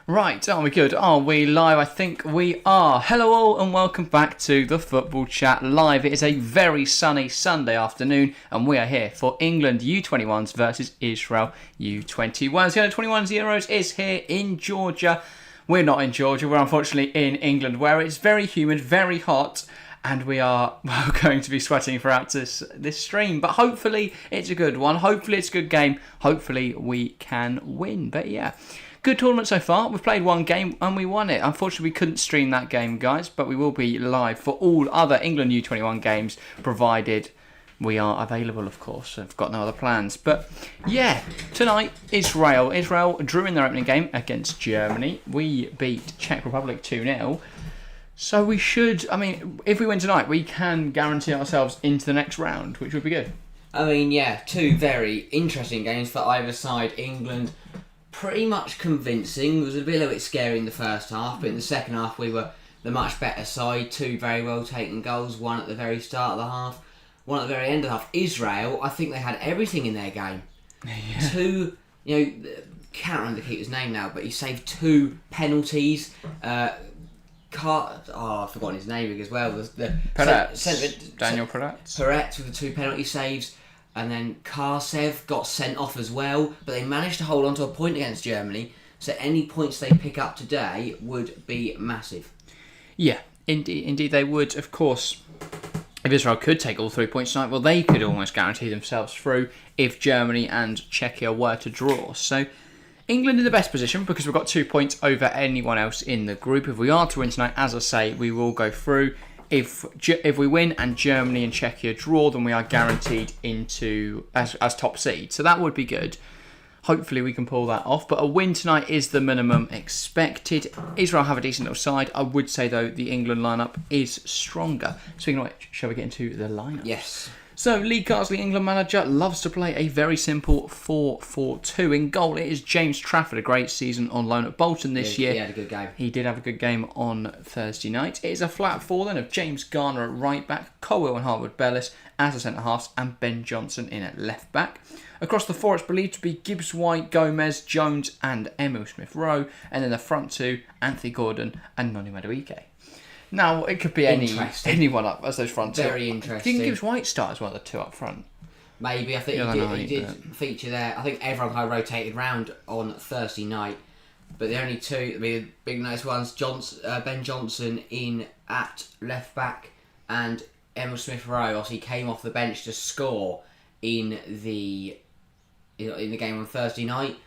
Right, are we good? Are we live? I think we are. Hello all and welcome back to the Football Chat Live. It is a very sunny Sunday afternoon and we are here for England U21s versus Israel U21s. The U21 Euros is here in Georgia. We're not in Georgia, we're unfortunately in England where it's very humid, very hot, and we are going to be sweating throughout this stream. But hopefully it's a good one, hopefully it's a good game, hopefully we can win. But yeah, good tournament so far. We've played one game and we won it. Unfortunately, we couldn't stream that game, guys, but we will be live for all other England U21 games, provided we are available, of course. I've got no other plans. But yeah, tonight, Israel. Israel drew in their opening game against Germany. We beat Czech Republic 2-0. So we should, I mean, if we win tonight, we can guarantee ourselves into the next round, which would be good. I mean, yeah, two very interesting games for either side. England pretty much convincing. It was a little bit scary in the first half, but in the second half we were the much better side. Two very well taken goals, one at the very start of the half, one at the very end of the half. Israel, I think they had everything in their game. Yeah. Two, can't remember the keeper's name now, but he saved two penalties. I've forgotten his name as well. Daniel Peretz. Peretz with the two penalty saves. And then Karsev got sent off as well, but they managed to hold on to a point against Germany, so any points they pick up today would be massive. Yeah, indeed they would. Of course, if Israel could take all 3 points tonight, well, they could almost guarantee themselves through if Germany and Czechia were to draw. So England in the best position because we've got 2 points over anyone else in the group. If we are to win tonight, as I say, we will go through. If we win and Germany and Czechia draw, then we are guaranteed into as top seed. So that would be good. Hopefully we can pull that off. But a win tonight is the minimum expected. Israel have a decent little side. I would say, though, the England lineup is stronger. Speaking of which, shall we get into the lineup? Yes. So, Lee Carsley, England manager, loves to play a very simple 4-4-2. In goal, it is James Trafford, a great season on loan at Bolton this year. He had a good game. He did have a good game on Thursday night. It is a flat four then of James Garner at right back, Colwill and Harwood-Bellis as the centre-halves, and Ben Johnson in at left back. Across the four, it's believed to be Gibbs White, Gomez, Jones and Emil Smith-Rowe. And then the front two, Anthony Gordon and Noni Madueke. Now, it could be anyone up as those front two. Very interesting. Didn't Gibbs White start as one of the two up front? Maybe. I think he did feature there. I think everyone kind of rotated round on Thursday night. But the only two, the big nice ones, Ben Johnson in at left back and Emil Smith-Rowe, he came off the bench to score in the game on Thursday night.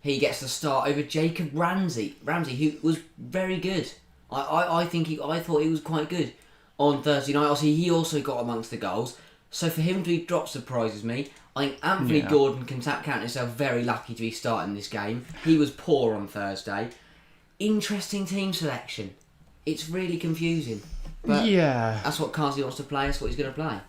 He gets the start over Jacob Ramsey, who was very good. I thought he was quite good on Thursday night. Obviously, he also got amongst the goals. So for him to be dropped surprises me. I think Anthony Gordon can count himself very lucky to be starting this game. He was poor on Thursday. Interesting team selection. It's really confusing. But yeah, that's what Carsley wants to play. That's what he's going to play.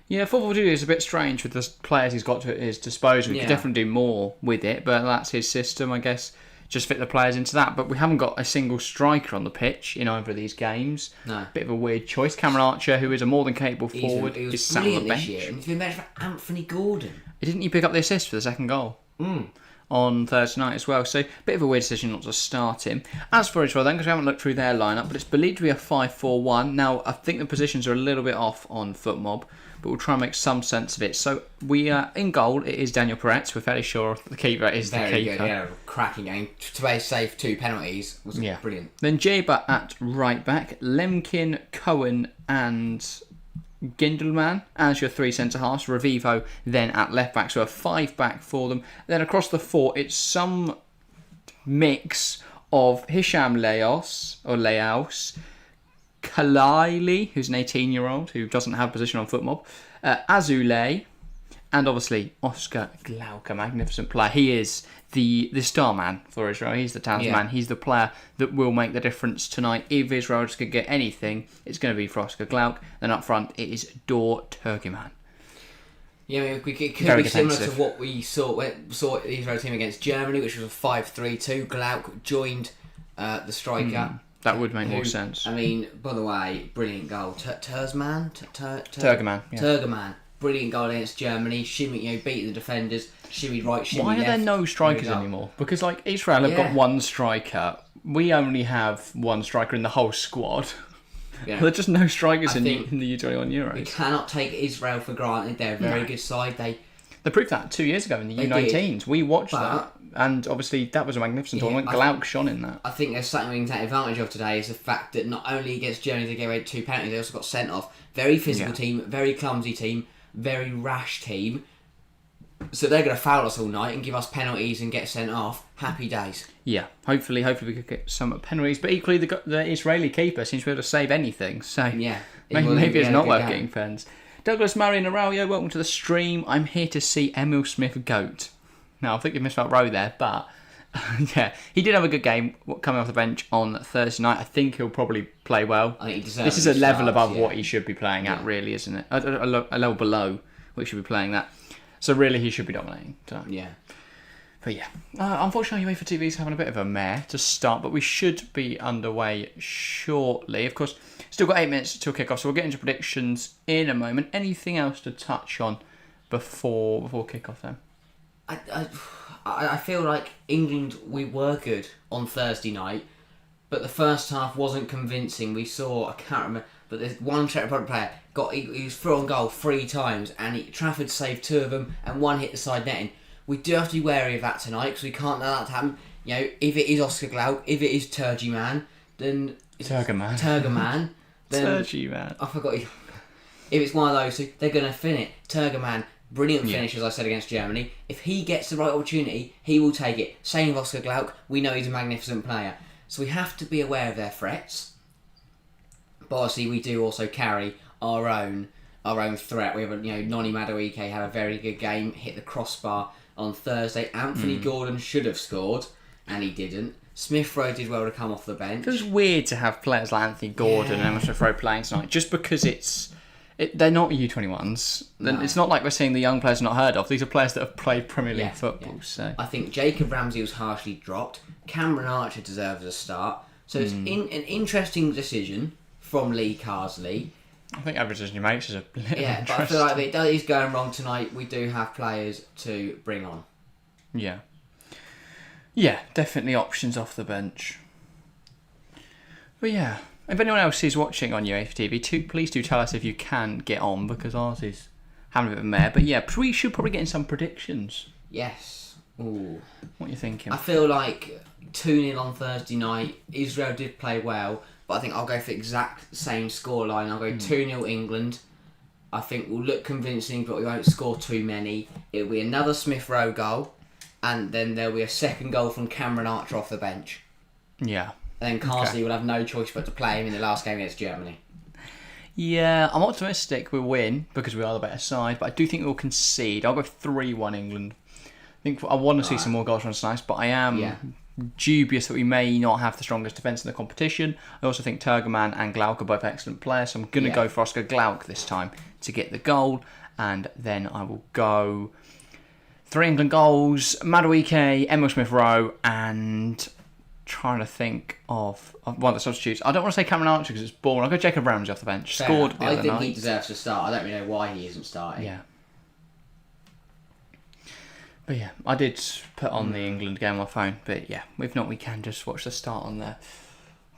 Yeah, 4-4-2 is a bit strange with the players he's got at his disposal. He could definitely do more with it, but that's his system, I guess. Just fit the players into that, but we haven't got a single striker on the pitch in either of these games. No. Bit of a weird choice. Cameron Archer, who is a more than capable forward, is sat on the bench. This year, and he's been benched for Anthony Gordon. Didn't you pick up the assist for the second goal? On Thursday night as well, so bit of a weird decision not to start him. As for Israel then, because we haven't looked through their lineup, but it's believed to be a 5-4-1. Now, I think the positions are a little bit off on FootMob, but we'll try and make some sense of it. So we are in goal. It is Daniel Peretz. We're fairly sure the keeper is the keeper. Very good. Yeah, cracking game. To save two penalties was brilliant. Then Jaber at right back, Lemkin, Cohen, and Gindelman as your three centre halves. Revivo then at left back, so a 5-back for them. Then across the four, it's some mix of Hisham Leos, Kalaili, who's an 18-year-old who doesn't have a position on FootMob, Azulay, and obviously Oscar Glauc, a magnificent player. He is the star man for Israel. He's the talisman. He's the player that will make the difference tonight. If Israel just could get anything, it's going to be for Oscar Glauc. Then up front, it is Dor Turgeman. Yeah, it could be similar to what we saw the Israel team against Germany, which was a 5-3-2. Glauc joined the striker. That would make more sense. I mean, by the way, brilliant goal. Turgeman. Turgeman. Brilliant goal against Germany. Shimmy, beat the defenders. Shimmy right, shimmy left. Why are there no strikers anymore? Because Israel have got one striker we only have one striker in the whole squad. Yeah. There are just no strikers in the U21 Euros. We cannot take Israel for granted. They're a very good side. They proved that 2 years ago in the U19s. We watched that, and obviously that was a magnificent tournament. Glauc shone in that. I think there's something we can take advantage of today is the fact that not only against Germany they gave away 2 penalties, they also got sent off. Very physical team, very clumsy team, very rash team. So they're going to foul us all night and give us penalties and get sent off. Happy days. Yeah, hopefully we could get some penalties. But equally, the Israeli keeper seems to be able to save anything. So maybe it's not worth getting pens. Douglas, Murray and Araujo, welcome to the stream. I'm here to see Emil Smith GOAT. Now, I think you missed out row there, but yeah, he did have a good game coming off the bench on Thursday night. I think he'll probably play well. I think he deserves this is a level above what he should be playing at, really, isn't it? A level below what he should be playing that. So really, he should be dominating. So. Yeah. But yeah, unfortunately, UEFA TV is having a bit of a mare to start, but we should be underway shortly. Of course, still got 8 minutes till kick-off, so we'll get into predictions in a moment. Anything else to touch on before kick-off then? I feel like England, we were good on Thursday night, but the first half wasn't convincing. We saw, I can't remember, but there's one Czech Republic player, he was through on goal 3 times, and Trafford saved 2 of them, and 1 hit the side netting. We do have to be wary of that tonight, because we can't allow that to happen. You know, if it is Oscar Glauc, if it is Turgyman, then... Turgerman. Then, Turgyman. I forgot. If it's one of those two, they're going to fin it. Turgerman, brilliant finish, as I said, against Germany. If he gets the right opportunity, he will take it. Same with Oscar Glauc. We know he's a magnificent player. So we have to be aware of their threats. But obviously, we do also carry our own threat. We have Noni Madueke had a very good game, hit the crossbar on Thursday. Anthony Gordon should have scored, and he didn't. Smith Rowe did well to come off the bench. It was weird to have players like Anthony Gordon and Emma Smith Rowe playing tonight, just because they're not U21s. No. It's not like we're seeing the young players not heard of. These are players that have played Premier League football. Yeah. So I think Jacob Ramsey was harshly dropped. Cameron Archer deserves a start. So it's an interesting decision from Lee Carsley. I think every decision he makes is a little but I feel like if it is going wrong tonight, we do have players to bring on. Yeah. Yeah, definitely options off the bench. But yeah, if anyone else is watching on UEFA TV, please do tell us if you can get on, because ours is having a bit of a mare. But yeah, we should probably get in some predictions. Yes. Ooh. What are you thinking? I feel like 2-0 on Thursday night. Israel did play well, but I think I'll go for the exact same scoreline. I'll go 2-0 England. I think we'll look convincing, but we won't score too many. It'll be another Smith Rowe goal, and then there'll be a second goal from Cameron Archer off the bench. Yeah. And then Carsley will have no choice but to play him in the last game against Germany. Yeah, I'm optimistic we'll win because we are the better side, but I do think we'll concede. I'll go 3-1 England. I want to see some more goals from us, but I am dubious that we may not have the strongest defence in the competition. I also think Turgerman and Glauc are both excellent players, so I'm going to go for Oscar Glauc this time to get the goal, and then I will go 3 England goals, Madueke, Emil Smith Rowe, and trying to think of one of the substitutes. I don't want to say Cameron Archer because it's boring. I'll go Jacob Ramsey off the bench. Fair. Scored the other night. I think he deserves to start. I don't really know why he isn't starting. Yeah. But yeah, I did put on the England game on my phone. But yeah, if not, we can just watch the start on there.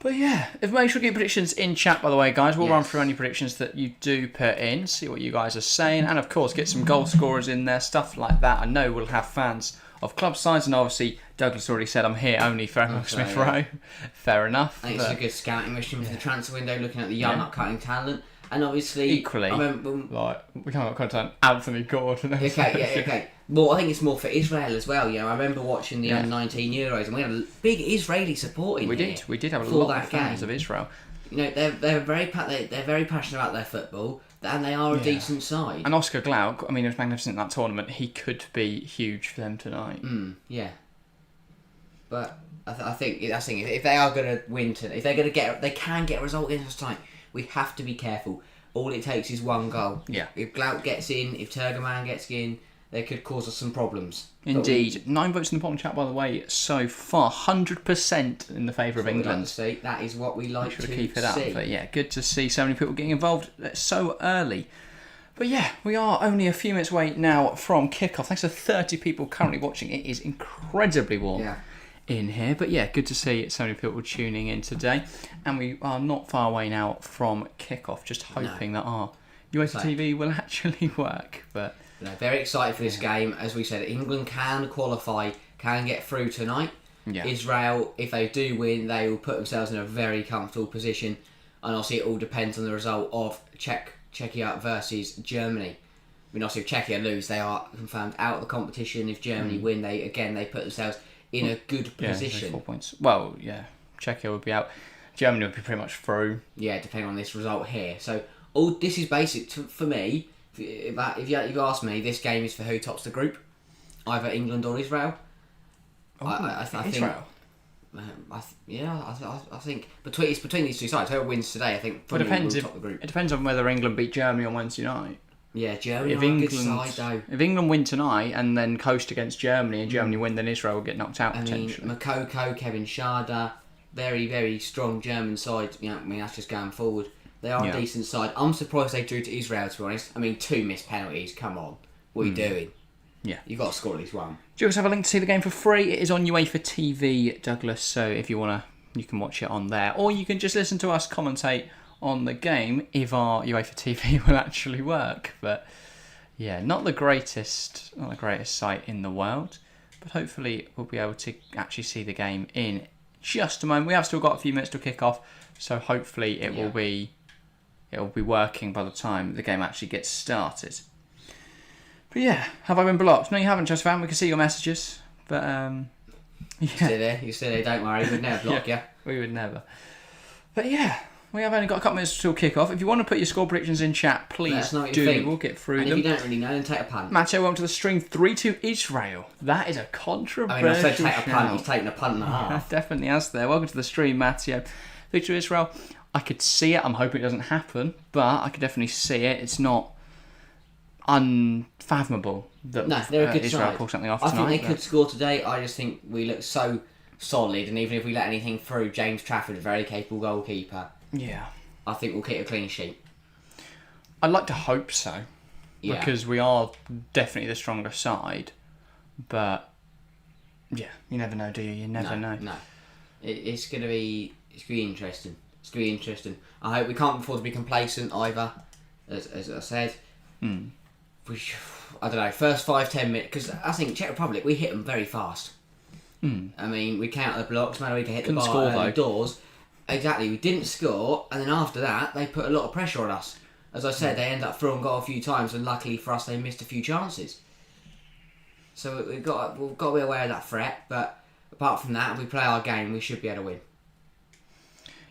But yeah, make sure to get predictions in chat, by the way, guys. We'll run through any predictions that you do put in, see what you guys are saying, and of course, get some goal scorers in there, stuff like that. I know we'll have fans of club sides, and obviously, Douglas already said I'm here only for Emil Smith Rowe. Fair enough. I think it's a good scouting mission for the transfer window, looking at the young upcoming talent. And obviously, equally, we can't contact Anthony Gordon. Okay. Well, I think it's more for Israel as well. I remember watching the U19 Euros, and we had a big Israeli support in here. We did have a lot of fans of Israel. They're very passionate about their football, and they are a decent side. And Oscar Glauc, I mean, it was magnificent in that tournament. He could be huge for them tonight. Yeah. But I think if they are going to win tonight, if they're going to they can get a result against us tonight. We have to be careful. All it takes is one goal. Yeah. If Glauc gets in, if Turgerman gets in, they could cause us some problems. Indeed. 9 votes in the polling chat, by the way, so far. 100% in the favour of England. Like that is what we like to keep it up. But yeah, good to see so many people getting involved so early. But yeah, we are only a few minutes away now from kickoff. Thanks to 30 people currently watching. It is incredibly warm in here. But yeah, good to see so many people tuning in today. And we are not far away now from kickoff, just hoping that our UEFA TV will actually work. But very excited for this game. As we said, England can qualify, can get through tonight. Yeah. Israel, if they do win, they will put themselves in a very comfortable position. And obviously, it all depends on the result of Czechia versus Germany. I mean, obviously, if Czechia lose, they are confirmed out of the competition. If Germany win, they put themselves in a good position. 4 points. Well, yeah, Czechia would be out. Germany would be pretty much through. Yeah, depending on this result here. So, all this is basic for me. If you ask me, this game is for who tops the group, either England or Israel. I think Israel. I think between these two sides, whoever wins today, I think will top the group. It depends on whether England beat Germany on Wednesday night. Yeah, Germany are a good side though. If England win tonight and then coast against Germany and Germany win, then Israel will get knocked out potentially. Makoko, Kevin Schade, very, very strong German side. That's just going forward. They are a decent side. I'm surprised they drew to Israel, to be honest. I mean, 2 missed penalties. Come on. What are you doing? Yeah. You've got to score at least one. Do you also have a link to see the game for free? It is on UEFA TV, Douglas, so if you want to, you can watch it on there. Or you can just listen to us commentate on the game if our UEFA TV will actually work. But yeah, not the greatest site in the world. But hopefully we'll be able to actually see the game in just a moment. We have still got a few minutes to kick off, so hopefully it will be working by the time the game actually gets started. But yeah, have I been blocked? No, you haven't, Just Fan. We can see your messages. But yeah. You're still there, don't worry. We'd never block you. We would never. But yeah, we have only got a couple minutes till kick-off. If you want to put your score predictions in chat, please do. We'll get through them. If you don't really know, then take a punt. Matteo, welcome to the stream. 3-2 Israel. That is a controversial I said take a punt. He's taken a punt and a half. Definitely has there. Welcome to the stream, Matteo. 3-2 Israel. I could see it. I'm hoping it doesn't happen, but I could definitely see it. It's not unfathomable that they're a good Israel side. Pull something off I tonight. think they could score today. I just think we look so solid, and even if we let anything through, James Trafford, a very capable goalkeeper. Yeah. I think we'll keep a clean sheet. I'd like to hope so, because we are definitely the stronger side, but yeah, you never know, do you? You never know. No, it's gonna be interesting. It's gonna be interesting. I hope we can't afford to be complacent either, as I said. I don't know, first 5-10 minutes, because I think Czech Republic, we hit them very fast. I mean, we count the blocks, man, we can hit the bar and the doors. Exactly, we didn't score, and then after that, they put a lot of pressure on us. As I said, they end up throwing goal a few times, and luckily for us, they missed a few chances. So we've got to be aware of that threat, but apart from that, if we play our game, we should be able to win.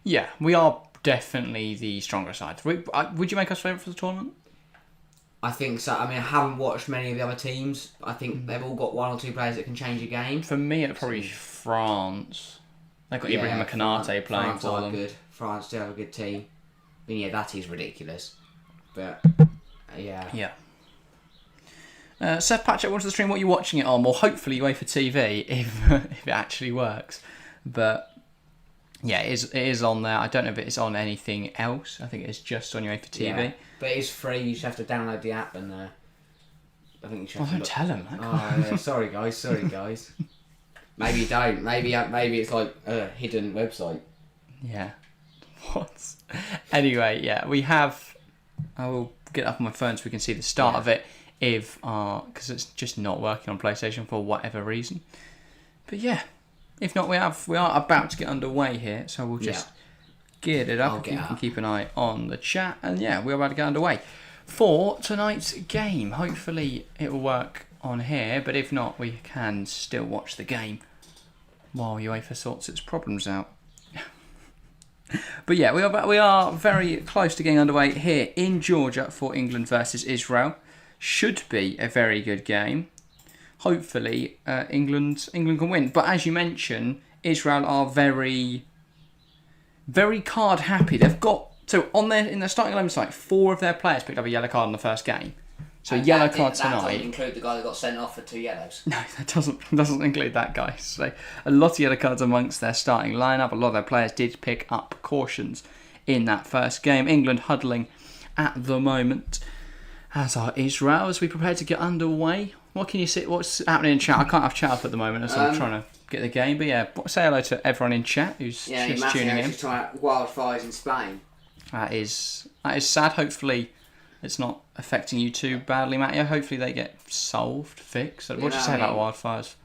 Yeah, we are definitely the stronger side. Would you make us favourite for the tournament? I think so. I mean, I haven't watched many of the other teams. I think they've all got 1 or 2 players that can change a game. For me, it's probably France. They've got Ibrahim Konate playing for them. Good. France do have a good team. I mean, that is ridiculous. But, yeah. Yeah. Seth Patchett wants to stream. What are you watching it on? Well, hopefully UEFA TV, if it actually works. But yeah, it is on there. I don't know if it's on anything else. I think it's just on UEFA TV. Yeah, but it's free. You just have to download the app, and I think you should. Don't tell him. Yeah, sorry guys. Maybe you don't. Maybe it's like a hidden website. Yeah. What? Anyway, yeah, we have. I will get up on my phone so we can see the start of it. Because it's just not working on PlayStation for whatever reason. But yeah, if not, we are about to get underway here, so we'll just gear it up. You can keep an eye on the chat, and yeah, we're about to get underway for tonight's game. Hopefully, it will work on here, but if not, we can still watch the game while UEFA sorts its problems out. But yeah, we are very close to getting underway here in Georgia for England versus Israel. Should be a very good game. Hopefully, England can win. But as you mentioned, Israel are very, very card happy. They've got in their starting 11 site, 4 of their players picked up a yellow card in the first game. So yellow card tonight. That doesn't include the guy that got sent off for 2 yellows. No, that doesn't include that guy. So a lot of yellow cards amongst their starting lineup. A lot of their players did pick up cautions in that first game. England huddling at the moment, as are Israel, as we prepare to get underway What can you see? What's happening in chat? I can't have chat up at the moment as I'm trying to get the game. But yeah, say hello to everyone in chat who's just tuning in. Just talking about wildfires in Spain. That is sad. Hopefully, it's not affecting you too badly, Matteo. Hopefully, they get solved, fixed. What do you say about wildfires?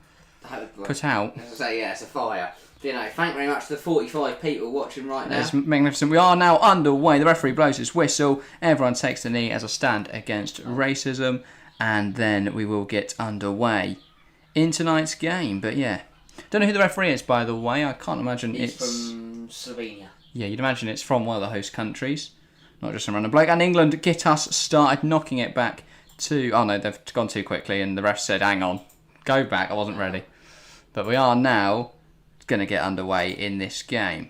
Put out. As I say, yeah, it's a fire. Thank very much to the 45 people watching right now. It's magnificent. We are now underway. The referee blows his whistle. Everyone takes the knee as a stand against racism. And then we will get underway in tonight's game. But yeah, don't know who the referee is, by the way. I can't imagine it's from Slovenia. Yeah, you'd imagine it's from one of the host countries, not just some random bloke. And England get us started, knocking it back to... Oh no, they've gone too quickly, and the ref said, hang on, go back, I wasn't ready. But we are now going to get underway in this game.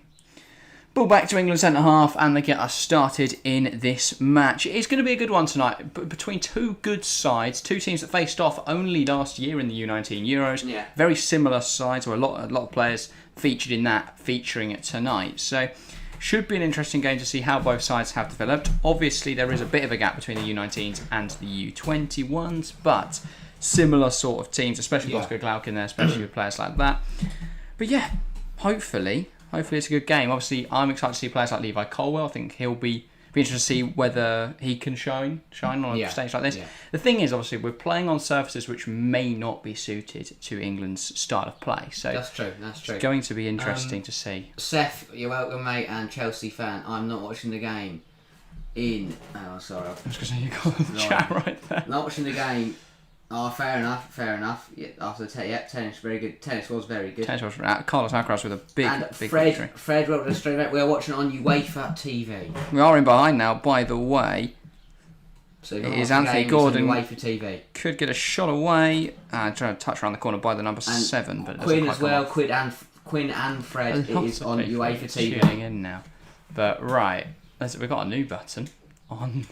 Ball back to England centre-half, and they get us started in this match. It's going to be a good one tonight, between two good sides, two teams that faced off only last year in the U19 Euros. Yeah. Very similar sides, or a lot of players featured in that, featuring it tonight. So, should be an interesting game to see how both sides have developed. Obviously, there is a bit of a gap between the U19s and the U21s, but similar sort of teams, especially Oscar Glauc in there, especially with players like that. But yeah, hopefully it's a good game. Obviously, I'm excited to see players like Levi Colwell. I think he'll be interested to see whether he can shine on a stage like this. Yeah. The thing is, obviously, we're playing on surfaces which may not be suited to England's style of play. So that's true. It's going to be interesting to see. Seth, you're welcome, mate, and Chelsea fan. I'm not watching the game in... Oh, sorry. I was going to say, you got the chat right there. Not watching the game... Oh, fair enough. Yeah, after the tennis, very good. Tennis was very good. Tennis was Carlos Alcaraz with a big victory. Fred wrote us straight back. We are watching it on UEFA TV. We are in behind now, by the way. So it is Anthony Gordon. UEFA TV. Could get a shot away. Trying to touch around the corner by the number 7, but Quinn as well. Quinn and Fred. It is on UEFA TV. Tuning in now, but right, we've got a new button on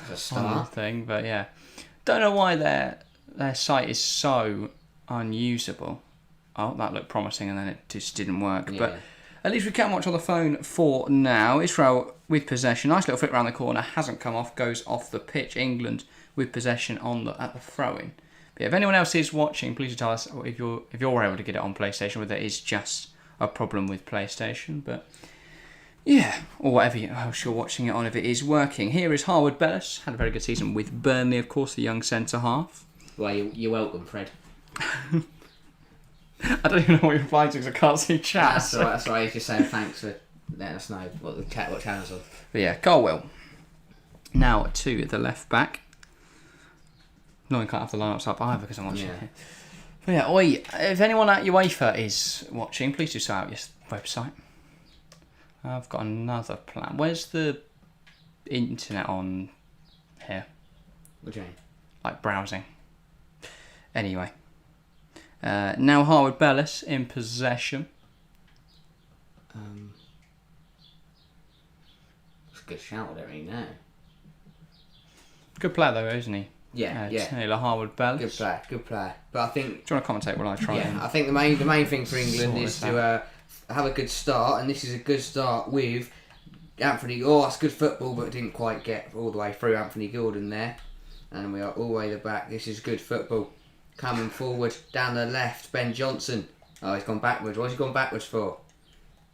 the thing, but yeah. Don't know why their site is so unusable. Oh, that looked promising, and then it just didn't work. Yeah. But at least we can watch on the phone for now. Israel with possession. Nice little flick around the corner. Hasn't come off. Goes off the pitch. England with possession at the throw-in. But yeah, if anyone else is watching, please tell us if you're able to get it on PlayStation, whether it is just a problem with PlayStation. But yeah, or whatever else you're watching it on, if it is working. Here is Harwood Bellis. Had a very good season with Burnley, of course, the young centre-half. Well, you're welcome, Fred. I don't even know what you're replying to because I can't see chat. That's all right. That's all right. He's just saying thanks for letting us know what channels are. But yeah, Colwell. Now to the left back. No one can't have the lineups up either because I'm watching it here. But yeah, if anyone at UEFA is watching, please do sign out your website. I've got another plan. Where's the internet on here? What do you mean? Like browsing. Anyway. Now Harwood Bellis in possession. It's a good shout, I don't really know. Good player though, isn't he? Yeah. Taylor Harwood Bellis. Good player. But I think... Do you want to commentate while I try? Yeah, I think the main thing for England is to have a good start, and this is a good start with Anthony. Oh, that's good football, but didn't quite get all the way through Anthony Gordon there. And we are all the way to the back. This is good football. Coming forward, down the left, Ben Johnson. Oh, he's gone backwards. What's he gone backwards for?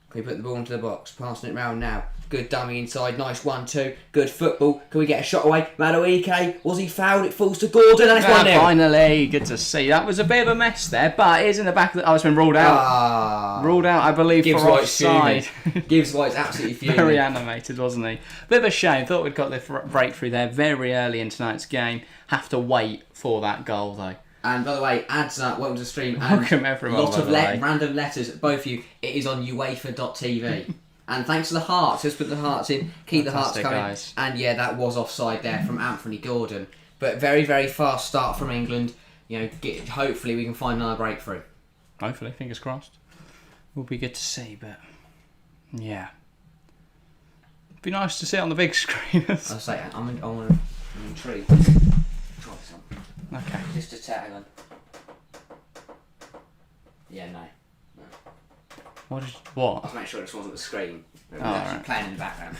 Can we put the ball into the box? Passing it round now. Good dummy inside. Nice 1-2. Good football. Can we get a shot away? Madueke. Was he fouled? It falls to Gordon and it's 1-0. Finally. Good to see. That was a bit of a mess there, but it is in the back of the... Oh, it's been ruled out. Ruled out, I believe, for offside. Gibbs White's absolutely fuming. Very animated, wasn't he? Bit of a shame. Thought we'd got the breakthrough there very early in tonight's game. Have to wait for that goal, though. And by the way, Adzat, welcome to the stream. Welcome everyone. A lot of random letters, both of you. It is on UEFA.tv. And thanks to the hearts. Just put the hearts in. Keep the hearts coming. Guys. And yeah, that was offside there from Anthony Gordon. But very, very fast start from England. Hopefully we can find another breakthrough. Hopefully, fingers crossed. Will be good to see, but yeah. Be nice to see it on the big screen. I'll say, I'm intrigued. Try something. Okay. Just a tag on. Yeah, no. What? I was making sure this wasn't the screen. It was actually playing in the background.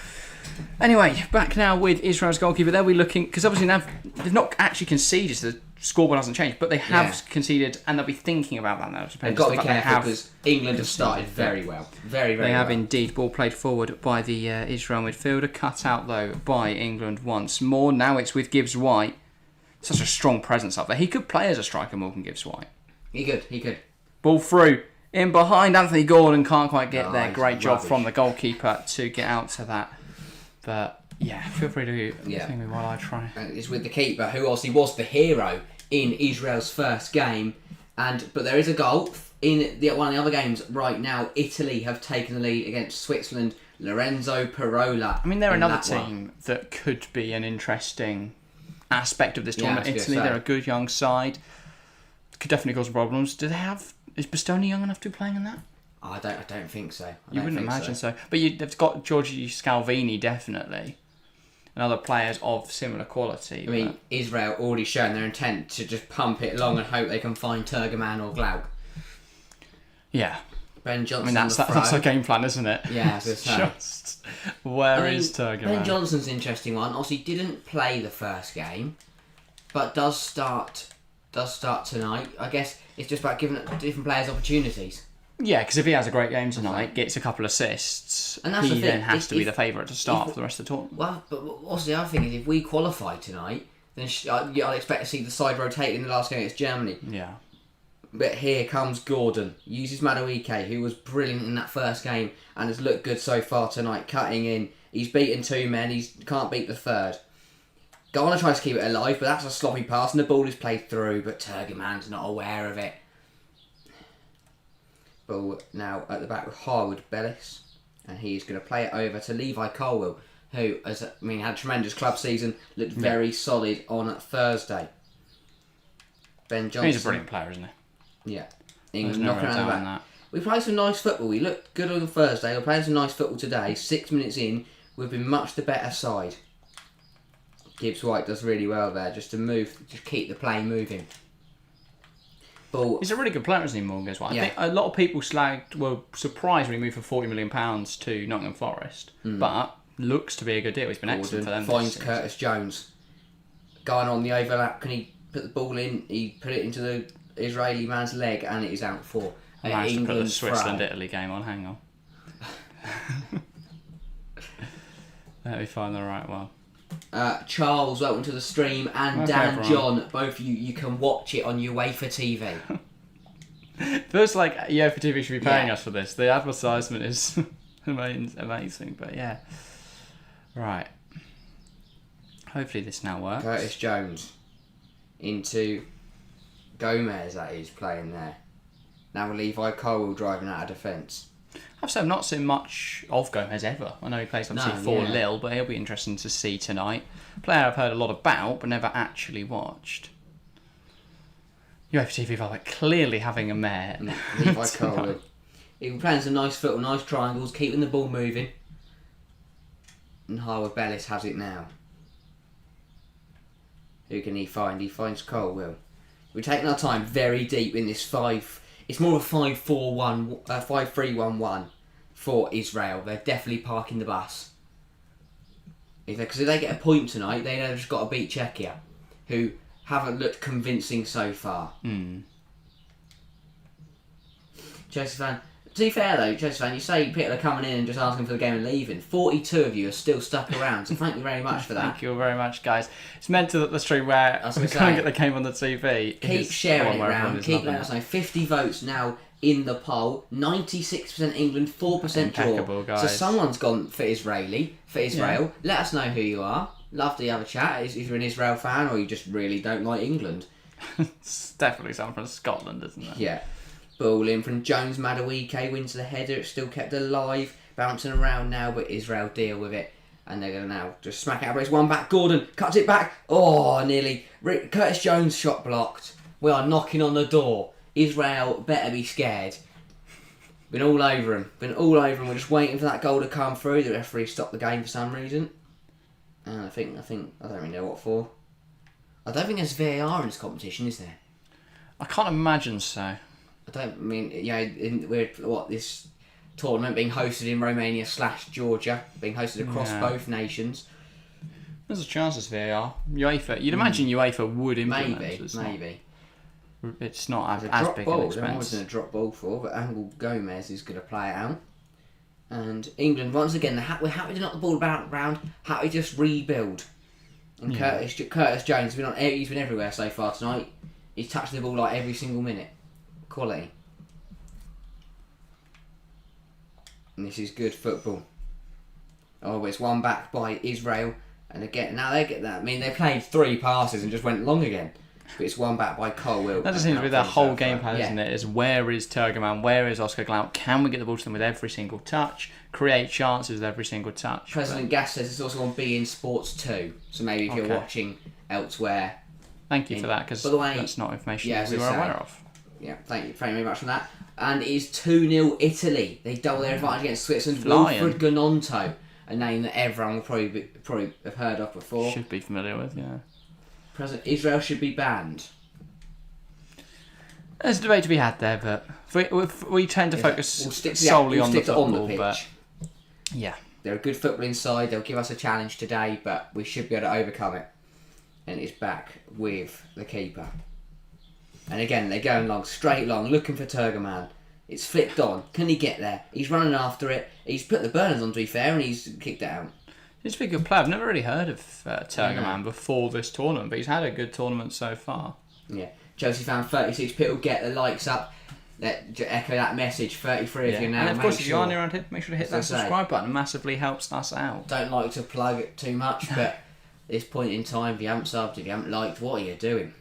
Anyway, back now with Israel's goalkeeper. There we're looking, because obviously now they've not actually conceded to scoreboard hasn't changed, but they have conceded, and they'll be thinking about that now. They've got to be careful because England have started very well. Very well. They have indeed. Ball played forward by the Israel midfielder, cut out though by England once more. Now it's with Gibbs-White. Such a strong presence up there. He could play as a striker, Morgan Gibbs-White. He could. Ball through. In behind, Anthony Gordon can't quite get there. Great job from the goalkeeper to get out to that. But, yeah, feel free to think me while I try. And it's with the keeper, who obviously was the hero in Israel's first game. But there is a goal. In one of the other games right now, Italy have taken the lead against Switzerland. Lorenzo Parola. I mean, they're another team that could be an interesting aspect of this tournament. Italy, they're a good young side. Could definitely cause problems. Is Bastoni young enough to be playing in that? I don't think so. You wouldn't imagine so. But they've got Giorgio Scalvini, definitely. And other players of similar quality. I mean, Israel already shown their intent to just pump it along and hope they can find Turgeman or Glauk. Yeah. Ben Johnson. I mean, that's their game plan, isn't it? Yeah, just where is Turgeman? Ben Johnson's an interesting one. Obviously, didn't play the first game, but does start tonight. I guess it's just about giving different players opportunities. Yeah, because if he has a great game tonight, gets a couple assists, and that's he then has to be the favourite to start for the rest of the tournament. Well, but also the other thing is, if we qualify tonight, then I'd expect to see the side rotate in the last game against Germany. Yeah. But here comes Gordon. Uses Madueke, who was brilliant in that first game and has looked good so far tonight, cutting in. He's beaten 2 men, he can't beat the third. Ghana tries to keep it alive, but that's a sloppy pass and the ball is played through, but Turgeman's not aware of it. Ball now at the back with Harwood Bellis, and he's going to play it over to Levi Colwill, who had a tremendous club season, looked very solid on Thursday. Ben Johnson. He's a brilliant player, isn't he? Yeah. England knocking around the back. We played some nice football. We looked good on Thursday. We're playing some nice football today. 6 minutes in, we've been much the better side. Gibbs-White does really well there, just to keep the play moving. Ball. He's a really good player, isn't he, Morgan Gibbs-White? I think a lot of people were surprised when he moved for £40 million to Nottingham Forest, but looks to be a good deal. He's been excellent for them. Finds Curtis Jones. Going on the overlap, can he put the ball in? He put it into the Israeli man's leg, and it is out for I managed to put the Switzerland-Italy game on. Hang on. Let me find the right one. Charles, welcome to the stream, and Dan John, both of you can watch it on UEFA TV. Feels like UEFA TV should be paying us for this. The advertisement is amazing, but yeah. Right. Hopefully this now works. Curtis Jones into Gomez, that is, playing there. Now Levi Colwill driving out of defence. I've not seen much of Gomez ever. I know he plays obviously for Lille, but he'll be interesting to see tonight. Player I've heard a lot about, but never actually watched. UEFA TV are clearly having a mare. Levi Colwill. He was playing some nice football, nice triangles, keeping the ball moving. And Harwood Bellis has it now. Who can he find? He finds Colwill. We're taking our time very deep in this 5. It's more of a 5-4-1, 5-3-1-1 for Israel. They're definitely parking the bus. Because if they get a point tonight, they've just got to beat Czechia, who haven't looked convincing so far. Chelsea fan. To be fair though, Chelsea fan, you say people are coming in and just asking for the game and leaving. 42 of you are still stuck around, so thank you very much for that. Thank you very much, guys. It's meant to the stream where we can't get the game on the TV. Keep sharing it around, keep letting us know. 50 votes now in the poll, 96% England, 4% draw. Guys. So someone's gone for Israel. Yeah. Let us know who you are. Love to have a chat. If you're an Israel fan or you just really don't like England. It's definitely someone from Scotland, isn't it? Yeah. Ball in from Jones. Madueke wins the header. It's still kept alive. Bouncing around now, but Israel deal with it. And they're going to now just smack it out. But it's one back. Gordon cuts it back. Oh, nearly. Curtis Jones shot blocked. We are knocking on the door. Israel better be scared. Been all over him. We're just waiting for that goal to come through. The referee stopped the game for some reason. And I don't really know what for. I don't think there's VAR in this competition, is there? I can't imagine so. This tournament being hosted in Romania / Georgia, being hosted across both nations. There's a chance it's VAR. UEFA, you'd imagine UEFA would implement maybe. It's not It's as drop big ball. an expense. There wasn't a drop ball for, but Angel Gomez is going to play it out. And England, once again, we're happy to knock the ball around, happy to just rebuild. And Curtis Jones, he's been everywhere so far tonight. He's touched the ball like every single minute. Quality. And this is good football. Oh, it's one back by Israel. And again, now they get that. I mean, they played 3 passes and just went long again. But it's one back by Cole Wilk. That just seems to be their whole game plan, isn't it? Is where is Turgaman? Where is Oscar Glaunt? Can we get the ball to them with every single touch? Create chances with every single touch? President Gas says it's also on beIN Sports 2. So maybe if you're watching elsewhere. Thank you for that, because that's not information we were aware of. Yeah, thank you very much for that. And it is 2-0 Italy. They double their advantage against Switzerland. Wilfred Gnonto, a name that everyone will probably have heard of before. Should be familiar with, yeah. President Israel should be banned. There's a debate to be had there, but we tend to focus solely on the football. But yeah, they're a good footballing side. They'll give us a challenge today, but we should be able to overcome it. And it's back with the keeper. And again, they're going long, straight long, looking for Turgaman. It's flicked on. Can he get there? He's running after it. He's put the burners on, to be fair, and he's kicked it out. He's a good player. I've never really heard of Turgaman before this tournament, but he's had a good tournament so far. Yeah. Chelsea fan 36 Pitt will get the likes up. Echo that message, 33 if you're now. And of course, if you are new around here, make sure to hit that subscribe button. It massively helps us out. Don't like to plug it too much, but at this point in time, if you haven't subbed, if you haven't liked, what are you doing?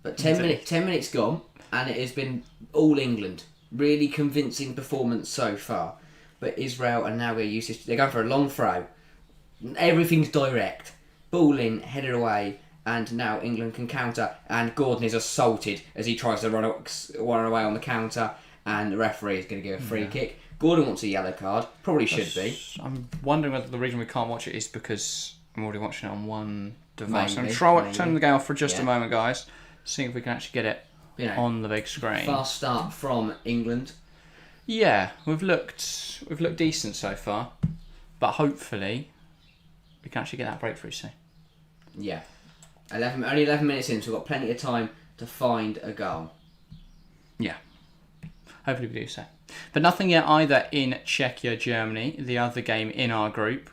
But 10 minutes gone, and it has been all England. Really convincing performance so far. But Israel are now going to use this. They're going for a long throw. Everything's direct. Ball in, headed away, and now England can counter. And Gordon is assaulted as he tries to run away on the counter. And the referee is going to give a free kick. Gordon wants a yellow card. Probably should be. I'm wondering whether the reason we can't watch it is because I'm already watching it on one device. Maybe, I'm turning the game off for just a moment, guys. Seeing if we can actually get it on the big screen. Fast start from England. Yeah, we've looked decent so far, but hopefully we can actually get that breakthrough soon. Yeah, only 11 minutes in, so we've got plenty of time to find a goal. Yeah, hopefully we do so. But nothing yet either in Czechia, Germany, the other game in our group.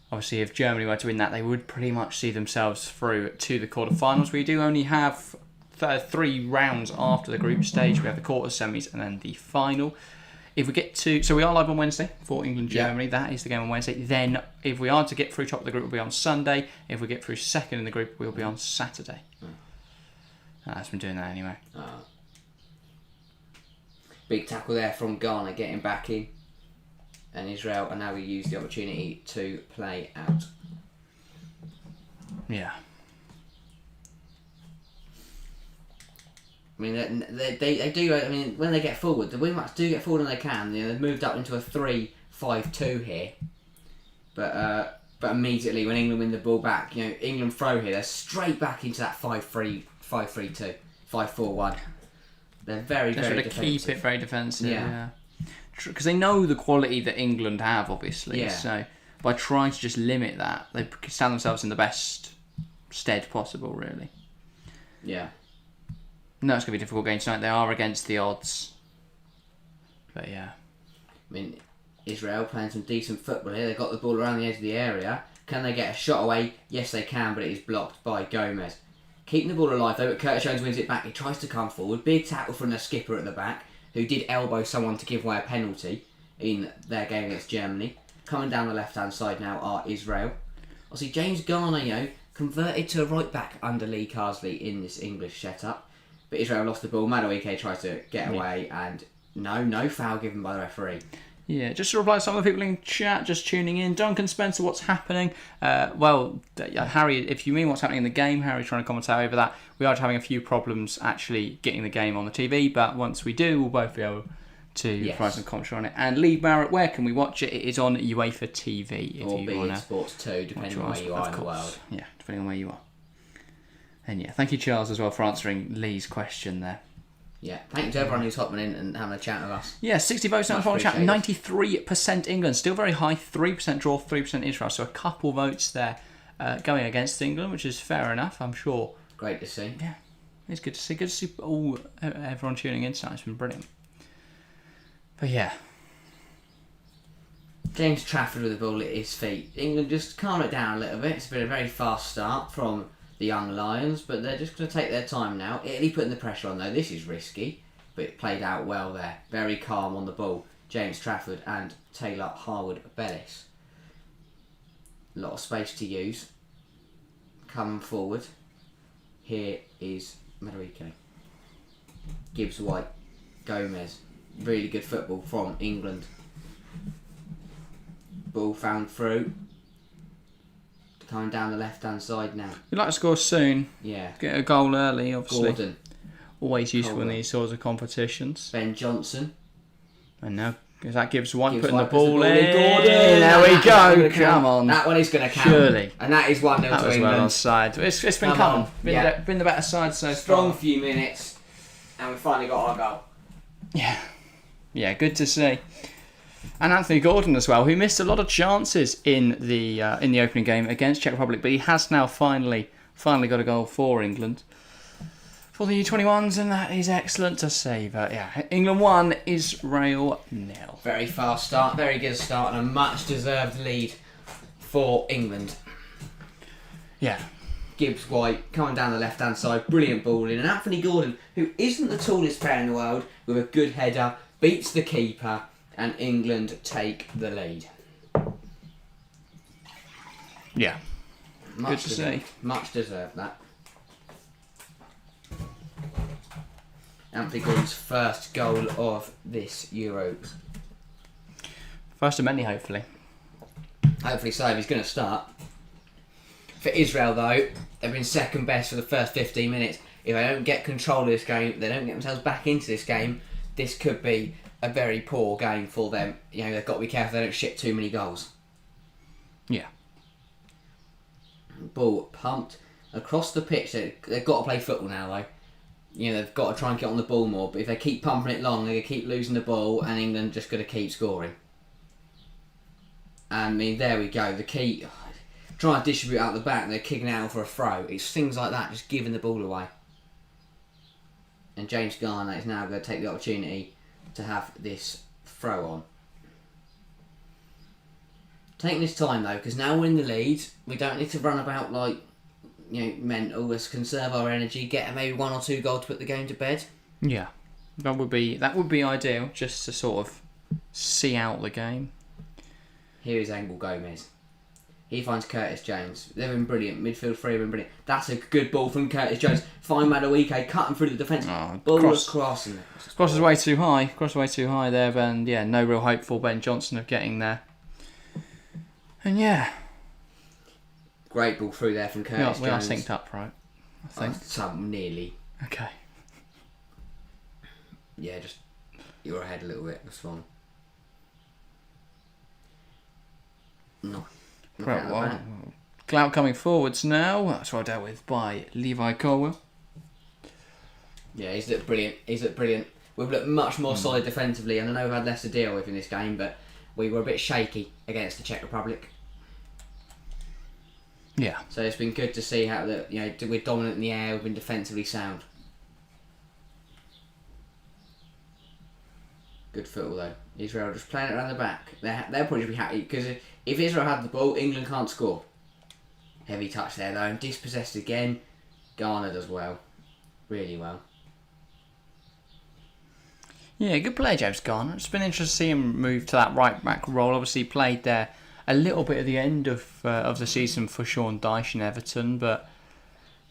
Obviously, if Germany were to win that, they would pretty much see themselves through to the quarterfinals. We do only have 3 rounds after the group stage. We have the quarters, semis, and then the final. If we get to... So we are live on Wednesday for England, Germany. That is the game on Wednesday. Then, if we are to get through top of the group, we'll be on Sunday. If we get through second in the group, we'll be on Saturday. That's been doing that anyway. Big tackle there from Ghana, getting back in. And Israel are now going to use the opportunity to play out. Yeah. I mean, they do. I mean, when they get forward, the Wingbacks do get forward when they can. You know, they've moved up into a 3-5-2 here, but immediately when England win the ball back, you know, England throw here, they're straight back into that 5-3-2, 5-4-1. They're very defensive. Keep it very defensive. Yeah. Because they know the quality that England have, obviously. Yeah. So by trying to just limit that, they stand themselves in the best stead possible, really. Yeah. No, it's going to be a difficult game tonight. They are against the odds. But yeah. I mean, Israel playing some decent football here. They've got the ball around the edge of the area. Can they get a shot away? Yes, they can, but it is blocked by Gomez. Keeping the ball alive, though, but Curtis Jones wins it back. He tries to come forward. Big tackle from the skipper at the back, who did elbow someone to give away a penalty in their game against Germany. Coming down the left-hand side now are Israel. Obviously, James Garner, converted to a right-back under Lee Carsley in this English setup. But Israel lost the ball. Madueke tries to get away, and no foul given by the referee. Yeah, just to reply to some of the people in chat just tuning in. Duncan Spencer, what's happening? Harry, if you mean what's happening in the game, Harry's trying to commentate over that. We are having a few problems actually getting the game on the TV, but once we do, we'll both be able to provide some commentary on it. And Lee Barrett, where can we watch it? It is on UEFA TV. Or beIN Sports 2, depending on where you are in the world. Yeah, depending on where you are. And yeah, thank you, Charles, as well, for answering Lee's question there. Yeah, thank you to everyone who's hopping in and having a chat with us. Yeah, 60 votes on the poll chat, 93% England, still very high, 3% draw, 3% Israel, so a couple votes there going against England, which is fair enough, I'm sure. Great to see. Yeah, it's good to see. Good to see everyone tuning in tonight. It's been brilliant. But yeah. James Trafford with the ball at his feet. England just calm it down a little bit. It's been a very fast start from the young Lions, but they're just going to take their time now. Italy putting the pressure on though. This is risky, but it played out well there. Very calm on the ball. James Trafford and Taylor Harwood-Bellis. A lot of space to use. Coming forward. Here is Madueke. Gibbs White. Gomez. Really good football from England. Ball found through. Coming down the left-hand side now. We'd like to score soon. Yeah. Get a goal early, obviously. Gordon. Always useful in these sorts of competitions. Ben Johnson. And now, is that Gibbs White Gibbs putting White the ball puts in? Gordon. There we go. Come on. That one is going to count. Surely. And that is 1-0 That to was England. well offside. It's been Come coming. on. Yeah. Been the better side so Strong far. few minutes. And we finally got our goal. Yeah. Yeah, good to see. And Anthony Gordon as well, who missed a lot of chances in the opening game against Czech Republic, but he has now finally got a goal for England for the U21s, and that is excellent to see. But yeah, England 1, Israel 0. Very fast start, very good start, and a much deserved lead for England. Yeah. Gibbs White coming down the left hand side, brilliant ball in, and Anthony Gordon, who isn't the tallest player in the world, with a good header, beats the keeper. And England take the lead. Yeah. Much good to see. Much deserved that. Anthony Gordon's first goal of this Euros. First of many, hopefully. Hopefully so, if he's going to start. For Israel, though, they've been second best for the first 15 minutes. If they don't get control of this game, they don't get themselves back into this game, this could be a very poor game for them. You know, they've got to be careful they don't ship too many goals. Yeah. Ball pumped across the pitch. They've got to play football now, though. You know, they've got to try and get on the ball more. But if they keep pumping it long, they're going to keep losing the ball, and England just going to keep scoring. I mean, there we go. The key, trying to distribute out the back, and they're kicking out for a throw. It's things like that, just giving the ball away. And James Garner is now going to take the opportunity to have this throw on. Taking this time though, because now we're in the lead, we don't need to run about like, you know, mental. Let's conserve our energy, get maybe 1 or 2 goals to put the game to bed. Yeah, that would be ideal, just to sort of see out the game. Here is Angel Gomez. He finds Curtis Jones. They've been brilliant. Midfield 3 have been brilliant. That's a good ball from Curtis Jones. Find Madueke, cutting through the defence. Ball across. Crosses way too high. Crosses way too high there, and yeah, no real hope for Ben Johnson of getting there. And yeah. Great ball through there from Curtis Jones. We are synced up, right? I think. Nearly. Okay. Yeah, just you're ahead a little bit. That's fine. No. Well, Clout coming forwards now. That's well dealt with by Levi Colwell. Yeah, he's looked brilliant. We've looked much more solid defensively, and I know we've had less to deal with in this game, but we were a bit shaky against the Czech Republic. Yeah. So it's been good to see how we're dominant in the air. We've been defensively sound. Good football though. Israel just playing it around the back. They'll probably be happy because if Israel had the ball, England can't score. Heavy touch there though, and dispossessed again. Garner does well, really well. Yeah, good play, James Garner. It's been interesting to see him move to that right back role. Obviously, he played there a little bit at the end of the season for Sean Dyche in Everton, but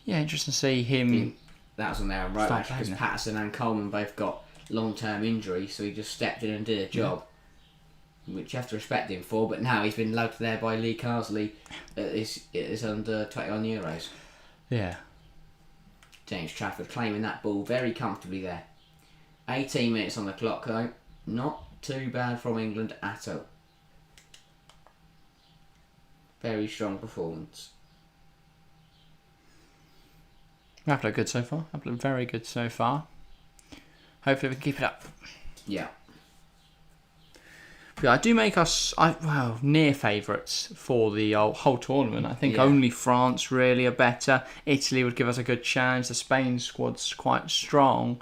yeah, interesting to see him. That was on there right back because Patterson and Coleman both got long-term injuries, so he just stepped in and did a job, which you have to respect him for. But now he's been loved there by Lee Carsley at his under 21 Euros. Yeah. James Trafford claiming that ball very comfortably there. 18 minutes on the clock though. Not too bad from England at all. Very strong performance. I've looked good so far. I've looked very good so far. hopefully we can keep it up. Yeah. But I do make us near favourites for the whole tournament. I think only France really are better. Italy would give us a good chance. The Spain squad's quite strong.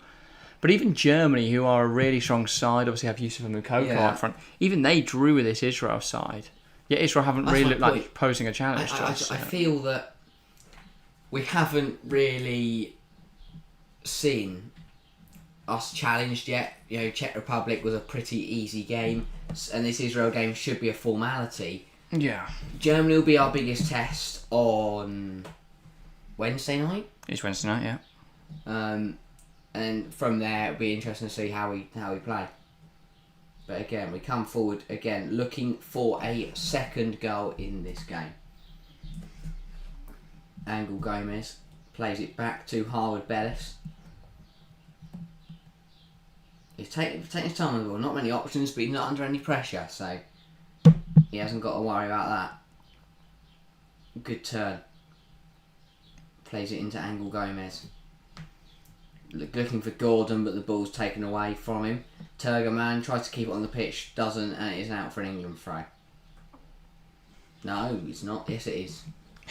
But even Germany, who are a really strong side, obviously have Yusuf and Moukoko up front. Even they drew with this Israel side. Yet Israel haven't really looked like posing a challenge to us. I feel that we haven't really seen us challenged yet. You know, Czech Republic was a pretty easy game, and this Israel game should be a formality. Yeah. Germany will be our biggest test on Wednesday night. It's Wednesday night, yeah. And from there it'll be interesting to see how we play. But again, we come forward again looking for a second goal in this game. Angel Gomez plays it back to Harwood Bellis. He's taking his time on the ball. Not many options, but he's not under any pressure, so he hasn't got to worry about that. Good turn. Plays it into Angel Gomez. Looking for Gordon, but the ball's taken away from him. Turgerman tries to keep it on the pitch, doesn't, and it is out for an England throw. No, it's not. Yes, it is.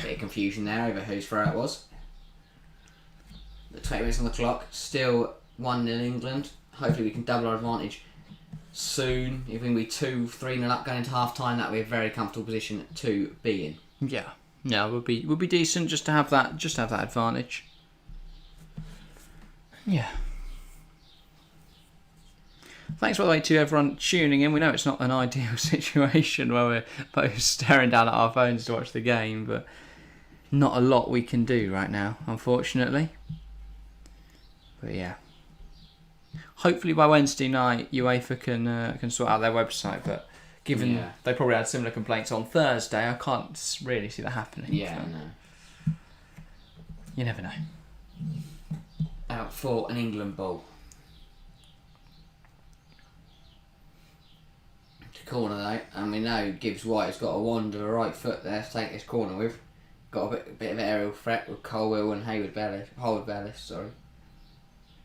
Bit of confusion there over whose throw it was. The 20 minutes on the clock, still 1-0 England. Hopefully we can double our advantage soon. If we can be 2-3-0 up going into half time, that would be a very comfortable position to be in. Yeah, would be decent just to have that advantage. Yeah. Thanks, by the way, to everyone tuning in. We know it's not an ideal situation where we're both staring down at our phones to watch the game, but not a lot we can do right now, unfortunately. But yeah. Hopefully by Wednesday night, UEFA can sort out their website, but given they probably had similar complaints on Thursday, I can't really see that happening. Yeah, no. You never know. Out for an England ball. To corner though, and we know Gibbs White has got a wander a right foot there to take this corner with. Got a bit of aerial threat with Colwell and Harwood Bellis, sorry.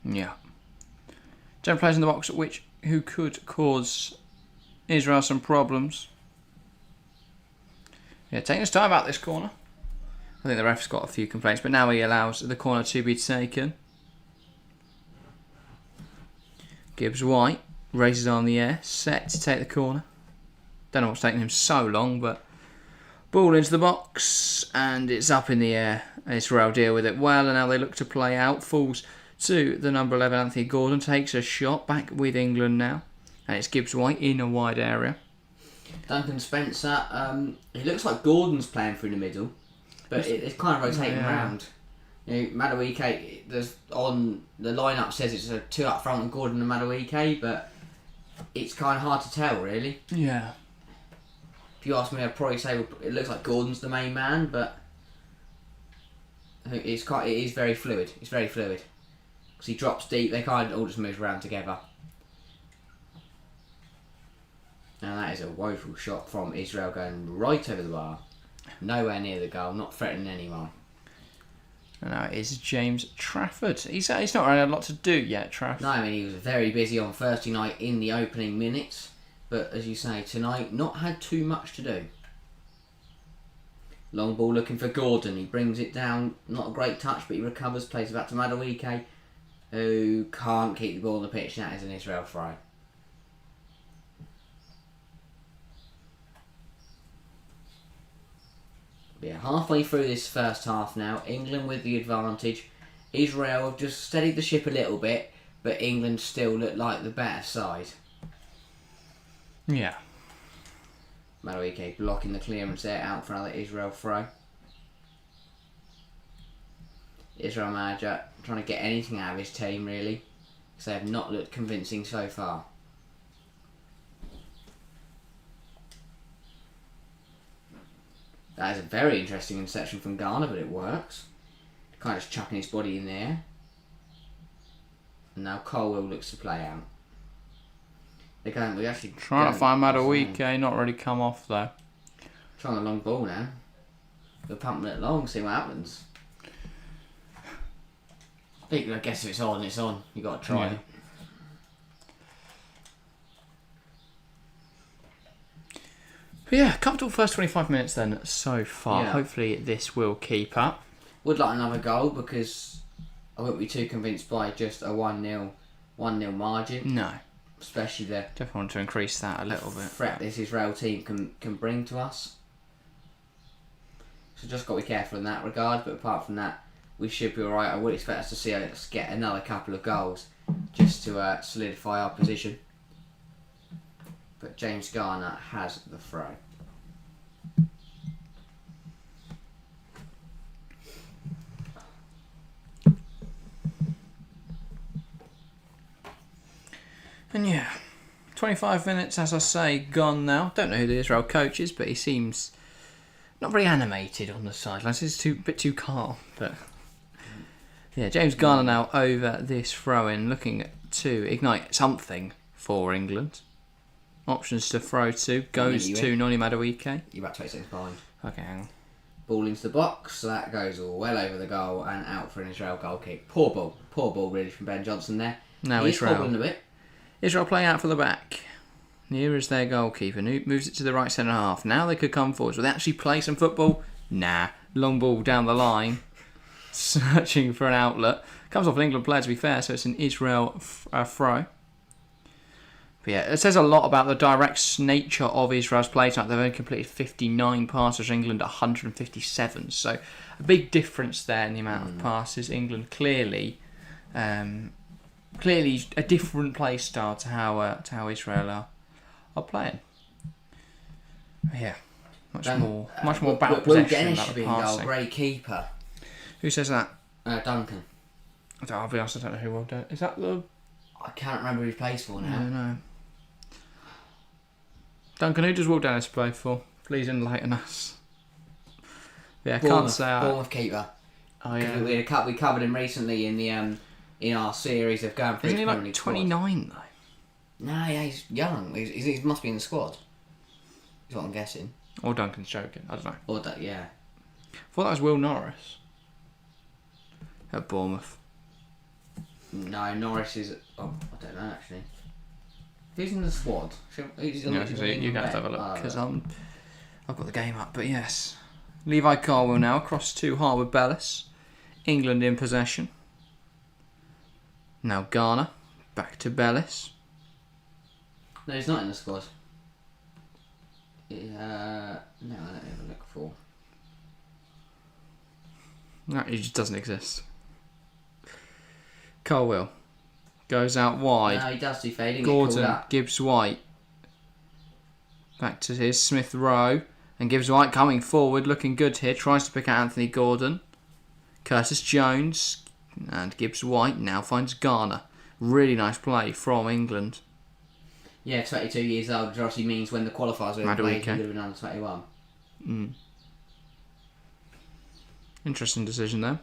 Yeah. Don't players in the box who could cause Israel some problems. Yeah, taking his time out this corner. I think the ref's got a few complaints, but now he allows the corner to be taken. Gibbs White raises on the air, set to take the corner. Don't know what's taking him so long, but ball into the box and it's up in the air. Israel deal with it well, and now they look to play out. Falls to the number 11, Anthony Gordon, takes a shot back with England now, and it's Gibbs White in a wide area. Duncan Spencer, it looks like Gordon's playing through the middle, but it's kind of rotating around. You know, Madueke, on the lineup says it's a 2 up front with Gordon and Madueke, but it's kind of hard to tell, really. Yeah. If you ask me, I'd probably say it looks like Gordon's the main man, but I think it is very fluid. It's very fluid because he drops deep. They kind of all just move around together. Now that is a woeful shot from Israel going right over the bar, nowhere near the goal, not threatening anyone. And now it is James Trafford. He's not really had a lot to do yet, Trafford. No, I mean, he was very busy on Thursday night in the opening minutes. But as you say, tonight, not had too much to do. Long ball looking for Gordon. He brings it down. Not a great touch, but he recovers. Plays it back to Madueke, who can't keep the ball on the pitch. That is an Israel throw. Yeah, halfway through this first half now, England with the advantage. Israel have just steadied the ship a little bit, but England still look like the better side. Yeah. Madueke blocking the clearance there, out for another Israel throw. Israel manager trying to get anything out of his team, really, because they have not looked convincing so far. That is a very interesting interception from Ghana, but it works. Kind of just chucking his body in there. And now Colwell looks to play out. We actually trying to find Madueke, not really come off though. Trying the long ball now. We're pumping it along, see what happens. I guess if it's on, it's on. You got to try it. But yeah, comfortable first 25 minutes then so far. Yeah. Hopefully this will keep up. Would like another goal because I wouldn't be too convinced by just a 1-0 margin. No. Especially the Definitely want to increase that a little bit. threat this Israel team can bring to us. So just got to be careful in that regard. But apart from that, we should be alright. I would expect us to see us get another couple of goals just to solidify our position. But James Garner has the throw. And yeah, 25 minutes, as I say, gone now. Don't know who the Israel coach is, but he seems not very animated on the sidelines. He's a bit too calm. But yeah, James Garner now over this throw-in, looking to ignite something for England. Options to throw to goes to Noni Madueke. You're about 20 seconds behind. Okay, hang on. Ball into the box, so that goes well over the goal and out for an Israel goal kick. Poor ball really from Ben Johnson there. Now He's Israel. hobbling a bit. Israel play out for the back. Here is their goalkeeper. Moves it to the right centre half. Now they could come forwards. Will they actually play some football? Nah. Long ball down the line. Searching for an outlet. Comes off an England player, to be fair, so it's an Israel throw. But yeah, it says a lot about the direct nature of Israel's play tonight. They've only completed 59 passes, England 157. So a big difference there in the amount of passes. England clearly a different play style to how Israel are playing. But yeah, much more battle possession about the passing. Great keeper. Who says that? Duncan. I'll be honest, I don't know who will do it. Is that the... I can't remember who he plays for now. No. Duncan, who does Will Dennis play for? Please enlighten us. Yeah, I can't say. Bournemouth keeper. Oh yeah. We covered him recently in the in our series of going through. Isn't he like 29 though? No, yeah, he's young. He must be in the squad. Is what I'm guessing. Or Duncan's joking. I don't know. Or that, yeah. I thought that was Will Norris at Bournemouth. No, Norris is. Oh, I don't know actually. Who's in the squad? You're going to have to have a look because I've got the game up. But yes, Levi Carwell now across to Harwood Bellis. England in possession. Now Garner back to Bellis. No, he's not in the squad. No, I don't have a look for. No, he just doesn't exist. Carwell goes out wide. No, he does do fading. Gordon, Gibbs White. Back to his Smith Rowe. And Gibbs White coming forward, looking good here. Tries to pick out Anthony Gordon. Curtis Jones. And Gibbs White now finds Garner. Really nice play from England. Yeah, 22 years old, which obviously means when the qualifiers were played, he would have been under 21. Interesting decision there.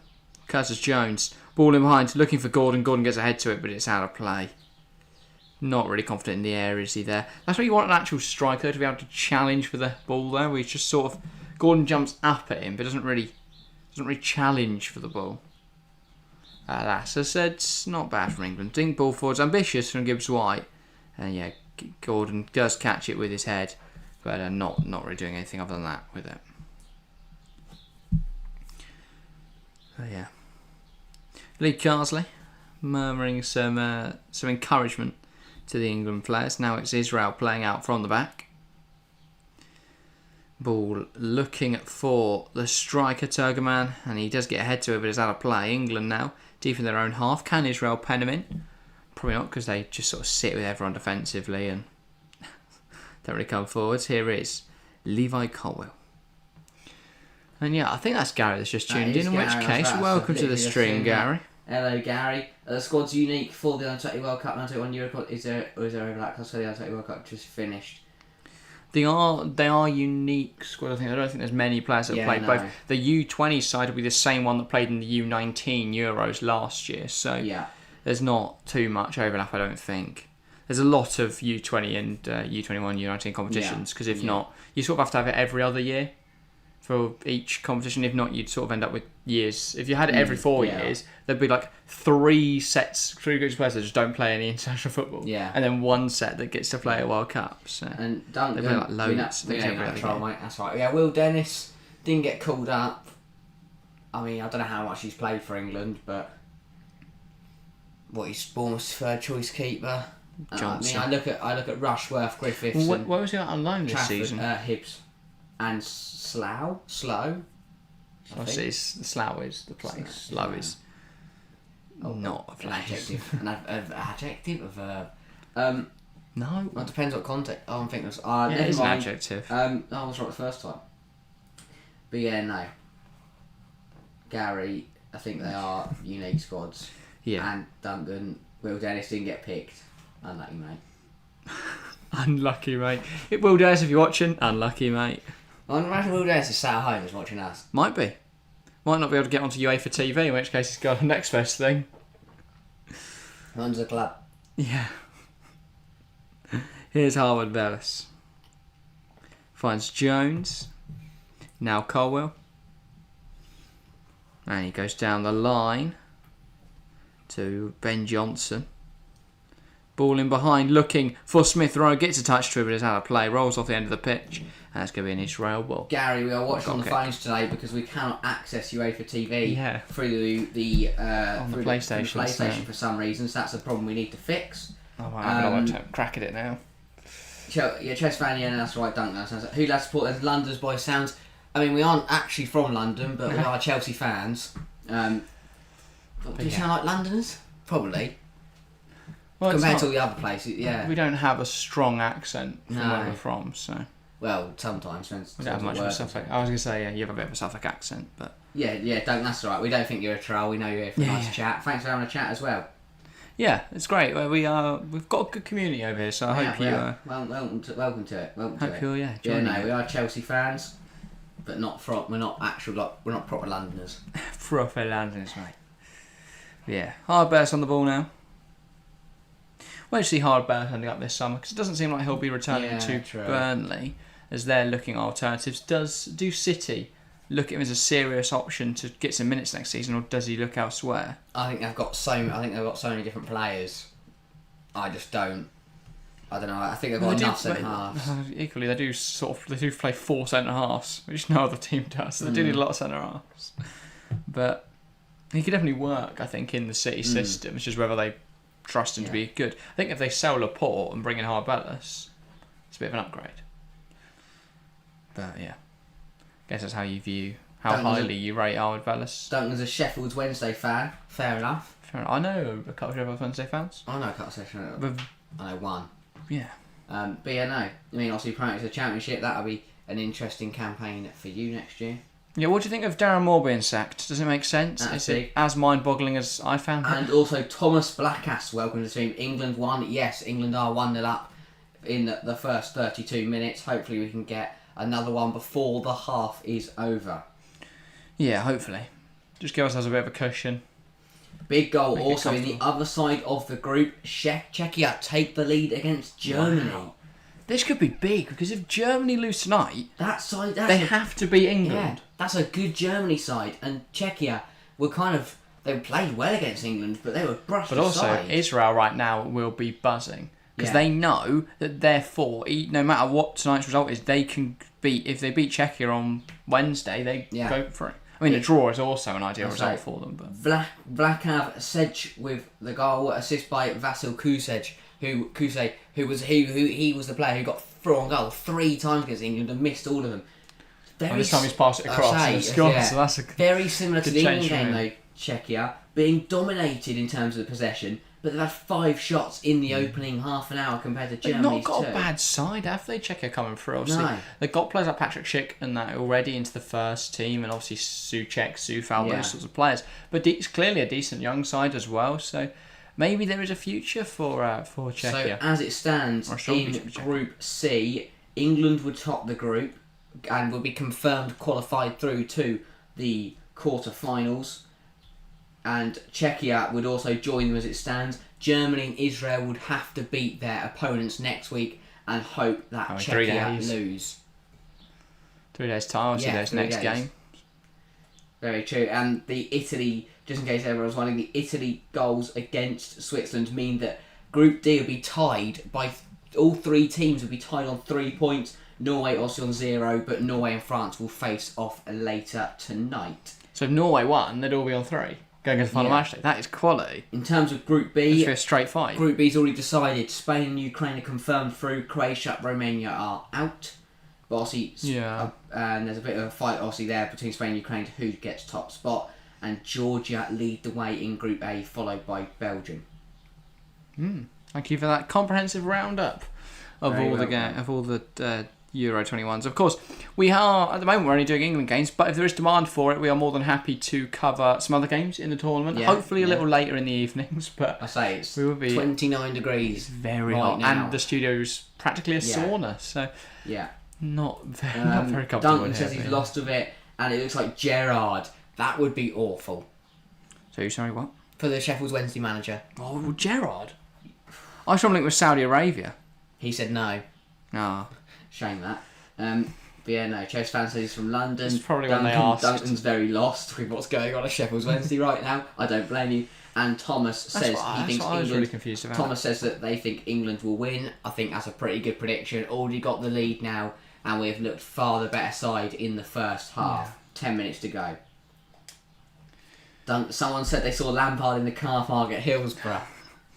Curtis Jones, ball in behind, looking for Gordon. Gordon gets ahead to it, but it's out of play. Not really confident in the air, is he there? That's where you want an actual striker to be able to challenge for the ball there, where he's just sort of... Gordon jumps up at him, but doesn't really challenge for the ball. That's, as I said, it's not bad from England. Dink ball forwards, ambitious from Gibbs White. And yeah, Gordon does catch it with his head, but not really doing anything other than that with it. So yeah, Lee Carsley murmuring some encouragement to the England players. Now it's Israel playing out from the back. Ball looking for the striker Turgerman, and he does get ahead to it, but it's out of play. England now deep in their own half. Can Israel pen him in? Probably not, because they just sort of sit with everyone defensively and don't really come forwards. Here is Levi Colwell. And yeah, I think that's Gary that's just tuned in which case, welcome to the stream, Gary. Hello, Gary. The squad's unique for the Under-20 World Cup, Under-21 European. Is there overlap? Because the Under-20 World Cup just finished. They are unique squad. I don't think there's many players that have played both. The U20 side will be the same one that played in the U19 Euros last year. So yeah. There's not too much overlap, I don't think. There's a lot of U20 and U21, U19 competitions, because if not, you sort of have to have it every other year for each competition. If not, you'd sort of end up with years. If you had it every 4 years, there'd be like 3 groups of players that just don't play any international football. Yeah. And then 1 set that gets to play a World Cup. So and don't they've like loads. That's right. Yeah, Will Dennis didn't get called up. I mean, I don't know how much he's played for England, but he's Bournemouth's third choice keeper. Johnson. I look at Rushworth, Griffiths. Where was he on loan this Trafford, season? Hibs, and Slough. Obviously, Slough is the place. Slough is not a place. An adjective, a verb. No. Well, it depends what context. Oh, I'm thinking. It's an adjective. I was right the first time. But yeah, no. Gary, I think they are unique squads. Yeah. And Duncan, Will Dennis didn't get picked. Unlucky, mate. Unlucky, mate. Will Dennis, if you're watching, unlucky, mate. I imagine Will Dennis is sat at home and watching us. Might be. Might not be able to get onto UEFA TV, in which case he's got the next best thing. Runs the club. Yeah. Here's Harvard Bellis. Finds Jones. Now Colwell. And he goes down the line to Ben Johnson. Ball in behind, looking for Smith Rowe. Gets a touch to it, but it's out of play. Rolls off the end of the pitch. And that's going to be an Israel ball. Gary, we are watching on the phones today because we cannot access UEFA TV through the PlayStation for some reason. So that's a problem we need to fix. Oh, I have another crack at it now. Chess fan, yeah, that's right, Duncan. Who does support as London's boy sounds? I mean, we aren't actually from London, but we are Chelsea fans. Do we sound like Londoners? Probably. Well, compared to all the other places, yeah. We don't have a strong accent from where we're from, so... Well, sometimes. We don't have much of a Suffolk... I was going to say, yeah, you have a bit of a Suffolk accent, but... Yeah, Duncan, that's all right. We don't think you're a troll. We know you're here for a nice chat. Thanks for having a chat as well. Yeah, it's great. We've got a good community over here, so I hope you... Welcome to it. Hope you're, joining it. We are Chelsea fans, but we're not proper Londoners. Proper Londoners, mate. Yeah. Hard Bears on the ball now. Where do you see Hard Bears ending up this summer? Because it doesn't seem like he'll be returning to Burnley, as they're looking at alternatives. Do City look at him as a serious option to get some minutes next season, or does he look elsewhere? I think they've got so many different players. I just don't. I don't know. I think they've got enough centre halves. Equally, they do play 4 centre halves, which no other team does. So they do need a lot of centre halves. But he could definitely work, I think, in the City system. It's just whether they trust him to be good. I think if they sell Laporte and bring in Hard Bellis, it's a bit of an upgrade. But yeah, I guess that's how you view highly you rate Hard Bellis. Duncan's a Sheffield Wednesday fan. Fair enough. I know a couple of Sheffield Wednesday fans. I know a couple of Sheffield. I know one. Yeah. But yeah, no. I mean, obviously, apparently it's a championship. That'll be an interesting campaign for you next year. Yeah, what do you think of Darren Moore being sacked? Does it make sense? Is it as mind-boggling as I found it? And also Thomas Blackass, welcome to the team. England won. Yes, England are 1-0 up in the first 32 minutes. Hopefully we can get another one before the half is over. Yeah, hopefully. Just give ourselves a bit of a cushion. Big goal also in the other side of the group. Czechia take the lead against Germany. Wow. This could be big, because if Germany lose tonight, they have to beat England. Yeah, that's a good Germany side, and Czechia they played well against England, but they were brushed aside. But also, Israel right now will be buzzing, because they know that therefore, no matter what tonight's result is, they can beat, if they beat Czechia on Wednesday, they go for it. I mean, a draw is also an ideal result for them. But Vlakav Sej with the goal, assist by Vasil Kusej, who was the player who got through on goal 3 times against England and missed all of them. This time he's passed it across and scored, so that's a very similar to the England game though. Czechia being dominated in terms of the possession, but they've had 5 shots in the opening half an hour compared to Germany's 2. They've not got a bad side, have they? Czechia coming through. Obviously, they've got players like Patrick Schick and that already into the first team, and obviously Souček, Soufal, those sorts of players. But it's clearly a decent young side as well, so maybe there is a future for Czechia. So as it stands in Group C, England would top the group and would be confirmed qualified through to the quarter-finals. And Czechia would also join them as it stands. Germany and Israel would have to beat their opponents next week and hope that Czechia lose. 3 days' time, obviously, Yeah, there's 3 next days. game. Very true. And the Italy, just in case everyone's wondering, the Italy goals against Switzerland mean that Group D will be tied by all 3 teams will be tied on 3 points. Norway also on 0, but Norway and France will face off later tonight. So if Norway won, they'd all be on 3 going into the final match day. That is quality. In terms of Group B, it's a straight fight. Group B's already decided. Spain and Ukraine are confirmed through. Croatia, Romania are out. But obviously, and there's a bit of a fight obviously there between Spain and Ukraine to who gets top spot. And Georgia lead the way in Group A, followed by Belgium. Thank you for that comprehensive roundup of all the Euro 21s. Of course, we are, at the moment, we're only doing England games, but if there is demand for it, we are more than happy to cover some other games in the tournament. Yeah, hopefully a little later in the evenings, but I say it's we will be 29 degrees. Very right hot, now. and the studio's practically a sauna, so not very comfortable. Duncan says he's lost with it, and it looks like Gerrard. That would be awful. So, sorry, what? For the Sheffield Wednesday manager. Oh, well, Gerrard. I saw him linked with Saudi Arabia. He said no. Ah. Shame that. But yeah, no. Chelsea fan says he's from London. It's probably when they asked. Duncan's very lost with what's going on at Sheffield Wednesday right now. I don't blame you. And Thomas says he thinks England. Really confused about. Thomas says that they think England will win. I think that's a pretty good prediction. Already got the lead now, and we've looked far the better side in the first half. 10 minutes to go. Someone said they saw Lampard in the car park at Hillsborough.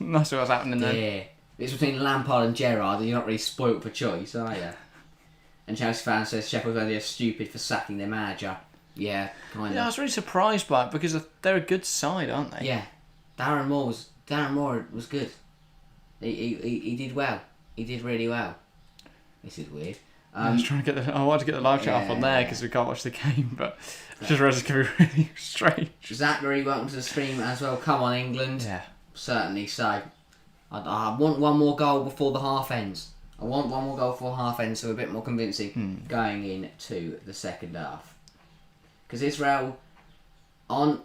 That's what's happening there. Yeah. It's between Lampard and Gerrard, and you're not really spoilt for choice, are you? And Chelsea fan says Sheffield Wednesday are stupid for sacking their manager. Yeah, kind of. Yeah, I was really surprised by it because they're a good side, aren't they? Yeah. Darren Moore was good. He did well. He did really well. This is weird. I wanted to get the live chat up on there because we can't watch the game, but I just realised it's going to be really strange. Zachary, welcome to the stream as well. Come on, England. Yeah. Certainly so. I want one more goal before the half ends. So a bit more convincing going into the second half. Because Israel, isn't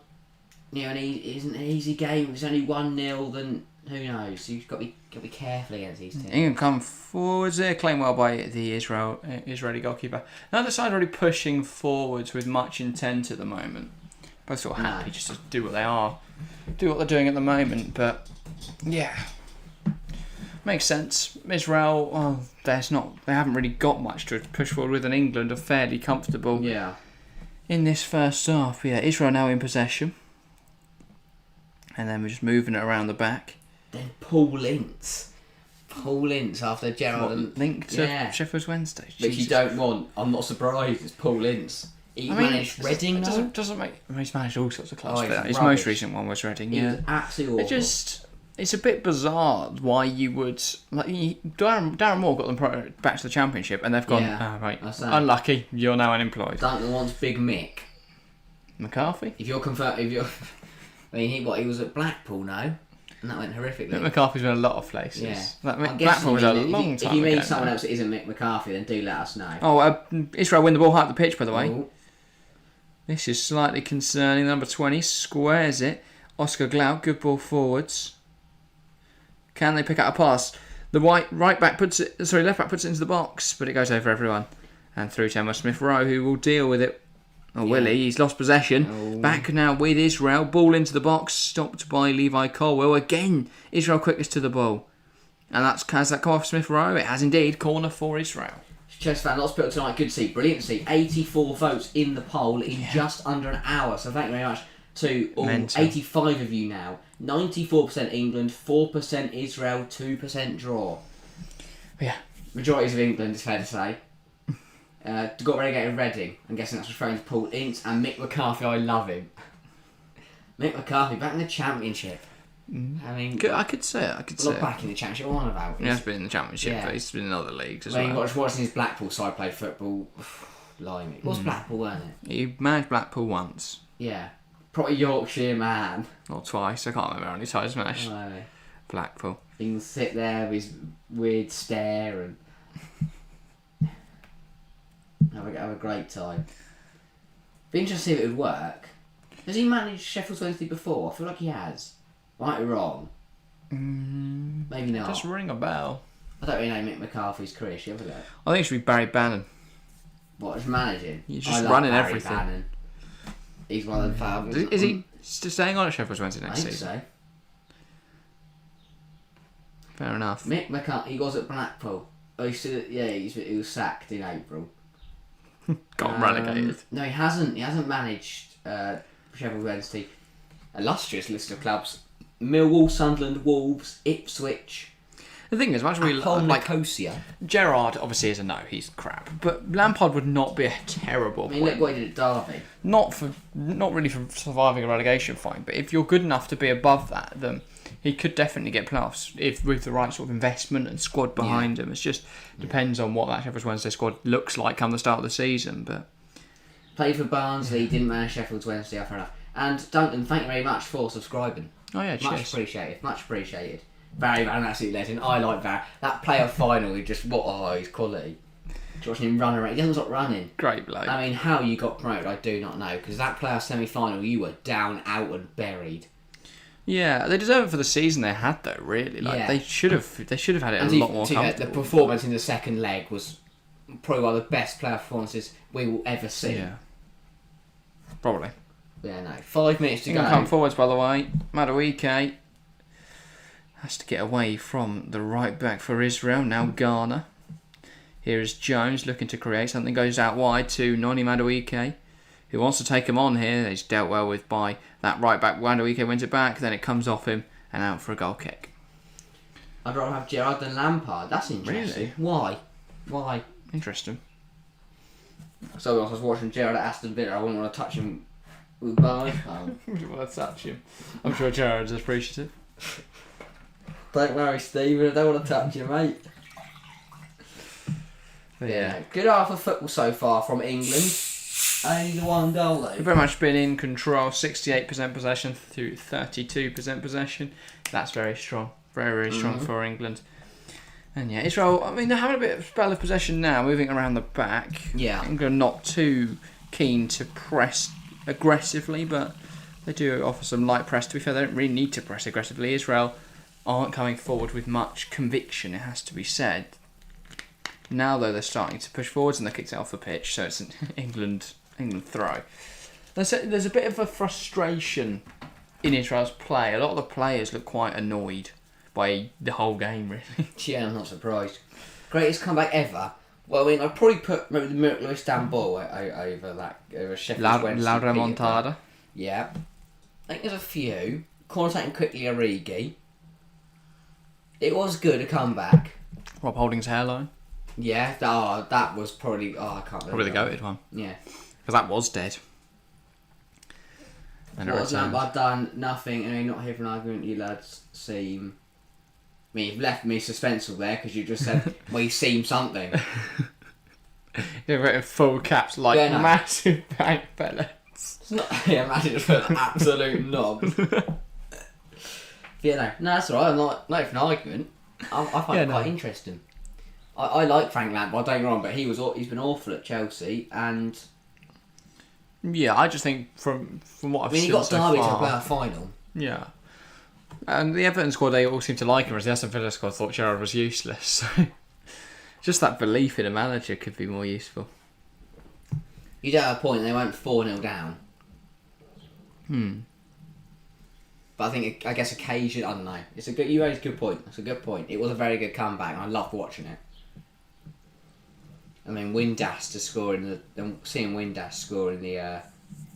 an easy game. If it's only 1-0, then who knows? You've got to be careful against these teams. England come forwards there, claimed well by the Israeli goalkeeper. Another side already pushing forwards with much intent at the moment. Both sort of happy just to do what they're doing at the moment. But yeah, makes sense. Israel, they haven't really got much to push forward with, and England are fairly comfortable. Yeah. In this first half, Israel now in possession, and then we're just moving it around the back. Then Paul Ince after Gerrard linked to Sheffield Wednesday. Which you don't want. I'm not surprised. It's Paul Ince. He managed Reading. Doesn't make. He's managed all sorts of clubs. His rubbish. most recent one was Reading. He was absolutely awful. It's a bit bizarre why you would Darren Moore got them back to the Championship, and they've gone. Unlucky. You're now unemployed. Duncan wants Big Mick McCarthy. He was at Blackpool now, and that went horrifically. Mick McCarthy's been a lot of places. Yeah. Blackpool was a long time ago. If you mean someone else that isn't Mick McCarthy, then do let us know. Israel win the ball high up the pitch, by the way. Ooh. This is slightly concerning. Number 20 squares it. Oscar Glauc, good ball forwards. Can they pick out a pass? The left back puts it into the box, but it goes over everyone. And through to Emma Smith-Rowe, who will deal with it. Willie, he's lost possession. Back now with Israel. Ball into the box, stopped by Levi Colwell. Again, Israel quickest to the ball. And has that come off Smith-Rowe? It has indeed. Corner for Israel. Chess fan, lots of people tonight. Good to see. Brilliant to see. 84 votes in the poll in just under an hour. So thank you very much to all 85 of you now. 94% England, 4% Israel, 2% draw. Yeah. Majorities of England, it's fair to say. Got relegated Reading. I'm guessing that's referring to Paul Ince and Mick McCarthy. I love him. Mick McCarthy back in the Championship. I mean, I could say it. Not back in the Championship. What am I about? He has been in the Championship, but he's been in other leagues as well. You've watching his Blackpool side play football. Blimey. It was Blackpool, weren't it? He managed Blackpool once. Yeah. Proper Yorkshire man. Or twice. I can't remember how many times managed Blackpool. He can sit there with his weird stare and have a great time. Be interesting to see if it would work. Has he managed Sheffield Wednesday before? I feel like he has. Might be wrong. Maybe not. Just ring a bell. I don't really know Mick McCarthy's career. Should we have a go? I think it should be Barry Bannon. What, is managing? He's just running Barry everything. Bannon. He's one of the Falcons. Is he still staying on at Sheffield Wednesday next season? I think so. Fair enough. Mick McCarthy, he was at Blackpool. Oh, he was sacked in April. Got relegated. No, he hasn't. He hasn't managed Sheffield Wednesday. A illustrious list of clubs: Millwall, Sunderland, Wolves, Ipswich. The thing is, much we like Nicosia. Gerrard, obviously is a no. He's crap. But Lampard would not be a terrible. I mean, look what he did at Derby. Not really for surviving a relegation fight, but if you're good enough to be above that, then he could definitely get playoffs if with the right sort of investment and squad behind him. It just depends on what that Sheffield Wednesday squad looks like come the start of the season. But played for Barnsley, didn't manage Sheffield Wednesday. Fair enough. And Duncan, thank you very much for subscribing. Oh yeah, cheers. Much appreciated. Much appreciated. Barry Van, absolute legend. I like Barry. That playoff final, he's quality. Watching him run around, he doesn't stop running. Great bloke. I mean, how you got promoted, I do not know, because that playoff semi-final, you were down, out, and buried. Yeah, they deserve it for the season they had, though. Really, they should have had it a lot more comfortable. The performance in the second leg was probably one of the best playoff performances we will ever see. Yeah, probably. Yeah, no. 5 minutes to go. Come forwards, by the way. Madueke has to get away from the right back for Israel. Now Ghana. Here is Jones looking to create something. Goes out wide to Noni Madueke, who wants to take him on here. He's dealt well with by that right back. Madueke wins it back. Then it comes off him and out for a goal kick. I'd rather have Gerrard than Lampard. That's interesting. Really? Why? Interesting. So I was watching Gerrard at Aston Villa. I wouldn't want to touch him with both. You want to touch him? I'm sure Gerrard's appreciative. Don't worry, Stephen. I don't want to touch you, mate. Yeah. Good half of football so far from England. Only the one goal though. They've very much been in control. 68% possession to 32% possession. That's very strong. Very, very strong for England. And yeah, Israel, I mean, they're having a bit of spell of possession now, moving around the back. Yeah. England not too keen to press aggressively, but they do offer some light press. To be fair, they don't really need to press aggressively. Israel aren't coming forward with much conviction, it has to be said. Now, though, they're starting to push forwards and they kicked it off the pitch, so it's an England throw. There's a bit of a frustration in Israel's play. A lot of the players look quite annoyed by the whole game, really. Yeah, I'm not surprised. Greatest comeback ever. Well, I mean, I'd probably put maybe the miracle of Istanbul over Sheffield Wednesday. La Remontada. Yeah. I think there's a few. Corner taking quickly, Origi. It was good, a comeback. Rob Holding's hairline. Yeah, that was probably... I can't remember. Probably the goated one. Yeah. Because that was dead. And I've done nothing, and I'm not here for an argument, you lads seem... I mean, you've left me suspenseful there, because you just said, well, you seem something. You've written full caps like massive bank pellets. It's not... Yeah, imagine just put an absolute knob. Yeah, no, that's alright, I'm not here for an argument. I find it quite interesting. I like Frank Lampard, don't get me wrong, but he's been awful at Chelsea, and... Yeah, I just think from what I've seen he got so Derby far... to play a final. Yeah. And the Everton squad, they all seem to like him, whereas the Aston Villa squad thought Gerrard was useless. So just that belief in a manager could be more useful. You do have a point, they went 4-0 down. But I guess occasion, I don't know. You raised a good point. It's a good point. It was a very good comeback, and I loved watching it. I mean, seeing Windass score in the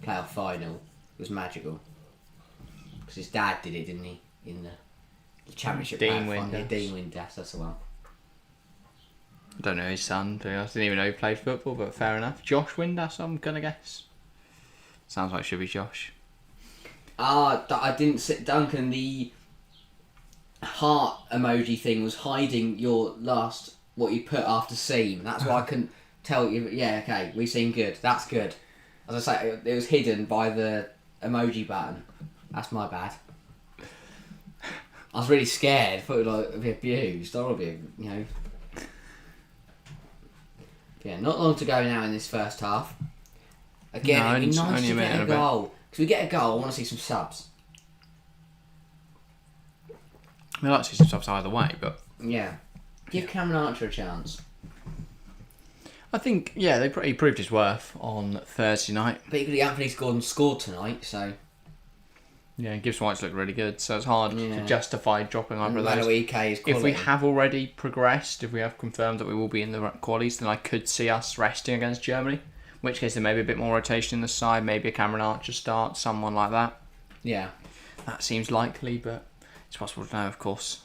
playoff final was magical. Because his dad did it, didn't he? In the championship. Dean Windass. Yeah, Dean Windass, that's the one. I don't know his son, I didn't even know he played football, but fair enough. Josh Windass, I'm going to guess. Sounds like it should be Josh. I didn't sit Duncan. The heart emoji thing was hiding what you put after seam. That's why I couldn't tell you. Yeah, okay, we seem good. That's good. As I say, it was hidden by the emoji button. That's my bad. I was really scared. I thought it would be abused. I would be, Yeah, not long to go now in this first half. Again, it'd be nice to get a goal. If we get a goal, I want to see some subs. I'd like to see some subs either way, but... Yeah. Give Cameron Archer a chance. I think, yeah, he proved his worth on Thursday night. But equally, Anthony Gordon scored tonight, so... Yeah, Gibbs White's looked really good, so it's hard to justify dropping either of those. If we have already progressed, if we have confirmed that we will be in the qualies, then I could see us resting against Germany. In which case, there may be a bit more rotation in the side, maybe a Cameron Archer start, someone like that. Yeah. That seems likely, but it's possible to know, of course.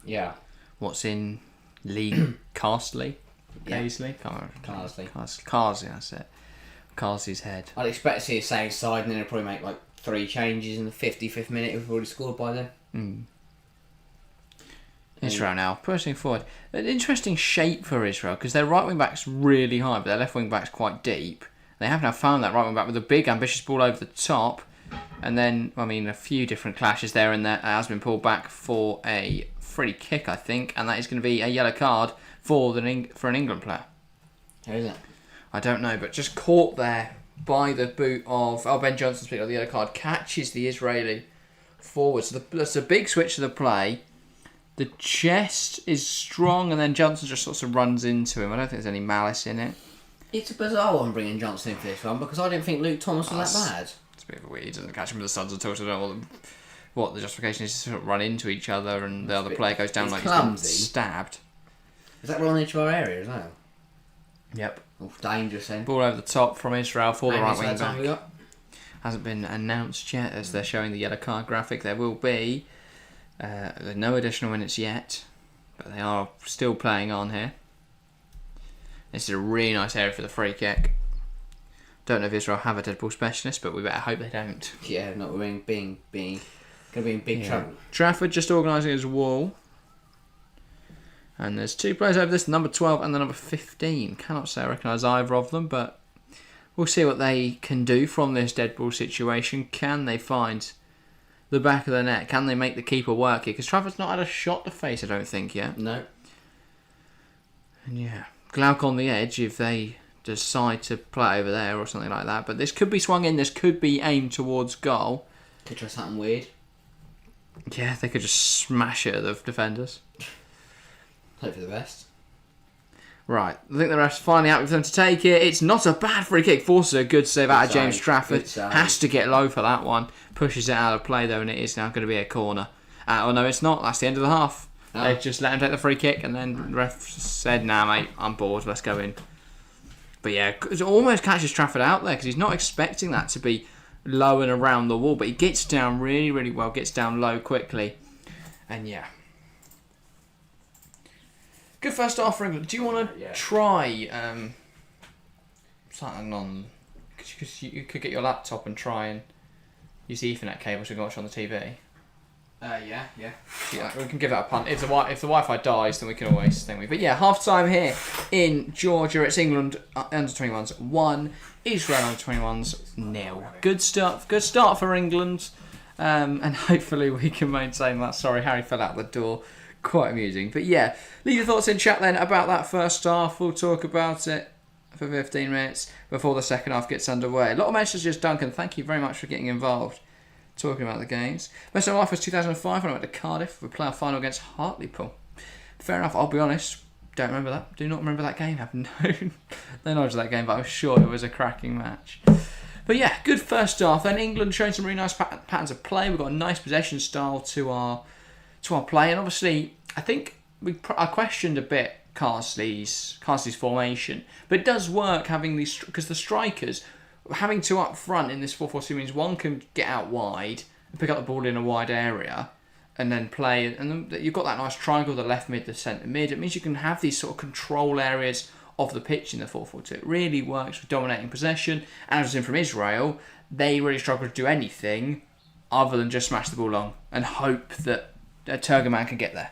Yeah. What's in League Castley? Paisley? Carsley, that's it. Carsley's head. I'd expect to see a same side and then they'll probably make like 3 changes in the 55th minute if we've already scored by then. Israel now, pushing forward. An interesting shape for Israel because their right wing back's really high, but their left wing back's quite deep. They have now found that right wing back with a big ambitious ball over the top. And then, a few different clashes there and there. Has been pulled back for a free kick, I think, and that is going to be a yellow card for an England player. Who is it? I don't know, but just caught there by the boot of Ben Johnson's pick up the yellow card, catches the Israeli forward. So that's a big switch to the play. The chest is strong, and then Johnson just sort of runs into him. I don't think there's any malice in it. It's a bizarre one bringing Johnson in for this one because I didn't think Luke Thomas was that bad. It's a bit of a weird. He doesn't catch him with the studs at all, so I don't know what the justification is to sort of run into each other, and the other player goes down like clumsy. He's been stabbed. Is that right on the edge of our area as well? Yep. Oh, dangerous then. Ball over the top from Israel for the right wing back. We got? Hasn't been announced yet as they're showing the yellow card graphic. There will be no additional minutes yet, but they are still playing on here. This is a really nice area for the free kick. Don't know if Israel have a dead ball specialist, but we better hope they don't. Yeah, not going to be in big trouble. Trafford just organising his wall. And there's 2 players over this, number 12 and the number 15. Cannot say I recognise either of them, but we'll see what they can do from this dead ball situation. Can they find the back of the net? Can they make the keeper work here? Because Trafford's not had a shot to face, I don't think, yet. No. And yeah, Glauc on the edge if they decide to play over there or something like that. But this could be swung in, this could be aimed towards goal. Could try something weird. Yeah, they could just smash it at the defenders. Hope for the best. Right, I think the ref's finally happy for them to take it. It's not a bad free kick. Forces a good save out of James Trafford. Has to get low for that one. Pushes it out of play though, and it is now going to be a corner. Oh no, it's not. That's the end of the half. Oh. They just let him take the free kick, and then the ref said, "Nah, mate, I'm bored. Let's go in." But yeah, it almost catches Trafford out there because he's not expecting that to be low and around the wall. But he gets down really, really well. Gets down low quickly, and yeah. Good first half for England. Do you want to try something on... Because you could get your laptop and try and use the Ethernet cable so we can watch on the TV. Yeah. We can give that a punt. If the Wi-Fi dies, then we can always... But yeah, half-time here in Georgia. It's England under-21s 1, Israel under-21s 0. Good start for England. And hopefully we can maintain that. Sorry, Harry fell out the door. Quite amusing. But yeah, leave your thoughts in chat then about that first half. We'll talk about it for 15 minutes before the second half gets underway. A lot of messages, Duncan. Thank you very much for getting involved, talking about the games. Best of my life was 2005 when I went to Cardiff. We played our final against Hartlepool. Fair enough, I'll be honest. Don't remember that. Do not remember that game. Have no knowledge of that game, but I'm sure it was a cracking match. But yeah, good first half. Then England showing some really nice patterns of play. We've got a nice possession style to our play, and obviously I think I questioned a bit Carsley's formation, but it does work having these, because the strikers having 2 up front in this 4-4-2 means one can get out wide and pick up the ball in a wide area and then play, and then you've got that nice triangle, the left mid, the centre mid. It means you can have these sort of control areas of the pitch in the 4-4-2. It really works with dominating possession, and as we've seen from Israel, they really struggle to do anything other than just smash the ball long and hope that a Turgoman can get there,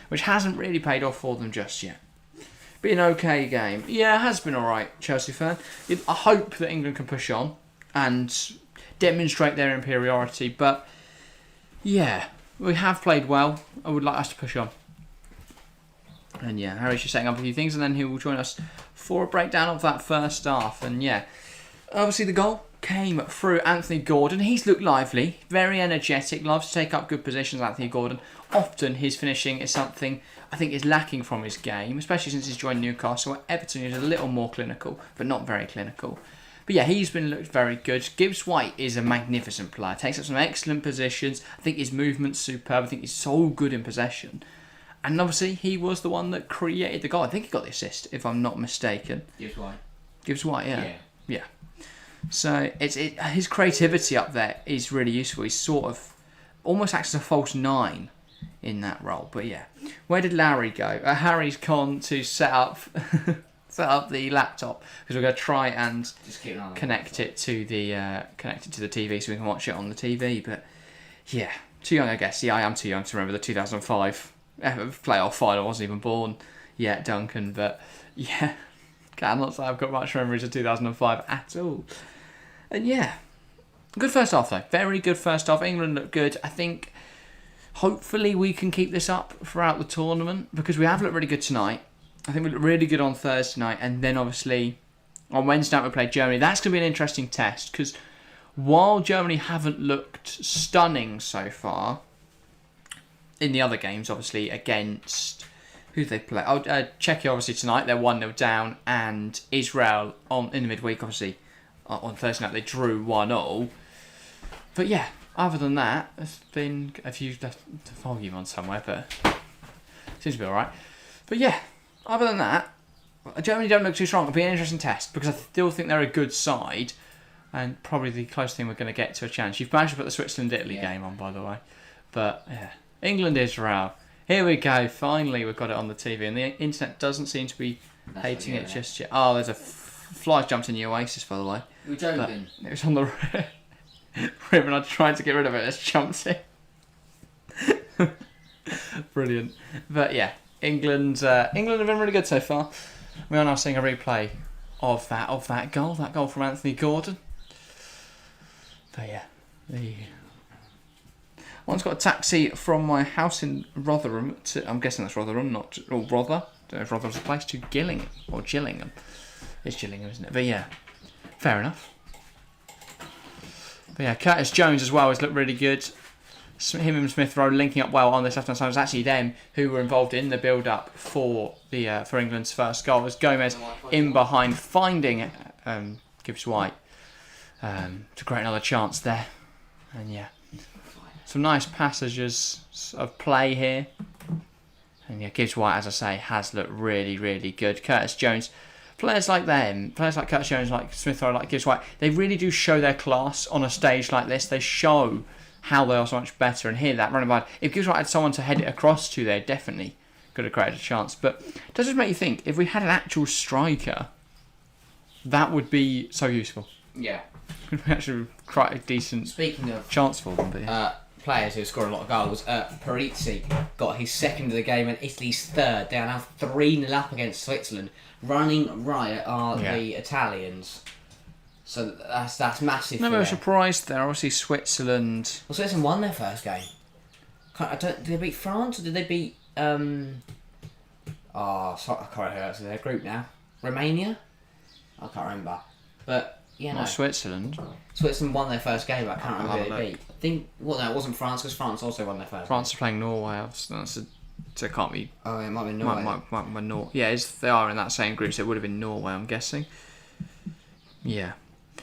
which hasn't really paid off for them just yet. Been an okay game. Yeah, it has been alright, Chelsea fan. I hope that England can push on and demonstrate their inferiority, but yeah, we have played well. I would like us to push on. And yeah, Harry's just setting up a few things, and then he will join us for a breakdown of that first half. And yeah, obviously the goal came through Anthony Gordon. He's looked lively, very energetic, loves to take up good positions, Anthony Gordon. Often his finishing is something I think is lacking from his game, especially since he's joined Newcastle, where Everton is a little more clinical, but not very clinical. But yeah, he's been looked very good. Gibbs White is a magnificent player. Takes up some excellent positions. I think his movement's superb. I think he's so good in possession. And obviously, he was the one that created the goal. I think he got the assist, if I'm not mistaken. Gibbs White, yeah. So his creativity up there is really useful. He's sort of almost acts as a false nine in that role. But yeah, where did Larry go? Harry's gone to set up the laptop because we're going to try and connect it to the TV so we can watch it on the TV. But yeah, too young, I guess. Yeah, I am too young to remember the 2005 playoff final. I wasn't even born yet, Duncan. But yeah, cannot say I've got much memories of 2005 at all. And yeah, good first half though. Very good first half. England looked good. I think hopefully we can keep this up throughout the tournament because we have looked really good tonight. I think we looked really good on Thursday night, and then obviously on Wednesday night we played Germany. That's going to be an interesting test because while Germany haven't looked stunning so far in the other games, obviously against who they play? Czechia obviously tonight they're 1-0 down, and Israel in the midweek obviously on Thursday night they drew 1-0. But yeah, other than that, there's been a few volume on somewhere, but seems to be all right. But yeah. Other than that, Germany don't look too strong. It'll be an interesting test because I still think they're a good side and probably the closest thing we're going to get to a chance. You've managed to put the Switzerland-Italy game on, by the way. But yeah, England-Israel. Here we go. Finally, we've got it on the TV and the internet doesn't seem to be hating it just yet. Oh, there's a fly jumped in the Oasis, by the way. You're joking. It was on the rim and I tried to get rid of it. It's jumped in. Brilliant. But yeah. England have been really good so far. We are now seeing a replay of that goal from Anthony Gordon. But yeah, One's got a taxi from my house in Rotherham to, I'm guessing that's Rotherham, not Rother. I don't know if Rotherham's a place, to Gillingham or Gillingham. It's Gillingham, isn't it? But yeah, fair enough. But yeah, Curtis Jones as well has looked really good. Him and Smith Rowe linking up well on this left-hand side. It was actually them who were involved in the build-up for England's first goal. As Gomez in behind, finding Gibbs White to create another chance there. And yeah, some nice passages of play here. And yeah, Gibbs White, as I say, has looked really, really good. Curtis Jones, players like Curtis Jones, like Smith Rowe, like Gibbs White, they really do show their class on a stage like this. They show how they are so much better, and here that running by. If Gibbs White had someone to head it across to, they definitely could have created a chance. But it does just make you think, if we had an actual striker, that would be so useful. Yeah. We actually quite a decent chance for them. But yeah. Players who scored a lot of goals. Parisi got his second of the game and Italy's third. They are now 3-0 up against Switzerland. Running riot are the Italians. So that's massive. Never surprised there. Obviously, Switzerland. Well, Switzerland won their first game. Did they beat France or did they beat? Sorry, I can't remember. So their group now. Romania. I can't remember. But yeah, no. Switzerland. Switzerland won their first game, but I can't remember who they beat. I think. Well, no, it wasn't France because France also won their first. France are playing Norway. So it can't be. Oh, it might be Norway. Might be Norway. Yeah, they are in that same group, so it would have been Norway, I'm guessing. Yeah.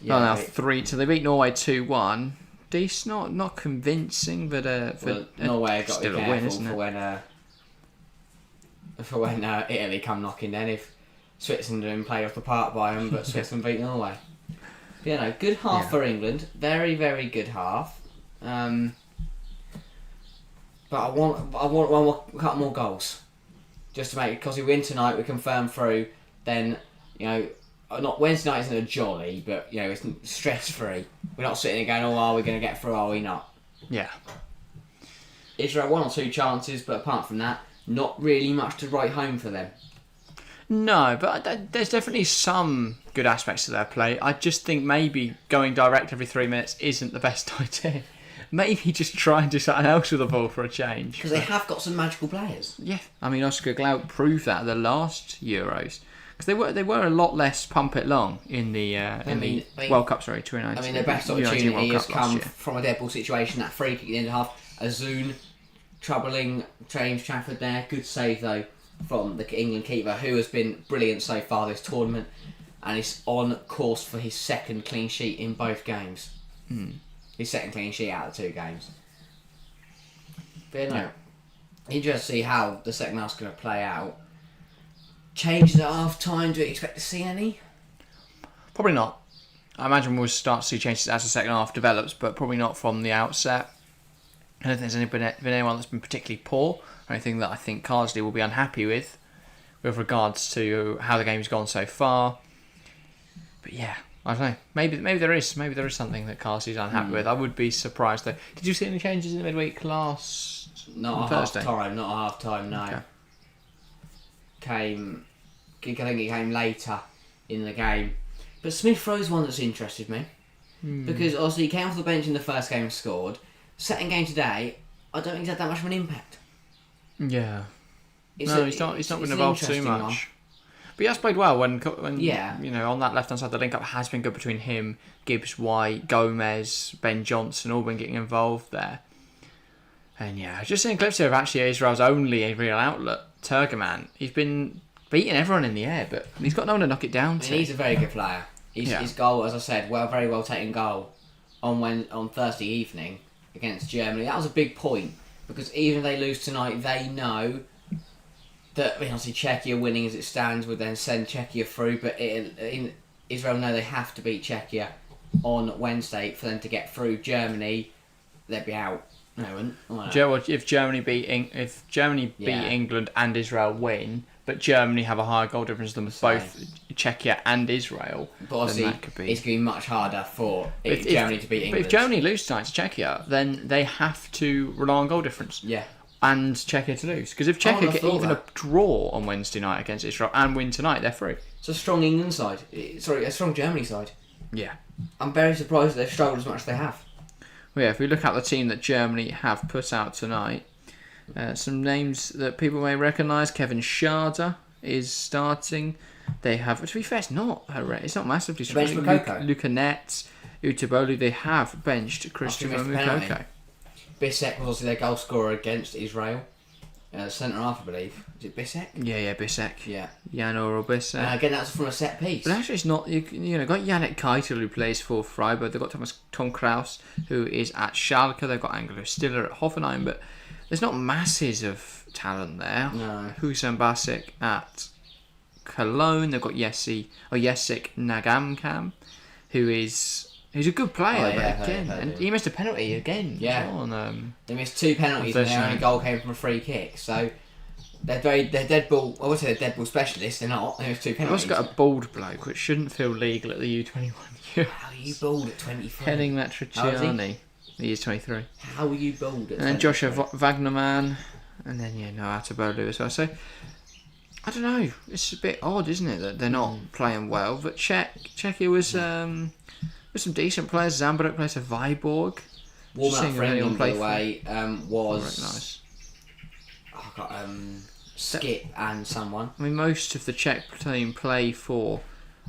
Yeah, now 3. So they beat Norway 2-1. Decent, not convincing, but Norway got still to be a win, careful isn't it? For when Italy come knocking. Then if Switzerland didn't play off the park by them, but Switzerland beat Norway. But, good half for England. Very, very good half. But I want a couple more goals, just to make, because we win tonight, we confirm through. Then not Wednesday night isn't a jolly, but it's stress free. We're not sitting there going, are we going to get through? Are we not? Yeah. Israel 1 or 2 chances, but apart from that, not really much to write home for them. No, but there's definitely some good aspects to their play. I just think maybe going direct every 3 minutes isn't the best idea. Maybe just try and do something else with the ball for a change. Because they have got some magical players. Yeah, I mean Oscar Glauc proved that at the last Euros. because they were a lot less pump it long in the World Cup, 2019. I mean, the best opportunity has come from a dead ball situation. That free kick at the end of the half. Azun troubling James Trafford there. Good save though from the England keeper, who has been brilliant so far this tournament, and is on course for his second clean sheet in both games. His second clean sheet out of 2 games. But interesting to see how the second half's going to play out. Changes at half time. Do you expect to see any? Probably not. I imagine we'll start to see changes as the second half develops, but probably not from the outset. I don't think there's been anyone that's been particularly poor, or anything that I think Carsley will be unhappy with regards to how the game's gone so far. But yeah, I don't know. Maybe there is something that Carsley's unhappy with. I would be surprised though. Did you see any changes in the midweek Not at half time, no. Okay. I think it came later in the game. But Smith Rowe's one that's interested me. Because obviously he came off the bench in the first game and scored. Second game today, I don't think he's had that much of an impact. Yeah. He's not been involved too much. One. But he has played well when on that left hand side the link up has been good between him, Gibbs White, Gomez, Ben Johnson, all been getting involved there. And yeah, just seeing clips here of actually Israel's only real outlet, Turgaman. He's been beating everyone in the air, but he's got no one to knock it down to. He's a very good player. His goal, as I said, very well taken goal on Thursday evening against Germany. That was a big point, because even if they lose tonight, they know that obviously Czechia winning as it stands would then send Czechia through, but Israel know they have to beat Czechia on Wednesday for them to get through. Germany, they'd be out. No, if Germany beat England and Israel win, but Germany have a higher goal difference than both Czechia and Israel, but obviously then that could be... it's going to be much harder for Germany to beat England. But if Germany lose tonight to Czechia, then they have to rely on goal difference. Yeah. And Czechia to lose. Because if Czechia get even a draw on Wednesday night against Israel and win tonight, they're through. It's a strong England side. A strong Germany side. Yeah. I'm very surprised they've struggled as much as they have. Well, yeah, if we look at the team that Germany have put out tonight, some names that people may recognise. Kevin Schade is starting. They have, to be fair, it's not massively strong. Luca Netz, Utabolu, they have benched Christopher Mukoko. Bissek was also their goal scorer against Israel. Centre half, I believe. Is it Bissek? Yeah, Bissek. Yeah. Jan Oral Bissek. Again, that's from a set piece. But actually, it's not. Got Yannick Keitel, who plays for Freiburg. They've got Tom Kraus, who is at Schalke. They've got Angelo Stiller at Hoffenheim. But there's not masses of talent there. No. Hussein Basic at Cologne. They've got Jessic Nagamkam, he's a good player, but again, and he missed a penalty again. Yeah, they missed 2 penalties, and their only goal came from a free kick. So they're dead ball. I would say they're dead ball specialists. They're not. There's 2 penalties. They've also got a bald bloke, which shouldn't feel legal at the U21 Euros. How are you bald at 23? Henning Matriciani. He is 23. How are you bald at 23? And then Joshua Wagnerman, and then Atabolu as well. So I don't know. It's a bit odd, isn't it, that they're not playing well? But Czechia was. With some decent players. Zambarek plays for Viborg. Warm-up for England, by the way, was... nice. I got Skip and someone. I mean, most of the Czech team play for...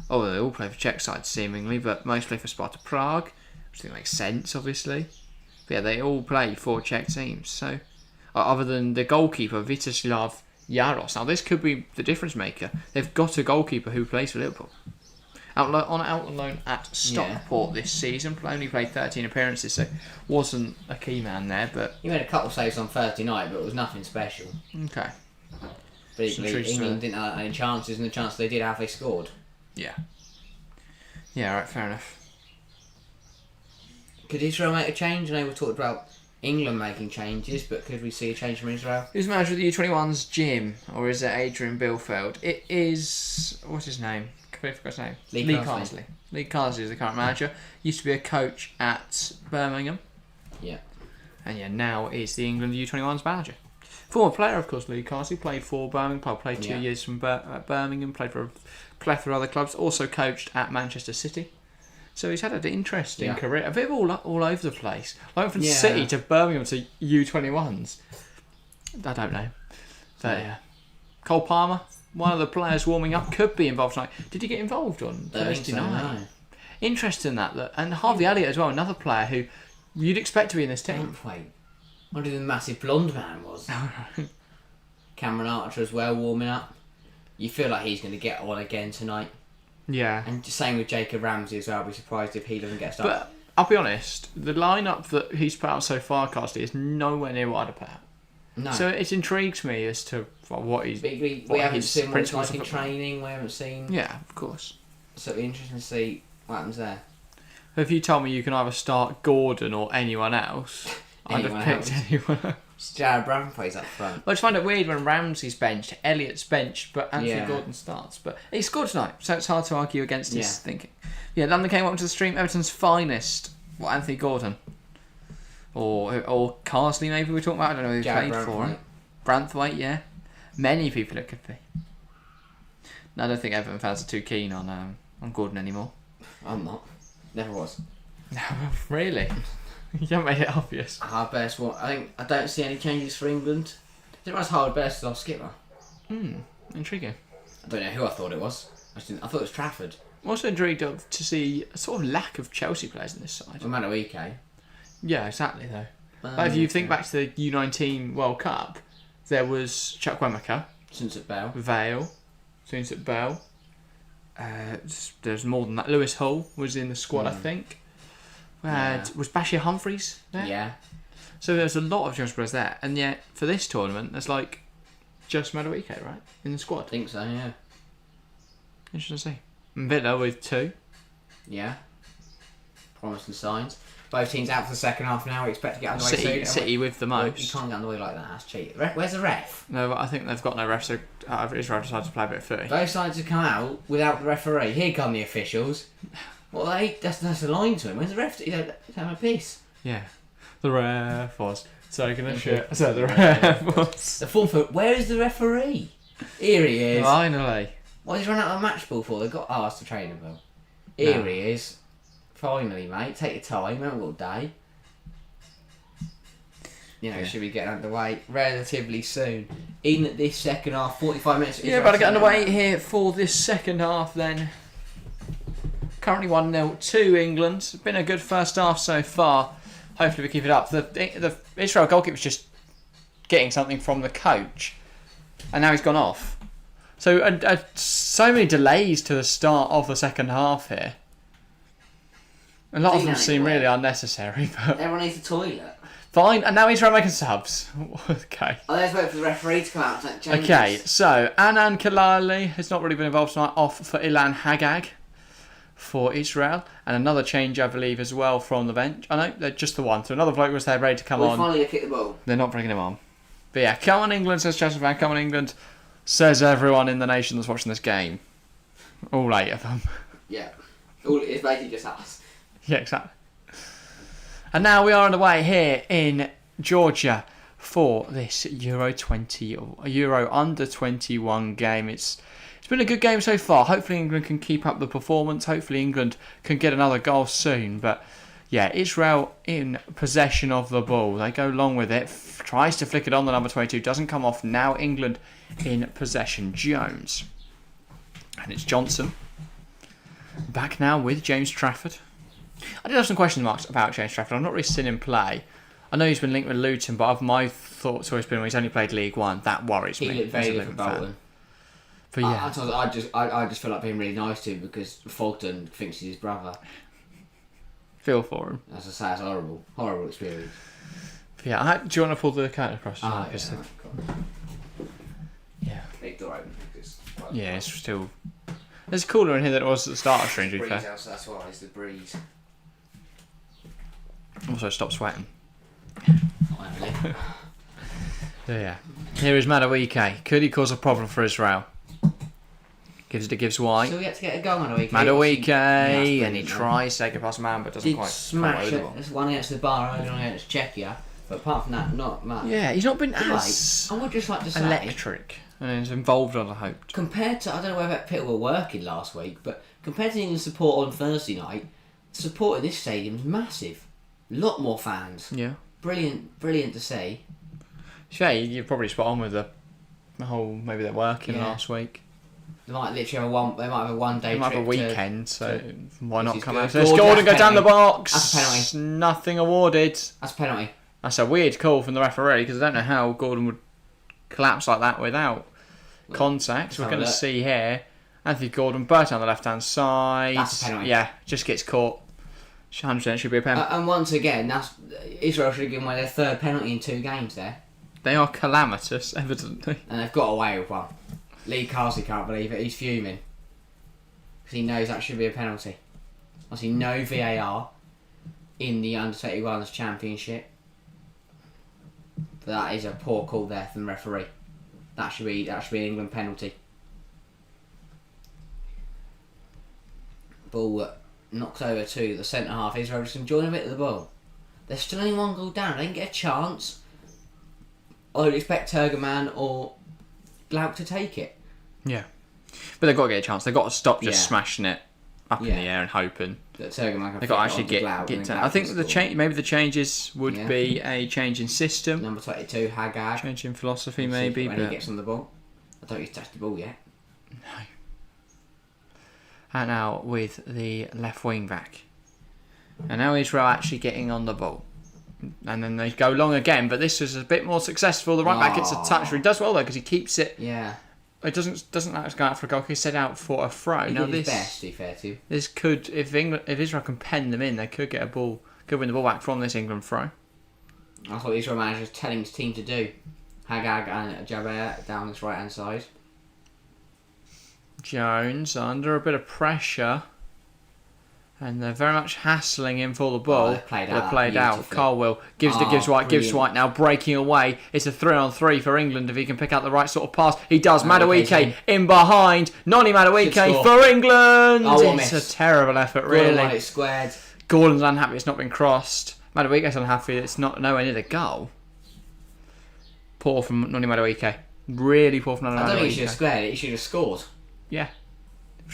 they all play for Czech sides, seemingly, but most play for Sparta Prague, which I think makes sense, obviously. But yeah, they all play for Czech teams. So, other than the goalkeeper, Vítězslav Jaros. Now, this could be the difference maker. They've got a goalkeeper who plays for Liverpool. Out on loan at Stockport this season. Only played 13 appearances, so wasn't a key man there. But he made a couple of saves on Thursday night, but it was nothing special. Okay. But England didn't have any chances, and the chances they did have, they scored. Yeah. Yeah, right, fair enough. Could Israel make a change? I know we talked about England making changes, but could we see a change from Israel? Who's the manager of the U21's Jim, or is it Adrian Bilfeld? It is... What's his name? I forgot his name. Lee Carsley. Lee Carsley is the current manager. Used to be a coach at Birmingham. Yeah. And now is the England U21's manager. Former player, of course, Lee Carsley. Played for Birmingham. Played 2 years from Birmingham. Played for a plethora of other clubs. Also coached at Manchester City. So he's had an interesting career. A bit of all over the place. Like from City to Birmingham to U21s. I don't know. But yeah. Cole Palmer. one of the players warming up could be involved tonight. Did he get involved on Thursday night? No. Interesting that. And Harvey Elliott as well, another player who you'd expect to be in this team. Wait, I wonder who the massive blonde man was. Cameron Archer as well, warming up. You feel like he's going to get on again tonight. Yeah. And same with Jacob Ramsey as well. I'll be surprised if he doesn't get started. But I'll be honest, the lineup that he's put out so far, Carsty, is nowhere near what I'd have put out. No. So it intrigues me as to what he's... We haven't seen what it's like in training. We haven't seen... Yeah, of course. So it'll be interesting to see what happens there. If you told me you can either start Gordon or anyone else, I'd have picked anyone else. Jared Brown plays up front. I just find it weird when Ramsey's benched, Elliott's benched, but Anthony Gordon starts. But he scored tonight, so it's hard to argue against his thinking. Yeah, London came up to the stream. Everton's finest. What, Anthony Gordon? Or Carsley maybe we're talking about. I don't know who played for him. Branthwaite, yeah. Many people it could be. No, I don't think Everton fans are too keen on Gordon anymore. I'm not. Never was. Really? You haven't made it obvious. Hard best one. I don't see any changes for England. I think that's hard best as our skipper. Intriguing. I don't know who I thought it was. I thought it was Trafford. I'm also intrigued to see a sort of lack of Chelsea players in this side. Well, Madueke. Yeah, exactly though. But if you think back to the U19 World Cup, there was Chukwuemeka, Sunset Bell, Vale, Sunset Bell. There's more than that. Lewis Hull was in the squad, I think. Was Bashir Humphreys there? Yeah. So there's a lot of Chelsea players there, and yet for this tournament, there's like just Madueke, right, in the squad. I think so, yeah. Interesting to see. And Villa with 2. Yeah. Promising signs. Both teams out for the second half now. We expect to get underway soon. City with the most. You can't get underway like that. That's cheating. Where's the ref? No, I think they've got no ref, so Israel decided to play a bit of footy. Both sides have come out without the referee. Here come the officials. Well, that's the line to him. Where's the ref? He's having a piece. Yeah. The ref was taking a shit. So the ref was... The 4 foot. Where is the referee? Here he is. Finally. What did he run out of a match ball for? They've got... Oh, that's the training bill. Here he is. Finally, mate. Take your time. We haven't got a day. Should be getting underway relatively soon. In this second half, 45 minutes. Yeah, about to get underway here for this second half then. Currently 1-0 to England. It's been a good first half so far. Hopefully we keep it up. The Israel goalkeeper's just getting something from the coach. And now he's gone off. So so many delays to the start of the second half here. A lot of them seem really unnecessary, but... Everyone needs a toilet. Fine, and now he's making subs. Okay. Let's wait for the referee to come out and change. Okay, so Anand Kalali has not really been involved tonight, off for Ilan Hagag for Israel. And another change, I believe, as well from the bench. I know, they're just the one. So another bloke was there ready to come on. Finally kick the ball. They're not bringing him on. But yeah, come on England, says Chelsea fan. Come on England, says everyone in the nation that's watching this game. All 8 of them. Yeah. It's basically just us. Yeah, exactly. And now we are underway here in Georgia for this Euro Under 21 game. It's been a good game so far. Hopefully England can keep up the performance. Hopefully England can get another goal soon. But yeah, Israel in possession of the ball. They go long with it. Tries to flick it on the number 22. Doesn't come off. Now England in possession. Jones. And it's Johnson. Back now with James Trafford. I did have some question marks about James Trafford. I've not really seen him play. I know he's been linked with Luton, but my thoughts always been when he's only played League One. That worries me. He looked very different Bolton. But yeah, I just feel like being really nice to him because Fulton thinks he's his brother. Feel for him. As I say, it's horrible experience. But yeah, do you want to pull the curtain across? Yeah. Big door open because. Yeah, it's still. It's cooler in here than it was at the start of Strange breeze out, so that's why it's the breeze. Also, stop sweating. Not really. So yeah, here is Madueke. Could he cause a problem for Israel? Gives wide. So we get to get a goal, Madueke. Madueke, and he tries to take it past man, but doesn't quite smash it. There's one against the bar, one against Czechia. But apart from that, not much. Yeah, he's not been as I would just like to say electric. And he's involved on the hoped. Compared to, I don't know whether Pitt were working last week, but compared to England's support on Thursday night, support in this stadium is massive. A lot more fans. Yeah. Brilliant to see. Yeah, you're probably spot on with the Maybe they're working last week. They might literally have They might have a 1 day. They might have a weekend, so why not come out? Good. So Gordon go down the box. That's a penalty. Nothing awarded. That's a penalty. That's a weird call from the referee because I don't know how Gordon would collapse like that without contact. We're going to see here. Anthony Gordon, Burt on the left-hand side. That's a penalty. Yeah, just gets caught. 100% should be a penalty. And once again, Israel should have given away their 3rd penalty in 2 games there. They are calamitous, evidently. And they've got away with one. Lee Carsley can't believe it. He's fuming. Because he knows that should be a penalty. Obviously, no VAR in the Under-21s Championship. But that is a poor call there from the referee. That should be an England penalty. Ball knocked over to the centre half. Israel just enjoying a bit of the ball. They're still only 1 goal down. They didn't get a chance. I would expect Turgerman or Glauc to take it. Yeah. But they've got to get a chance. They've got to stop just smashing it up in the air and hoping. That Turgerman can they've got to actually get I think maybe the changes would be a change in system. Number 22, Haggard. Change in philosophy maybe. When he gets on the ball. I don't think he's touched the ball yet. No. And now with the left wing back. And now Israel actually getting on the ball. And then they go long again, but this was a bit more successful. The right back gets a touch. He does well though because he keeps it. Yeah. It doesn't like to go out for a goal. He's set out for a throw. He now did his best, to be fair to. This could, if Israel can pen them in, they could get a ball, could win the ball back from this England throw. That's what the Israel manager is telling his team to do. Haggard and Jaber down this right hand side. Jones under a bit of pressure. And they're very much hassling him for the ball. They're played out. Carwell gives White now breaking away. It's a 3-on-3 for England if he can pick out the right sort of pass. He does. Madueke in behind. Noni Madueke for England. It's a terrible effort, really. Gordon won it squared. Gordon's unhappy it's not been crossed. Madueke's unhappy it's not nowhere near the goal. Poor from Noni Madueke. Really poor from Noni Madueke. I don't think he should have squared it. He should have scored. Yeah.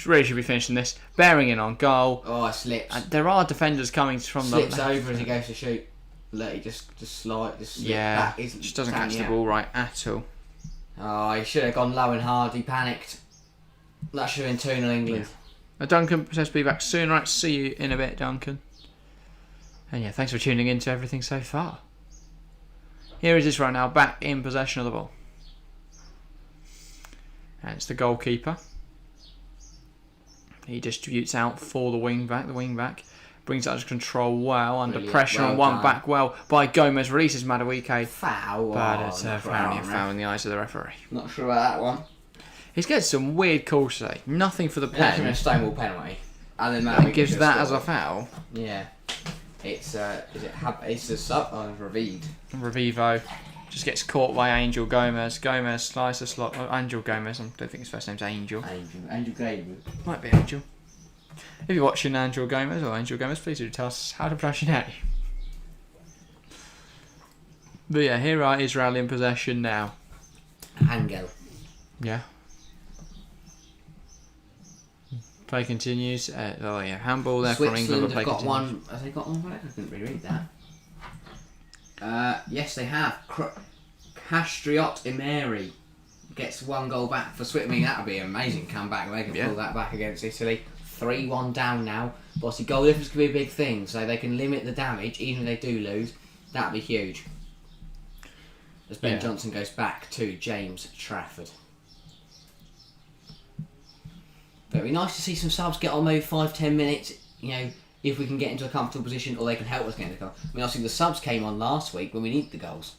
Really should be finishing this. Bearing in on goal. Oh, it slips. And there are defenders coming from slips over as he goes to shoot. Look, he just back. Just doesn't catch the ball right at all. Oh, he should have gone low and hard. He panicked. That should have been 2-0 England. Yeah. Duncan says to be back soon. Right, see you in a bit, Duncan. And yeah, thanks for tuning in to everything so far. Here is Israel now, back in possession of the ball. And it's the goalkeeper. He distributes out for the wing back. The wing back brings it under control well, under pressure and one back well by Gomez. Releases Madueke. Foul. But it's apparently a foul in the eyes of the referee. Not sure about that one. He's getting some weird calls today. Nothing for the pen. That's a Stonewall penalty. And then gives that as a foul. Yeah. It's it's a sub Revivo. Just gets caught by Angel Gomez. Gomez slices the slot. Oh, Angel Gomez. I don't think his first name's Angel. Angel Gomez. Might be Angel. If you're watching Angel Gomez or Angel Gomez, please do tell us how to pronounce your name. But yeah, here are Israel in possession now. Angel. Yeah. Play continues. Handball there from England. Have they got one back? I couldn't really read that. Yes, they have. Castriot Imeri gets 1 goal back for Switzerland. That would be an amazing comeback. They can pull that back against Italy. 3-1 down now. But obviously, goal difference could be a big thing, so they can limit the damage even if they do lose. That would be huge. As Ben Johnson goes back to James Trafford. But it'd be nice to see some subs get on maybe 5-10 minutes, if we can get into a comfortable position, or they can help us get into the goal. I mean, obviously the subs came on last week when we needed the goals.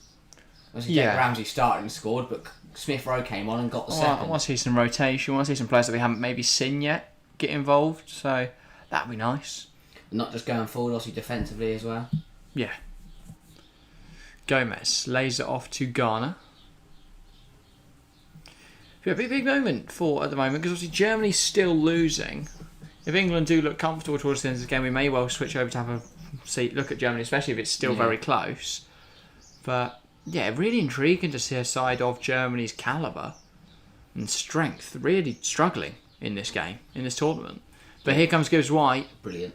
Obviously, Jake Ramsey started and scored, but Smith Rowe came on and got the second. I want to see some rotation. I want to see some players that we haven't maybe seen yet get involved, so that'd be nice. Not just going forward, obviously defensively as well. Yeah. Gomez lays it off to Ghana. A big moment at the moment because obviously Germany's still losing. If England do look comfortable towards the end of the game, we may well switch over to have a look at Germany, especially if it's still very close. But yeah, really intriguing to see a side of Germany's calibre and strength really struggling in this game, in this tournament. But here comes Gibbs White. Brilliant.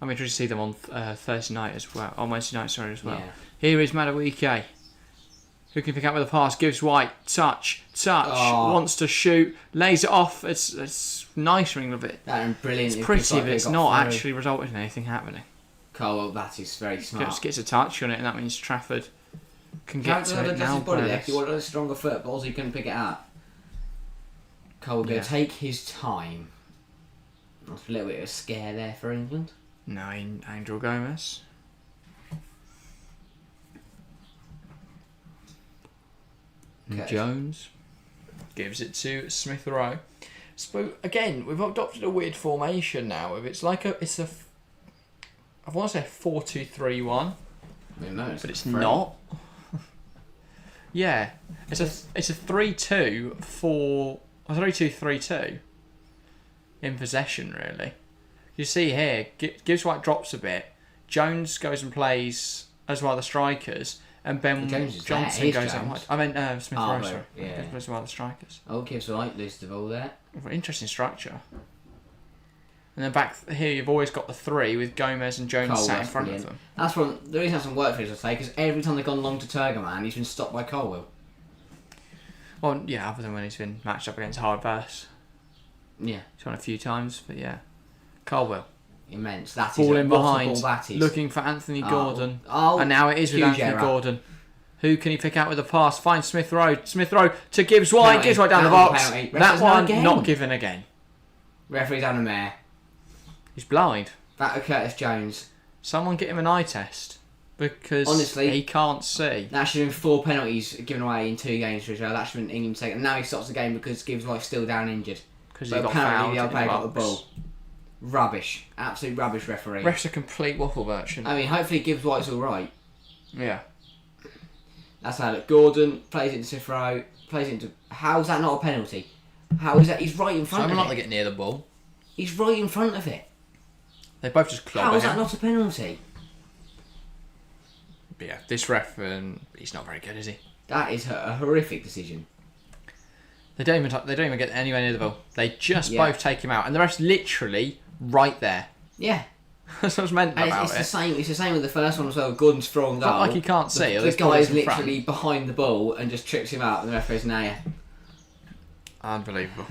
I'm interested to see them on Thursday night as well. On Wednesday night, sorry, as well. Yeah. Here is Madueke. Who can pick up with a pass? Gives White. Touch. Wants to shoot. Lays it off. It's nice ring of it. That is brilliant. It's pretty, but it's not actually resulted in anything happening. Cole, that is very smart. Just gets a touch on it, and that means Trafford can get to it now. If you want a stronger football, so you can pick it up. Cole will take his time. That's a little bit of a scare there for England. No, Angel Gomez. Okay. Jones gives it to Smith Rowe. So again, we've adopted a weird formation now. It's like I want to say 4-2-3-1, but it's not. Yeah, it's a 3-2-3-2 in possession. Really, you see here, Gibbs White drops a bit. Jones goes and plays as one of the strikers. And Ben Johnson goes out wide. I meant Smith Rowe, sorry. Yeah. Goes one of the strikers. Oh, Gibbs White loses the ball there. Interesting structure. And then back here, you've always got the three with Gomez and Jones sat in front of them. That's the reason that's worked for us, I say, because every time they've gone long to Turgaman, he's been stopped by Colwell. Well, yeah, other than when he's been matched up against hard bursts. Yeah. He's won a few times, but yeah. Colwell. Immense. That ball is in behind, looking for Anthony Gordon. And now it is with Anthony Gordon. Who can he pick out with a pass? Finds Smith Rowe. Smith Rowe to Gibbs White. Gibbs White down the box. That one not given again. Referee's on a mare. He's blind. That of Curtis Jones. Someone get him an eye test. Because honestly, he can't see. That should have been 4 penalties given away in 2 games for Israel. That should have been England taken. And now he stops the game because Gibbs White's still down injured. Because he got fouled. The other player got the ball. Rubbish. Absolute rubbish referee. Ref's a complete waffle merchant. I mean, hopefully Gibbs White's alright. Yeah. That's how it. Gordon plays it into Smith Rowe. Plays it into... How's that not a penalty? How is that? He's right in front of it. Not to get near the ball. He's right in front of it. They both just clobber him. How is that not a penalty? But yeah, this ref, he's not very good, is he? That is a horrific decision. They don't even get anywhere near the ball. They just both take him out, and the ref's literally right there. Yeah. That's what I was meant about it's the same. It's the same with the first one as well. Gordon's throwing goal. Not like he can't see. The guy is literally behind the ball and just trips him out, and the referee's now. Unbelievable.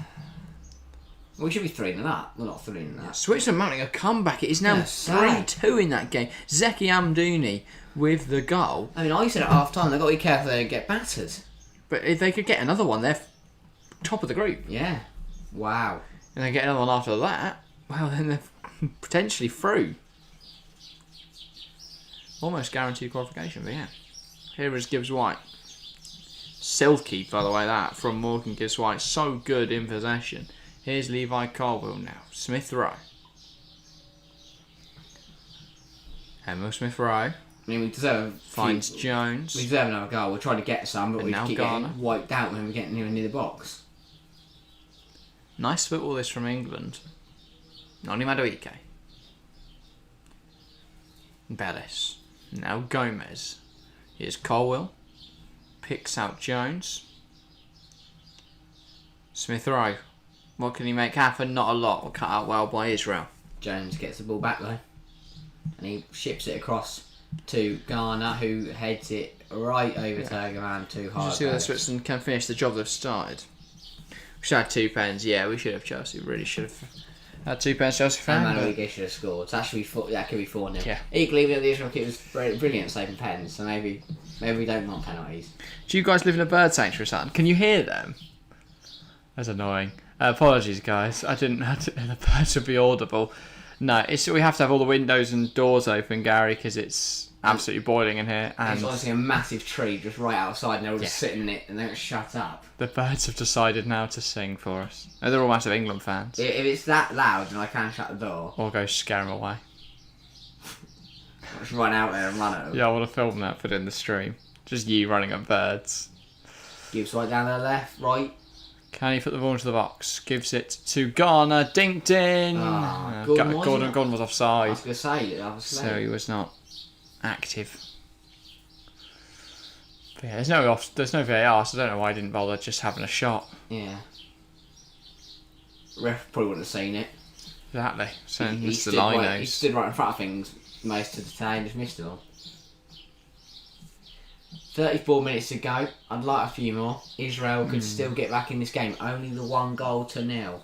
We should be 3-0 that. We're not 3-0 that. Switzerland mounting a comeback. It is now 3-2 in that game. Zeki Amdouni with the goal. I mean, I said at half time they've got to be careful they don't get battered. But if they could get another one, they're top of the group. Yeah. Wow. And they get another one after that, well, then they're potentially through. Almost guaranteed qualification, but yeah. Here is Gibbs White. Silky, by the way, that from Morgan Gibbs White. So good in possession. Here's Levi Colwell now. Smith Rowe. Emil Smith Rowe. I mean, we deserve... Finds Jones. We deserve another goal. We're trying to get some, but we keep getting wiped out when we get near the box. Nice football this from England. Noni Madueke. Bellis. Now Gomez. Here's Colwell. Picks out Jones. Smith Rowe. What can he make happen? Not a lot. Will cut out well by Israel. Jones gets the ball back though. And he ships it across to Ghana, who heads it right over Turgaman to hard. Did you see whether Switzerland can finish the job they've started? We should have 2 pens. Yeah, we should have. Chelsea really should have had 2 pens. Chelsea fan. And Madueke should have scored. So that could be 4-0. Yeah. Equally, the Israel keeper was brilliant saving pens. So maybe we don't want penalties. Do you guys live in a bird sanctuary or something? Can you hear them? That's annoying. Apologies, guys. I didn't know the birds would be audible. No, we have to have all the windows and doors open, Gary, because it's absolutely boiling in here. And there's honestly a massive tree just right outside, and they're all just sitting in it, and they're shut up. The birds have decided now to sing for us. They're all massive England fans. If it's that loud, then I can shut the door. Or go scare them away. I'll just run out there and run at them. Yeah, I want to film that, put it in the stream. Just you running at birds. Gibbs right down there, left, right. Can he put the ball into the box? Gives it to Ghana. Dinked in. Gordon was offside. I was going to say, obviously. So he was not active. But yeah, there's no VAR, so I don't know why he didn't bother just having a shot. Yeah. Ref probably wouldn't have seen it. Exactly. So he stood right in front of things most of the time, just missed it all. 34 minutes to go. I'd like a few more. Israel could still get back in this game. Only the 1-0.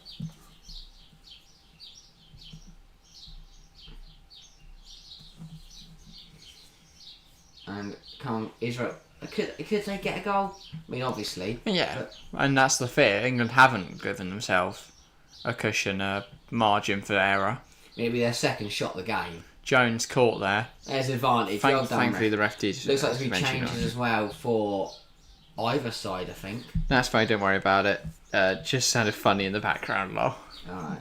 And come on, Israel. Could they get a goal? I mean, obviously. Yeah, and that's the fear. England haven't given themselves a cushion, a margin for error. Maybe their second shot of the game. Jones caught there. There's advantage. Thankfully, the ref did. Looks like there's going to be changes as well for either side, I think. That's fine, don't worry about it. Just sounded funny in the background, lol. Alright.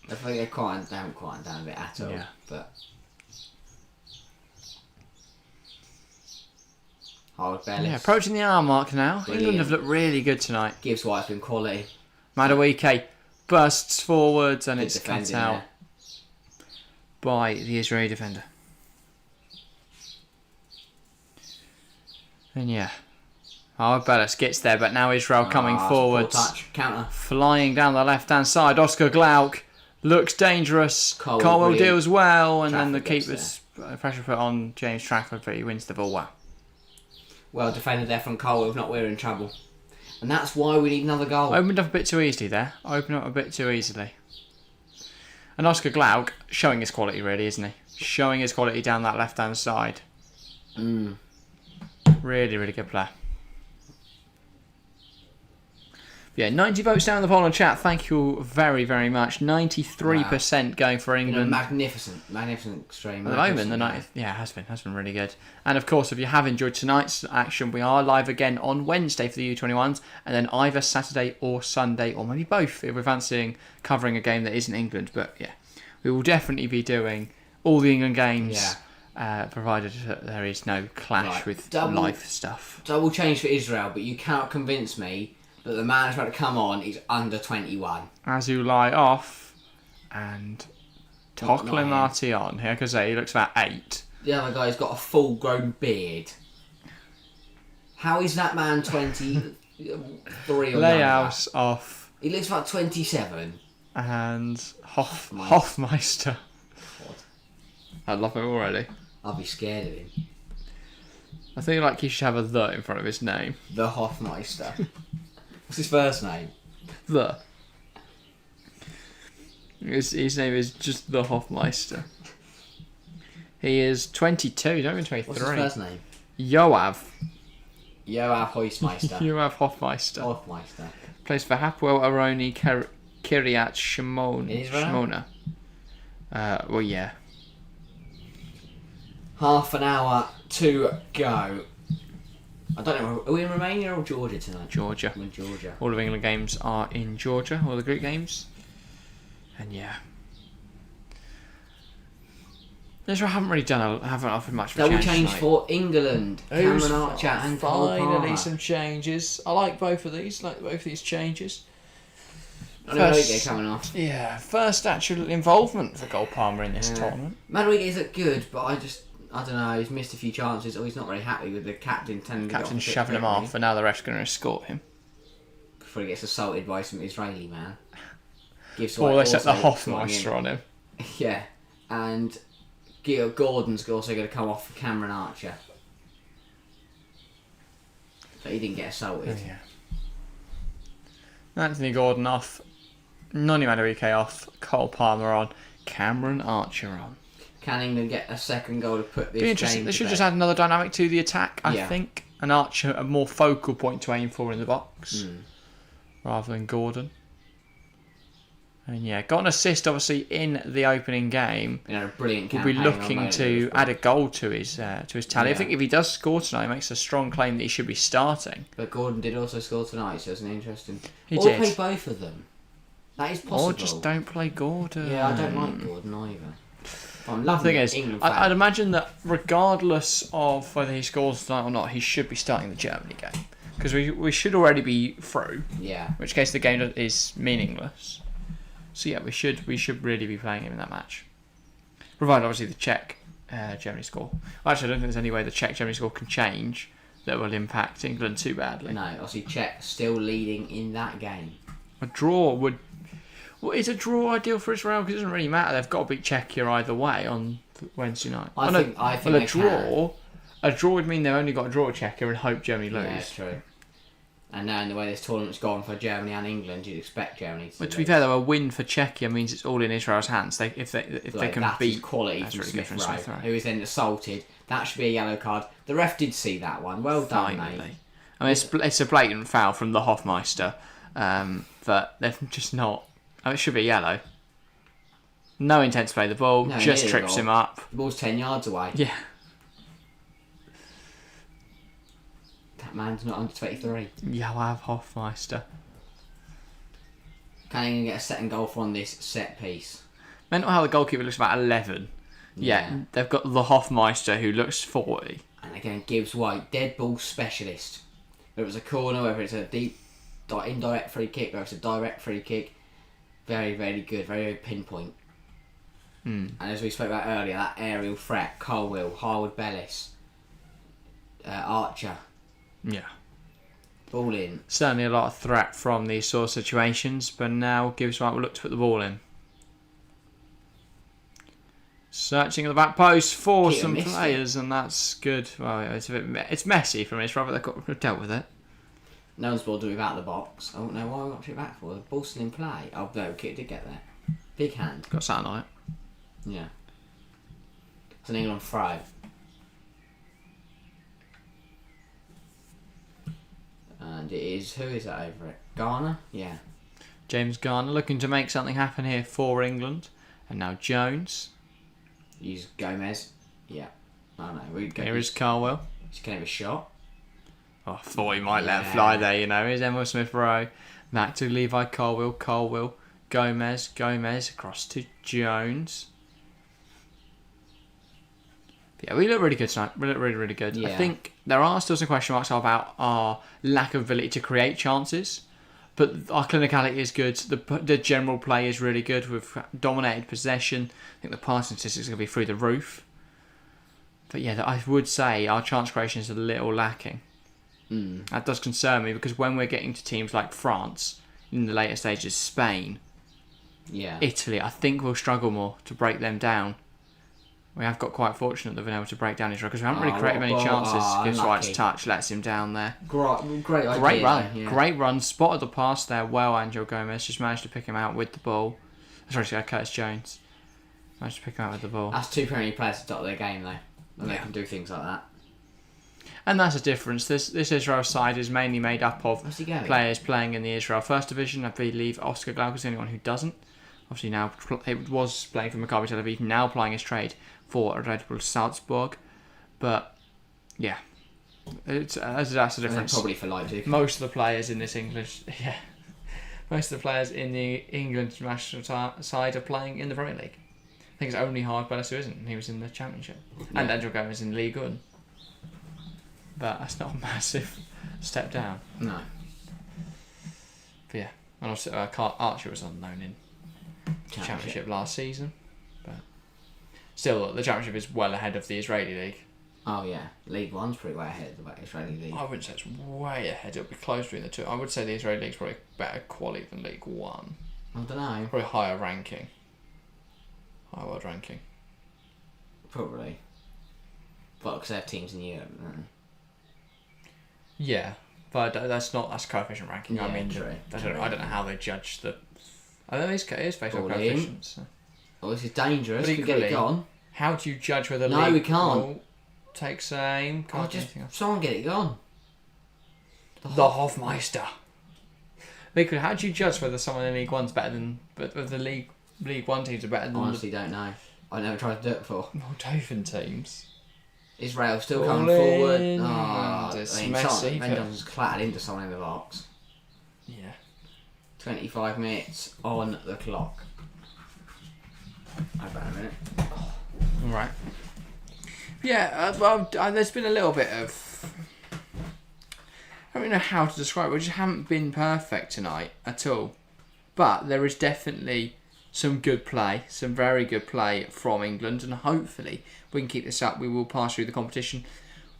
I think they haven't quieted down a bit at all. Yeah. But Howard Bellis. Yeah, approaching the hour mark now. Brilliant. England have looked really good tonight. Gives Whitefield quality. Madueke bursts forwards and Good it's cut defending out there. by the Israeli defender. And yeah, Howard Bellis gets there, but now Israel coming forwards. Poor touch. Counter. Flying down the left-hand side. Oscar Glauc looks dangerous. Colwell deals well, and then the keeper's pressure put on James Trafford, but he wins the ball well. Well defended there from Colwell, if not we're in trouble. And that's why we need another goal. Opened up a bit too easily there. Opened up a bit too easily. And Oscar Glauc showing his quality, really, isn't he? Showing his quality down that left-hand side. Really, really good player. Yeah, 90 votes down in the poll on chat. Thank you all very, very much. 93% going for England. Magnificent stream. At the moment, the night, yeah, it has been really good. And of course, if you have enjoyed tonight's action, we are live again on Wednesday for the U21s, and then either Saturday or Sunday, or maybe both, if we're fancying covering a game that isn't England. But yeah, we will definitely be doing all the England games, provided that there is no clash with life stuff. Double change for Israel, but you cannot convince me that the man who's about to come on is under 21. Azulai off, and Tokle Martion. Here I can say he looks about 8. The other guy's got a full-grown beard. How is that man 23 or Layhouse off. He looks about 27. And Hofmeister. God. I love him already. I'll be scared of him. I think like he should have a "the" in front of his name. The Hofmeister. What's his first name? The. His name is just the Hofmeister. He is 22, not even 23. What's his first name? Yoav. Yoav Hoismeister. Yoav Hofmeister. Hofmeister. Plays for Hapoel Aroni Kiryat Shimona. Well, yeah. Half an hour to go. I don't know. Are we in Romania or Georgia tonight? Georgia. We're in Georgia. All of England games are in Georgia, all the Greek games. And yeah. Israel haven't offered much of a Double change change for England. Cameron Archer and Cole Finally Palmer. some changes. I like both of these. changes. Madueke coming off. Yeah, first actual involvement for Cole Palmer in this tournament. Madueke is good, but I don't know, he's missed a few chances, or he's not very happy with the captain Shoving him off, and now the ref's going to escort him. Before he gets assaulted by some Israeli man. Before they set the Hofmeister on him. Yeah, and Gordon's also going to come off for Cameron Archer. But he didn't get assaulted. Yeah. Anthony Gordon off, Noni Madueke off, Cole Palmer on, Cameron Archer on. Can England get a second goal to put this Be interesting. game They should to just bed? add another dynamic to the attack, I think. An Archer, a more focal point to aim for in the box, rather than Gordon. And yeah, got an assist obviously in the opening game. Brilliant We'll be looking to add a goal to his tally. I think if he does score tonight, it makes a strong claim that he should be starting. But Gordon did also score tonight, so it's an interesting. He or did. play both of them. That is possible. Or just don't play Gordon. Yeah, I don't like Gordon either. I'm loving The thing the is, England fan. I'd imagine that regardless of whether he scores tonight or not, he should be starting the Germany game. Because we should already be through. Yeah. In which case the game is meaningless. So yeah, we should really be playing him in that match. Provided obviously the Czech Germany score. Well, actually, I don't think there's any way the Czech Germany score can change that will impact England too badly. No, obviously Czech still leading in that game. A draw would... Well, is a draw ideal for Israel? Because it doesn't really matter. They've got to beat Czechia either way on Wednesday night. I think a draw A draw would mean they've only got to draw Czechia and hope Germany lose. Yeah, true. And now in the way this tournament's gone for Germany and England, you'd expect Germany to. But to be fair, though, a win for Czechia means it's all in Israel's hands. If they can beat quality from really Smith Smith Rowe, who is then assaulted, that should be a yellow card. The ref did see that one. Well done, mate. I mean, it's a blatant foul from the Hofmeister, but they're just not. I mean, it should be yellow. No intent to play the ball, just trips him up. The ball's 10 yards away. Yeah. That man's not under 23. Yeah, I'll have Hofmeister. Can't even get a second goal from this set piece. Mental how the goalkeeper looks about 11. Yeah, they've got the Hofmeister who looks 40. And again, Gibbs White, dead ball specialist. Whether it's a corner, whether it's a deep, indirect free kick, whether it's a direct free kick. Very, very good, very, very pinpoint. And as we spoke about earlier, that aerial threat, Colwill, Harwood Bellis, Archer. Yeah. Ball in. Certainly a lot of threat from these sort of situations, but now Gibbs White will look to put the ball in. Searching at the back post for some players, and that's good. Well, it's messy from Israel, but they've dealt with it. No one's ball to move out of the box. I don't know why we got to it back for. The ball's still in play. Oh, no, kick did get there. Big hand. Got something on it. Yeah. It's an England throw. And it is, who is that over it? Garner? Yeah. James Garner looking to make something happen here for England. And now Jones. Use Gomez. Yeah. Oh no, here is Carwell. He's going to have a shot. Oh, I thought he might let it fly there, you know. Here's Emil Smith Rowe. Back to Levi Colwill. Gomez across to Jones. Yeah, we look really good tonight. We look really, really good. Yeah. I think there are still some question marks about our lack of ability to create chances, but our clinicality is good. The general play is really good. We've dominated possession. I think the passing statistics are going to be through the roof. But yeah, I would say our chance creation is a little lacking. That does concern me because when we're getting to teams like France, in the later stages, Spain, Italy, I think we'll struggle more to break them down. We have got quite fortunate that we've been able to break down Israel because we haven't really created many chances. Gibbs White's touch lets him down there. Great idea. Great run. Yeah. Great run. Spotted the pass there. Well, Angel Gomez just managed to pick him out with the ball. Sorry, Curtis Jones. Managed to pick him out with the ball. That's two Premier League players to top their game though. And they can do things like that. And that's a difference. This Israel side is mainly made up of players playing in the Israel First Division. I believe Oscar Glauc is the only one who doesn't. Obviously now it was playing for Maccabi Tel Aviv, now playing his trade for Red Bull Salzburg. But yeah, that's the difference. Probably for Leipzig. Most of the players in this most of the players in the England national side are playing in the Premier League. I think it's only Harwood Bellis who isn't. He was in the Championship, and Angel Gomez in League One. But that's not a massive step down. No. But yeah, and also Archer was unknown in the Championship last season, but still the Championship is well ahead of the Israeli League. Oh yeah, League One's pretty way ahead of the Israeli League. I wouldn't say it's way ahead. It'll be close between the two. I would say the Israeli League's probably better quality than League One. I don't know. Probably higher ranking. Higher world ranking. Probably. But because they have teams in Europe. Yeah, but that's coefficient ranking. Yeah, I mean, true. I don't know how they judge the. I think it is based on coefficients. So. Oh, this is dangerous. We get it gone. How do you judge whether No, we can't. Takes aim. Can't just someone get it gone. The Hofmeister. Because how do you judge whether someone in League One's better than, but whether the League One teams are better than? Honestly, don't know. I never tried to do it before. Moldovan teams. Israel still coming forward. It's messy. Ben Johnson's clattered into someone in the box. Yeah. 25 minutes on the clock. About a minute. All right. Yeah, there's been a little bit of. I don't know how to describe it. We just haven't been perfect tonight at all. But there is definitely some good play, some very good play from England, and hopefully we can keep this up. We will pass through the competition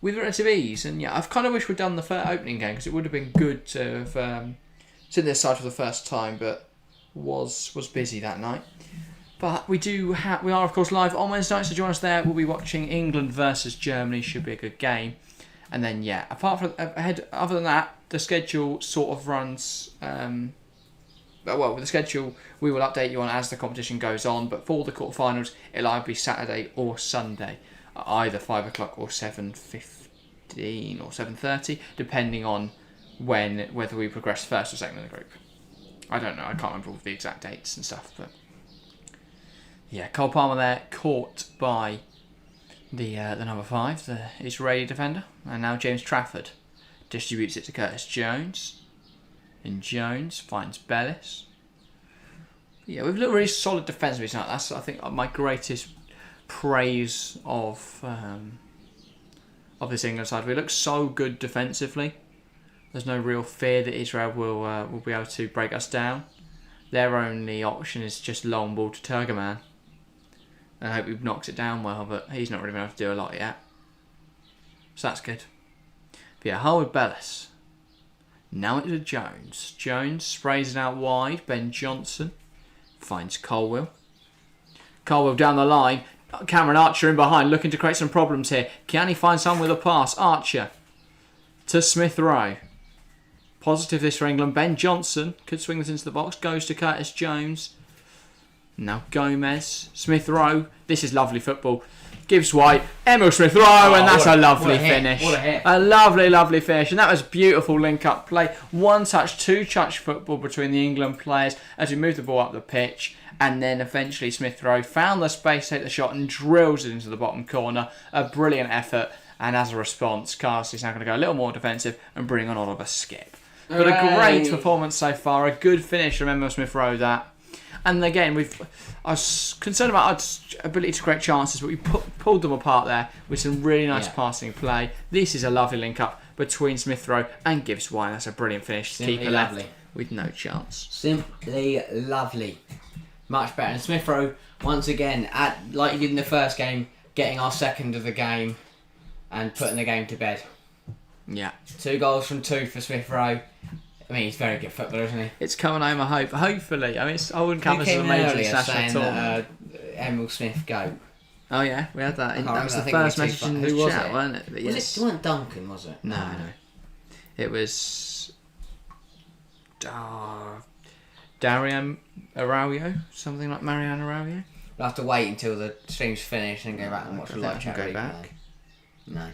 with relative ease. And yeah, I've kind of wished we'd done the opening game because it would have been good to have seen this side for the first time, but was busy that night. But we are of course live on Wednesday night, so join us there. We'll be watching England versus Germany. Should be a good game. And then other than that, the schedule sort of runs. With the schedule, we will update you on as the competition goes on. But for the quarterfinals, it'll either be Saturday or Sunday, either 5 o'clock or 7:15 or 7:30, depending on whether we progress first or second in the group. I don't know. I can't remember all the exact dates and stuff, but yeah, Cole Palmer there caught by the number 5, the Israeli defender, and now James Trafford distributes it to Curtis Jones, and Jones finds Bellis. Yeah, we've looked really solid defensively tonight. That's, I think, my greatest praise of this England side. We look so good defensively. There's no real fear that Israel will be able to break us down. Their only option is just long ball to Turgerman. I hope he knocks it down well, but he's not really been able to do a lot yet. So that's good. But yeah, Harwood Bellis. Now it's a Jones. Jones sprays it out wide. Ben Johnson finds Colwill. Colwill down the line. Cameron Archer in behind, looking to create some problems here. Can he find someone with a pass? Archer to Smith Rowe. Positive this for England. Ben Johnson could swing this into the box. Goes to Curtis Jones. Now Gomez. Smith Rowe. This is lovely football. Gibbs White. Emil Smith Rowe. And that's a lovely finish. What a hit. A lovely, lovely finish. And that was beautiful link-up play. One touch, two touch football between the England players as we moved the ball up the pitch. And then eventually Smith Rowe found the space, take the shot and drills it into the bottom corner. A brilliant effort. And as a response, Carsley's now going to go a little more defensive and bring on Oliver Skip. But a great performance so far. A good finish from Emil Smith Rowe, that. And again, I was concerned about our ability to create chances, but we pulled them apart there with some really nice passing play. This is a lovely link-up between Smith Rowe and Gibbs White. That's a brilliant finish. Simply Keeper lovely. left with no chance. Simply lovely. Much better. And Smith Rowe, once again, like he did in the first game, getting our second of the game and putting the game to bed. Yeah. 2 goals from 2 for Smith Rowe. I mean, he's a very good footballer, isn't he? It's coming home, I hope. Hopefully. I mean, I wouldn't count this as a major international tournament. Emil Smith go. Oh yeah, we had that. That was the I think first we were message too in far. the Who was chat, it? wasn't it? But yes. It wasn't Duncan, was it? No. It was Darian Araujo, something like Mariano Araujo. We'll have to wait until the stream's finished and go back and watch the live chat. Go back. No.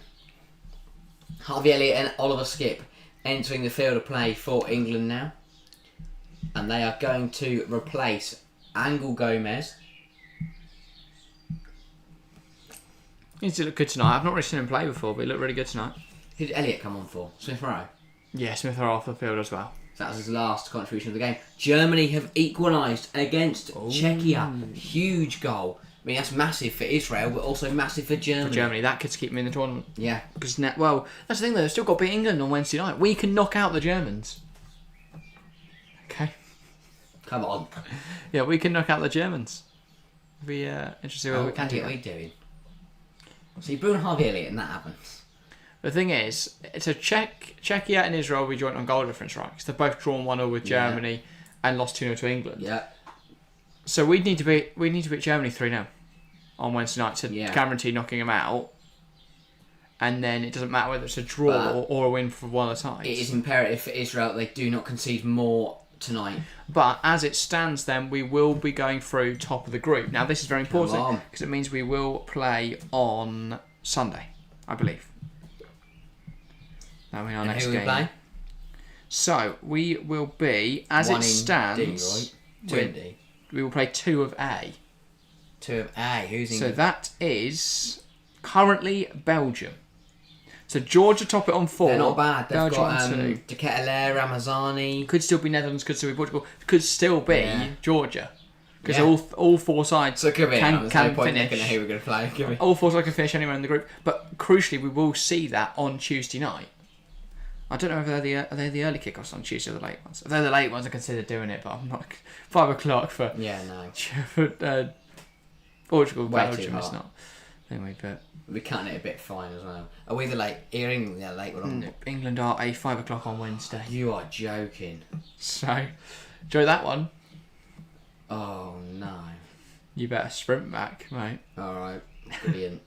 Harvey Elliott and Oliver Skip entering the field of play for England now. And they are going to replace Angel Gomez. He needs to look good tonight. I've not really seen him play before, but he looked really good tonight. Who did Elliott come on for? Smith Rowe? Yeah, Smith are off the field as well. So that was his last contribution of the game. Germany have equalised against Czechia. Huge goal. I mean, that's massive for Israel, but also massive for Germany. For Germany, that could keep them in the tournament. Yeah. Because that's the thing though, they've still got to beat England on Wednesday night. We can knock out the Germans. Okay. Come on. Yeah, we can knock out the Germans. It'll be interesting whether we can do what that. are we doing? So you bring Harvey Elliott and that happens. The thing is, so Czechia and Israel will be joint on goal difference, right? Because they've both drawn 1-0 with Germany and lost 2-0 to England. Yeah. So we need to beat Germany 3-0 on Wednesday night to guarantee knocking them out. And then it doesn't matter whether it's a draw or a win for one of the sides. It is imperative for Israel that they do not concede more tonight. But as it stands then, we will be going through top of the group. Now this is very important because it means we will play on Sunday, I believe. That'll be our next game. Who we play? So we will be, as it stands, D, right? 2 in D. We will play 2 of A. 2 of A. Who's in? So that is currently Belgium. So Georgia top it on 4. They're not bad. They've Belgium got on 2. Diketele, Ramazani. Could still be Netherlands. Could still be Portugal. Could still be Georgia. Because all 4 sides so it could be can no point finish. Who we're going to play? Could be. All 4 sides can finish anywhere in the group. But crucially, we will see that on Tuesday night. I don't know if are they the early kickoffs on Tuesday or the late ones. If they're the late ones, I consider doing it, but I'm not. 5 o'clock for Portugal, Belgium. It's not. Anyway, but we're cutting it a bit fine as well. Are we the late? England, the late one. No, England are a 5 o'clock on Wednesday. You are joking. So, enjoy that one. Oh no. You better sprint back, mate. All right, brilliant.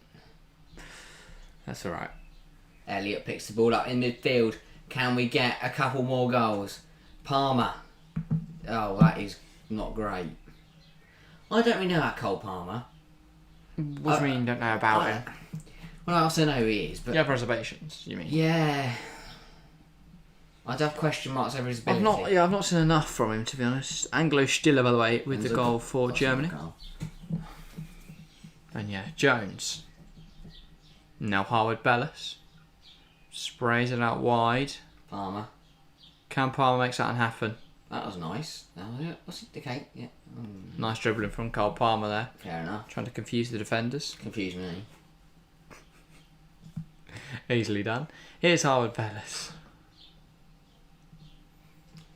That's all right. Elliott picks the ball up in midfield. Can we get a couple more goals? Palmer. Oh, that is not great. I don't really know about Cole Palmer. What do you mean you don't know about it? Well, I also know who he is, but... You have reservations, you mean? Yeah. I'd have question marks over his ability. I've not seen enough from him, to be honest. Anglo Stiller, by the way, with the goal for Germany. And yeah, Jones. Now Harwood Bellis. Sprays it out wide. Palmer. Can Palmer makes that happen? That was nice. Oh, yeah. What's it? Okay, yeah. Nice dribbling from Cole Palmer there. Fair enough. Trying to confuse the defenders. Confuse me. Easily done. Here's Harwood Bellis.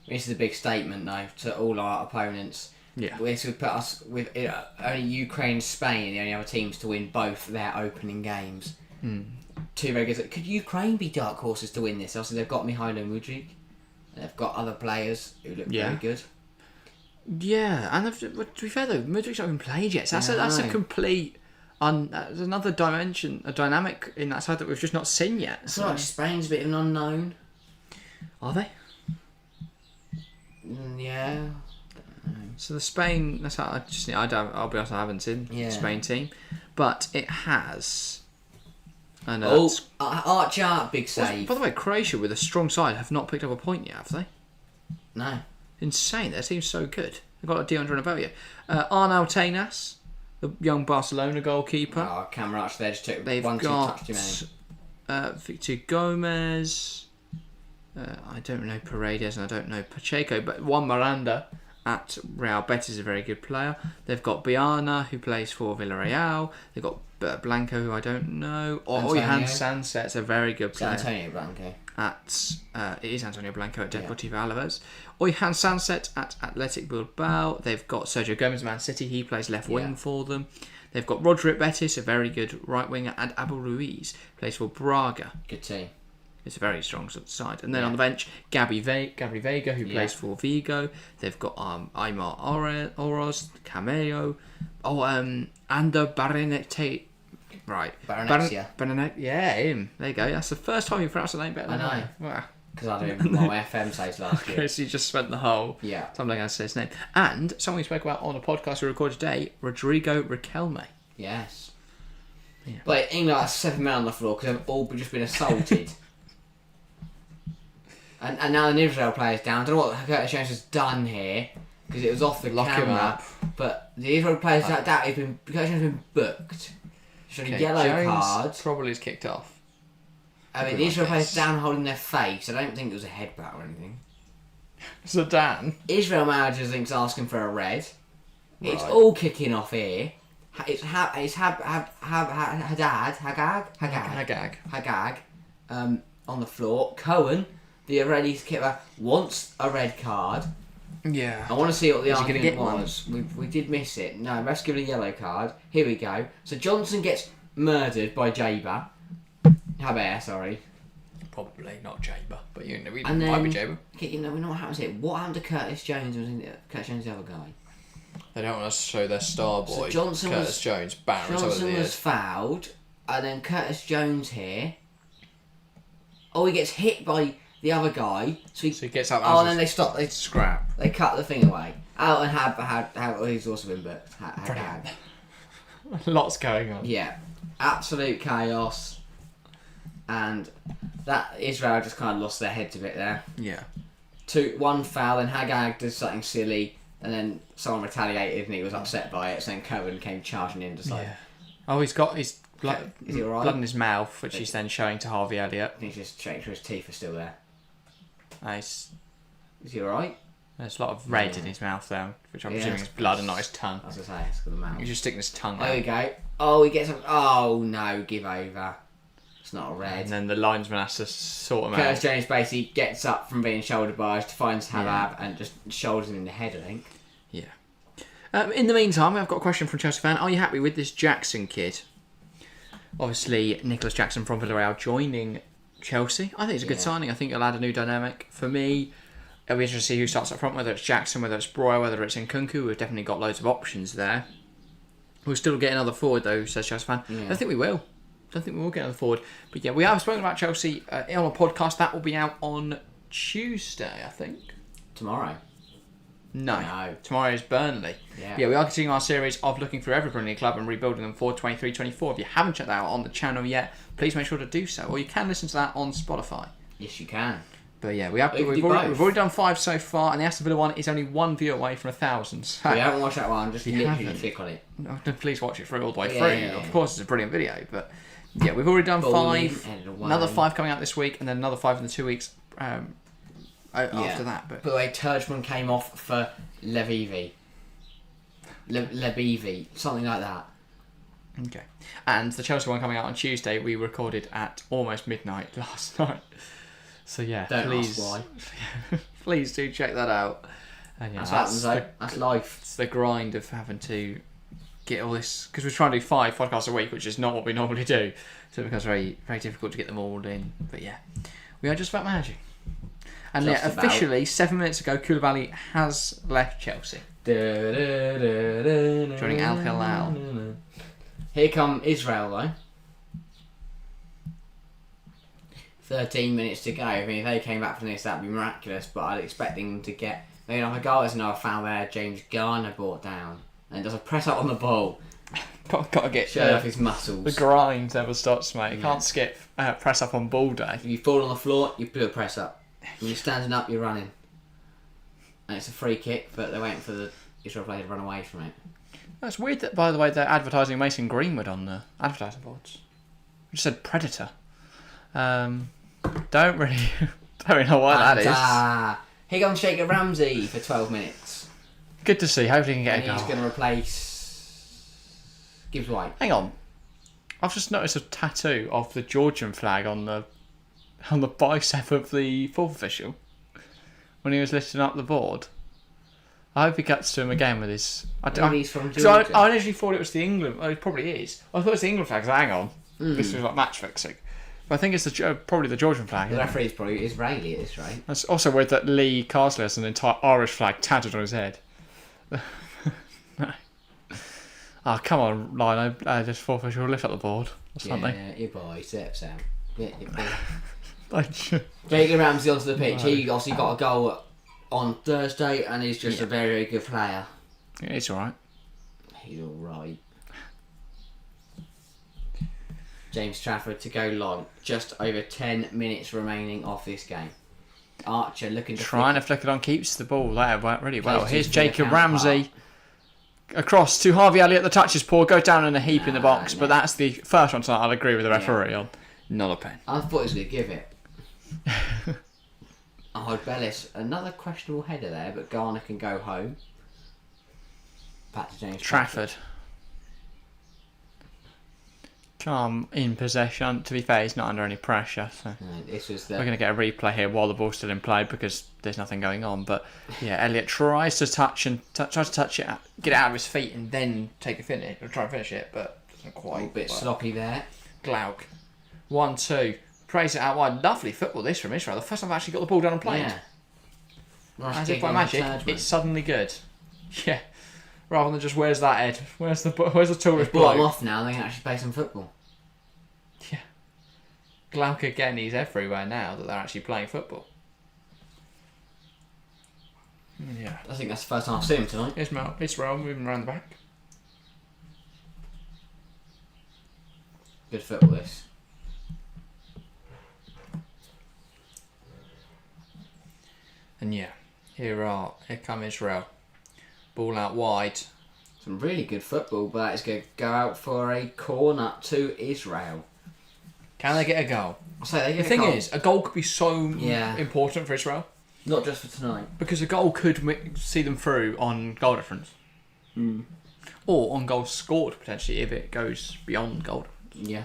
This is a big statement, though, to all our opponents. Yeah. This would put us with only Ukraine and Spain, the only other teams to win both their opening games. Two very good. Could Ukraine be dark horses to win this? Obviously, they've got Mihailo Mudryk. They've got other players who look very good. Yeah, and to be fair though, Mudryk's not even played yet. So that's a complete... there's another dimension, a dynamic in that side that we've just not seen yet. I feel like Spain's a bit of an unknown. Are they? Yeah. So the Spain, that's how I'll be honest, I haven't seen the Spain team, but it has. I know. Archer, big save. By the way, Croatia with a strong side have not picked up a point yet, have they? No. Insane. Their team's so good. They've got a D100 and above you. Arnau Tenas, the young Barcelona goalkeeper. Oh, Cameron Archer there just took They've one, got 2 touch too many. Victor Gomez. I don't know Paredes and I don't know Pacheco, but Juan Miranda at Real Betis is a very good player. They've got Biana, who plays for Villarreal. They've got Blanco, who I don't know. Oyhan Sanset's a very good player. Antonio Blanco. It is Antonio Blanco at Deportivo Alaves. Oyhan Sanset at Athletic Bilbao. They've got Sergio Gomez, Man City. He plays left wing for them. They've got Rodri at Betis, a very good right winger, and Abel Ruiz plays for Braga. Good team. It's a very strong side. And then on the bench, Gabri Vega, who plays for Vigo. They've got Aymar Oroz, Cameo. Ander Baranete. Right. Baranexia. Yeah, him. There you go. That's the first time you pronounced the name better than I know. Because I didn't know my FM says last year. Okay, so you just spent the whole time learning how to say his name. And someone we spoke about on a podcast we recorded today, Rodrigo Riquelme. Yes. Yeah. But England are 7 men on the floor because they've all just been assaulted. And now the Israel player's down. I don't know what Curtis Jones has done here because it was off the camera. But the Israel player's Curtis Jones has been booked. Showed a yellow card. Probably is kicked off. I mean, the Israel player's down holding their face. I don't think it was a headbutt or anything. Zidane. Israel manager thinks asking for a red. Right. It's all kicking off here. It's Hagag on the floor. Cohen, the Israeli keeper, wants a red card. Yeah. I want to see what the argument was. We did miss it. No, let's give it a yellow card. Here we go. So Johnson gets murdered by Jaber. Haber, sorry. Probably not Jaber, but you know, and then, might be Jaber. You know, we know what happens here. What happened to Curtis Jones? Curtis Jones, the other guy. They don't want us to show their star boy. So Curtis Jones, Johnson was fouled, and then Curtis Jones here. Oh, he gets hit by the other guy, so he gets up. Oh, and then they stop. They scrap. They cut the thing away. Oh, and he's also been booked. Lots going on. Yeah, absolute chaos, and that Israel just kind of lost their heads a bit there. Yeah. 1 foul, and Hagag does something silly, and then someone retaliated, and he was upset by it. So then Cohen came charging in, just like. Yeah. Oh, he's got his blood. Is he alright? Blood in his mouth, which he's then showing to Harvey Elliott. He's just checking sure his teeth are still there. Nice. Is he alright? There's a lot of red in his mouth there, which I'm presuming is blood and not his tongue. I was going to say, it's got the mouth. He's just sticking his tongue out. There we go. Oh, he gets... Oh, no, give over. It's not a red. And then the linesman has to sort him out. Curtis Jones basically gets up from being shoulder barged, finds Habab, and just shoulders him in the head, I think. Yeah. In the meantime, I've got a question from a Chelsea fan. Are you happy with this Jackson kid? Obviously, Nicholas Jackson from Villarreal joining Chelsea. I think it's a good signing. I think it'll add a new dynamic. For me, it'll be interesting to see who starts up front, whether it's Jackson, whether it's Broyer, whether it's Nkunku. We've definitely got loads of options there. We'll still get another forward, though, says Chelsea fan. Yeah. I don't think we will. Get another forward. But yeah, we have spoken about Chelsea on a podcast. That will be out on Tuesday, I think. Tomorrow. No. Tomorrow is Burnley. Yeah, we are continuing our series of looking through every Premier League club and rebuilding them for 23-24. If you haven't checked that out on the channel yet, please make sure to do so. Or you can listen to that on Spotify. Yes, you can. But yeah, we've already done 5 so far, and the Aston Villa one is only 1 view away from 1,000. So if you haven't watched that one, just literally click on it. No, please watch it through all the way through. Yeah. Of course, it's a brilliant video. But yeah, we've already done 5. Another 5 coming out this week, and then another 5 in the 2 weeks after that. But by the way, Turgeman came off for Levivi, something like that. Okay. And the Chelsea one coming out on Tuesday, we recorded at almost midnight last night. So yeah, please, ask why. Please do check that out. And yeah, that's life. It's the grind of having to get all this, because we're trying to do 5 podcasts a week, which is not what we normally do. So it becomes very, very difficult to get them all in. But yeah, we are just about managing. And yeah, officially 7 minutes ago, Koulibaly has left Chelsea, joining Al Hilal. Here come Israel though. 13 minutes to go. I mean, if they came back from this, that'd be miraculous. But I'd expect them to get maybe another goal. There's another foul there. James Garner brought down and does a press up on the ball. Got to get show off his muscles. The grind never stops, mate. You can't skip press up on ball day. If you fall on the floor, you do a press up. When you're standing up, you're running. And it's a free kick, but they're waiting for the Israel player to run away from it. That's weird that, by the way, they're advertising Mason Greenwood on the advertising boards. It just said Predator. Don't really know why that is. Here comes Shaker Ramsey for 12 minutes. Good to see. Hopefully he can get a goal. He's going to replace Gibbs White. Hang on. I've just noticed a tattoo of the Georgian flag on the bicep of the fourth official when he was lifting up the board. I hope he gets to him again with his... he's from Georgia. I initially thought it was the England... Oh, it probably is. I thought it was the England flag, so hang on. This was like match fixing. But I think it's probably the Georgian flag. The referee's probably Israeli at this rate. That's also weird that Lee Carsley has an entire Irish flag tattooed on his head. No. Oh, come on, Lino. Just fourth official lift up the board or something. Yeah, your boy, steps out. Yeah, your boy. Thank you. Jacob Ramsey onto the pitch. He obviously got a goal on Thursday, and he's just a very, very good player. Yeah, he's alright. He's alright. James Trafford to go long. Just over 10 minutes remaining of this game. Archer looking to flick it on, keeps the ball there really well. Here's Jacob Ramsey. Across to Harvey Elliott. The touch is poor. Go down in a heap in the box. No. But that's the first one tonight. I'll agree with the referee on. Not a pen. I thought he was going to give it. Bellis, another questionable header there, but Garner can go home. Back to James Trafford. Calm in possession. To be fair, he's not under any pressure. So we're going to get a replay here while the ball's still in play because there's nothing going on. But yeah, Elliott tries to touch it, get it out of his feet, and then take a finish or try and finish it, but doesn't quite. A bit sloppy there. Glauc. 1-2. Praise it out wide. Lovely football this from Israel. The first time I've actually got the ball down and played. Yeah. As if by magic, it's suddenly good. Yeah. Rather than just, where's that Ed? Where's the tourist bloke? Brought them off now, they can actually play some football. Yeah. Glauc again, he's everywhere now that they're actually playing football. Yeah. I think that's the first time I've seen him tonight. Israel moving around the back. Good football this. And yeah, here come Israel. Ball out wide. Some really good football, but it's going to go out for a corner to Israel. Can they get a goal? The thing is, a goal could be so important for Israel. Not just for tonight. Because a goal could see them through on goal difference. Or on goals scored, potentially, if it goes beyond goal difference. Yeah.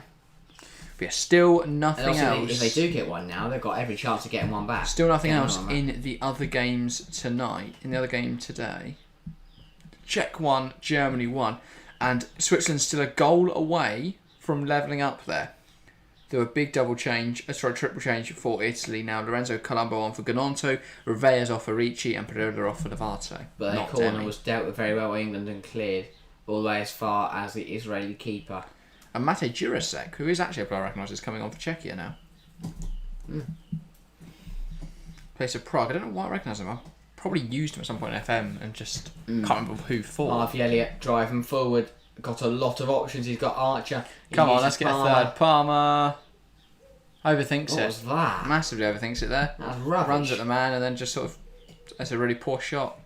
But yeah, still nothing else. If they do get one now, they've got every chance of getting one back. Still nothing else in the other games tonight. In the other game today. Czech 1, Germany 1. And Switzerland's still a goal away from levelling up there. There were big triple change for Italy. Now Lorenzo Colombo on for Gononto, Revella's off for Ricci, and Perola off for Levate. But that corner was dealt with very well by England and cleared. all the way as far as the Israeli keeper. And Mate Jurasek, who is actually a player I recognise, is coming on for Czechia now. Place of Prague. I don't know why I recognise him. I probably used him at some point in FM and just can't remember who for. Harvey Elliott driving forward. Got a lot of options. He's got Archer. Come on, let's get a third. Palmer overthinks What it. was that? Massively overthinks it there. That's rubbish. Runs at the man and then just sort of... That's a really poor shot.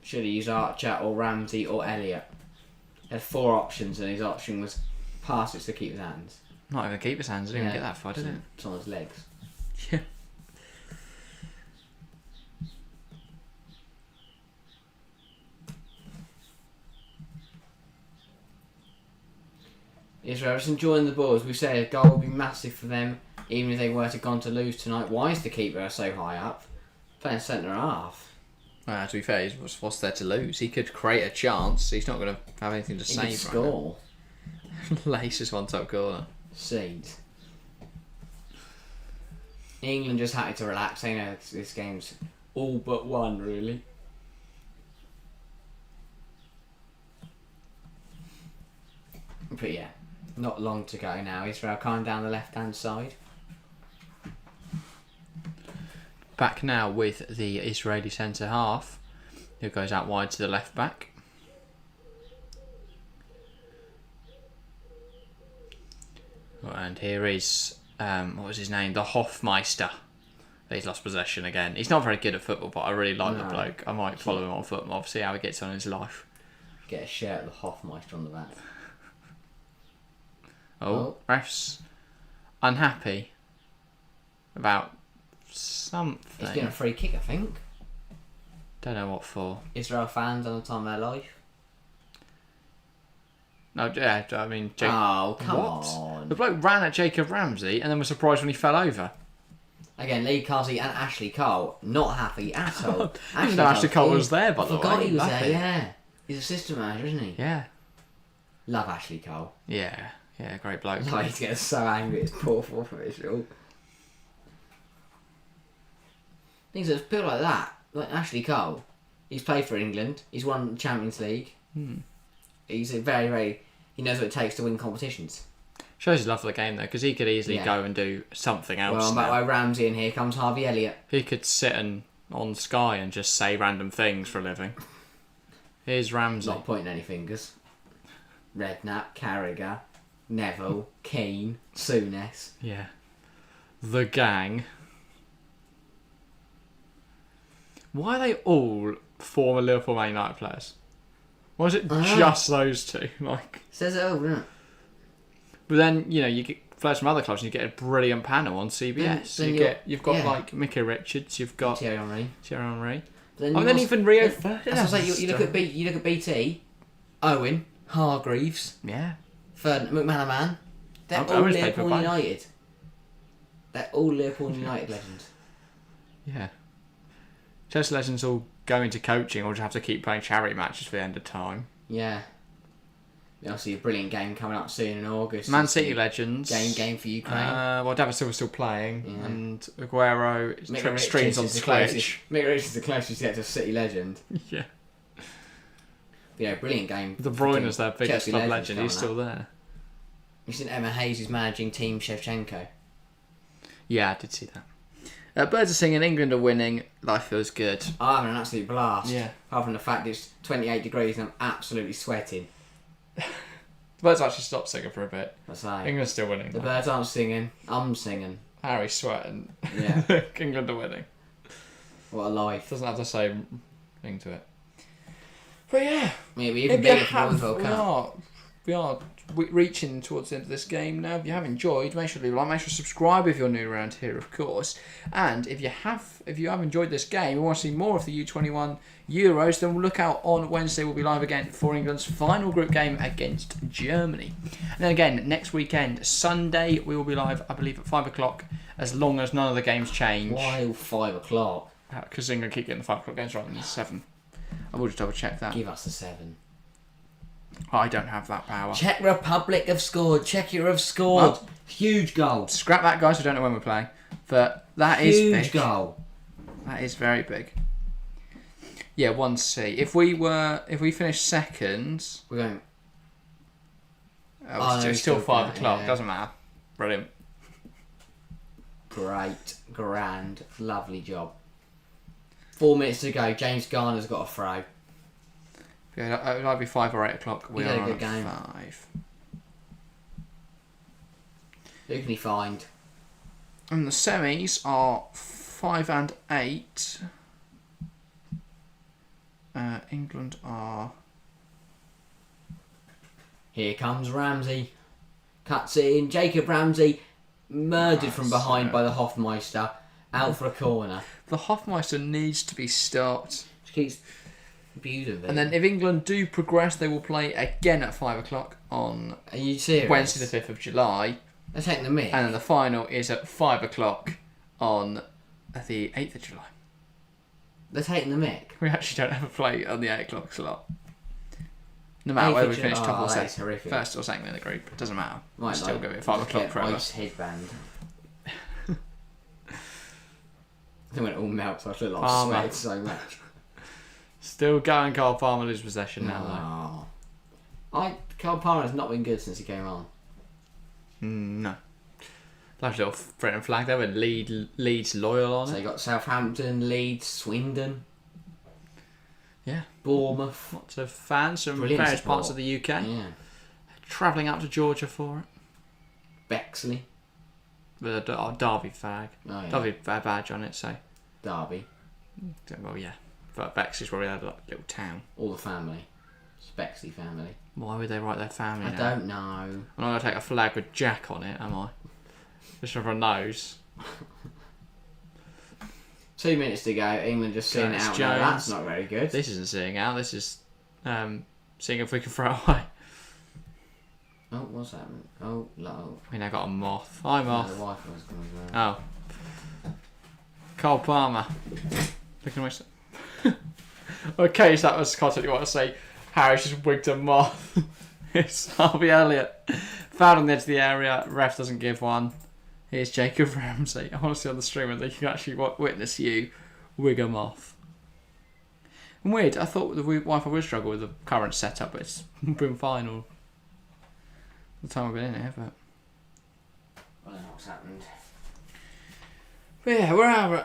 Should have used Archer or Ramsey or Elliott. He had 4 options and his option was pass it to keep his hands. Not even keep his hands. Didn't even get that far, did it? It's on his legs. Yeah. Israel just enjoying the ball. As we say, a goal will be massive for them, even if they were to gone to lose tonight. Why is the keeper so high up? Playing centre half. To be fair, what's there to lose? He could create a chance. He's not going to have anything to He save. could score. Laces one top corner. Seeds. England just happy to relax. They know this game's all but won, really. But yeah, not long to go now. Israel coming down the left-hand side. Back now with the Israeli centre half, who goes out wide to the left back. And here is, what was his name? The Hofmeister. He's lost possession again. He's not very good at football, but I really like the bloke. I might follow him on football, see how he gets on in his life. Get a shirt with the Hofmeister on the back. Ref's unhappy about something. It's been a free kick, I think. Don't know what for. Israel fans on the time of their life. No, yeah, I mean... Oh, come on. The bloke ran at Jacob Ramsey and then was surprised when he fell over. Again, Lee Carsey and Ashley Cole, not happy at all. I didn't know Ashley Cole was there, by the way. I forgot he was there, yeah. He's assistant manager, isn't he? Yeah. Love Ashley Cole. Yeah, great bloke. Like, he's getting so angry, it's poor official. Things that feel like that, like Ashley Cole, he's played for England, he's won the Champions League. He's a very, he knows what it takes to win competitions. Shows his love for the game though, because he could easily go and do something else. Well, I'm back by Ramsey and here comes Harvey Elliott. He could sit on Sky and just say random things for a living. Here's Ramsey. Not pointing any fingers. Redknapp, Carragher, Neville, Keane, Souness. Yeah. The gang. Why are they all former Liverpool Man United players? Why is it just those two? Like, says it all, doesn't it? But then, you get players from other clubs and you get a brilliant panel on CBS. You've got like Mickey Richards, you've got Thierry Henry. Then even Rio Ferdinand. You look at BT, Owen, Hargreaves, McManaman. They're all Liverpool United. They're all Liverpool United legends. Yeah. Chelsea legends all go into coaching or just have to keep playing charity matches for the end of time. Yeah. Obviously, a brilliant game coming up soon in August. Man City legends. Game for Ukraine. David Silva's still playing, and Aguero streams on Twitch. Mick Richards is the closest yet to City legend. Yeah. Brilliant game. De Bruyne is their biggest club legend. He's still there. You've seen Emma Hayes is managing Team Shevchenko. Yeah, I did see that. Birds are singing, England are winning, life feels good. I'm having an absolute blast. Yeah. Apart from the fact it's 28 degrees and I'm absolutely sweating. The birds actually stopped singing for a bit. That's right. England's still winning. The birds aren't singing, I'm singing. Harry's sweating. Yeah. England are winning. What a life. Doesn't have the same thing to it. But yeah. Maybe even bigger for the World Cup. We are reaching towards the end of this game now. If you have enjoyed, make sure to leave a like, make sure to subscribe if you're new around here, of course. And if you have enjoyed this game and want to see more of the U21 Euros, then we'll look out on Wednesday. We'll be live again for England's final group game against Germany. And then again, next weekend, Sunday, we will be live, I believe, at 5 o'clock, as long as none of the games change. Why 5 o'clock? Because England keep getting the 5 o'clock games rather than the 7. I will just double check that. Give us the 7. I don't have that power. Czech Republic have scored. Czechia have scored. Well, huge goal. Scrap that, guys. I don't know when we're playing. But that is big. Huge goal. That is very big. Yeah, 1C. If we finish second, We're going. it's still 5 o'clock. Doesn't matter. Brilliant. Great, grand, lovely job. 4 minutes to go. James Garner's got a throw. Yeah, it'll either be 5 or 8 o'clock. We are on at 5. Who can he find? And the semis are 5 and 8. England are... Here comes Ramsey. Cuts in. Jacob Ramsey, murdered from behind by the Hofmeister. Out for a corner. The Hofmeister needs to be stopped. She keeps beautiful. And then if England do progress, they will play again at 5 o'clock on Are you serious? Wednesday the 5th of July. They're taking the mick. And then the final is at 5 o'clock on the 8th of July. They're taking the mick. We actually don't have a play on the 8 o'clock slot. No matter whether we finish top or second, first or second in the group, it doesn't matter. We'll still go at 5 o'clock forever. Ice headband. Then when it all melts, I feel like I sweat so much. Still going, Carl Palmer loses possession now, though. Carl Palmer has not been good since he came on. No. Lovely little Britain flag there with Leeds loyal on it. So you got Southampton, Leeds, Swindon. Yeah. Bournemouth. Lots of fans from Brilliant various support. parts of the UK. Yeah. Travelling up to Georgia for it. Bexley. With a Derby flag. Oh, yeah. Derby badge on it, so. Derby. Well, yeah. But Bexley's probably a little town. All the family. It's Bexley family. Why would they write their family I now? don't know. I'm not going to take a flag with Jack on it, am I? Just so everyone knows. 2 minutes to go. England just seeing it out. Now, that's not very good. This isn't seeing out. This is seeing if we can throw away. Oh, what's happening? Oh, no. We now got a moth. Hi, moth. No, the wife was going to go. Oh. Cole Palmer. Looking at my... Okay, so that was content you want to say. Harry's just wigged a moth. It's Harvey Elliott. Fouled on the edge of the area. Ref doesn't give one. Here's Jacob Ramsey. I want to see on the stream whether you can actually witness you wig a moth. And weird, I thought the Wi-Fi would struggle with the current setup, but it's been fine all the time I've been in here. But I don't know what's happened. But yeah,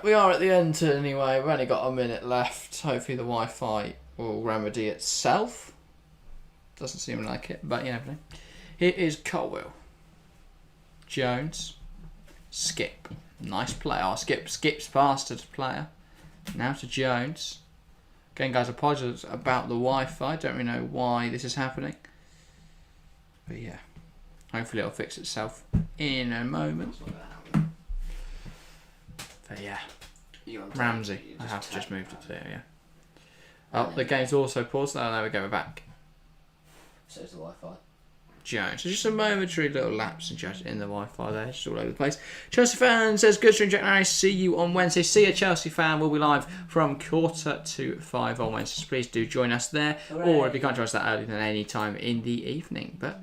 we are at the end anyway. We've only got a minute left. Hopefully the Wi-Fi will remedy itself. Doesn't seem like it, but you never know. Here is Colwell. Jones. Skip. Nice play. Oh, Skip's past to the player. Now to Jones. Again, guys, apologies about the Wi-Fi. Don't really know why this is happening. But yeah. Hopefully it'll fix itself in a moment. But yeah. Ramsey. I have just moved it there, yeah. Oh, the game's also paused. Oh, there we go, we're back. So is the Wi-Fi. Jones. So just a momentary little lapse in the Wi-Fi there, just all over the place. Chelsea fan says, good stream, Jack and Harry. See you on Wednesday. See a Chelsea fan. We'll be live from 4:45 on Wednesday. So please do join us there. Hooray. Or if you can't join us that early, then any time in the evening. But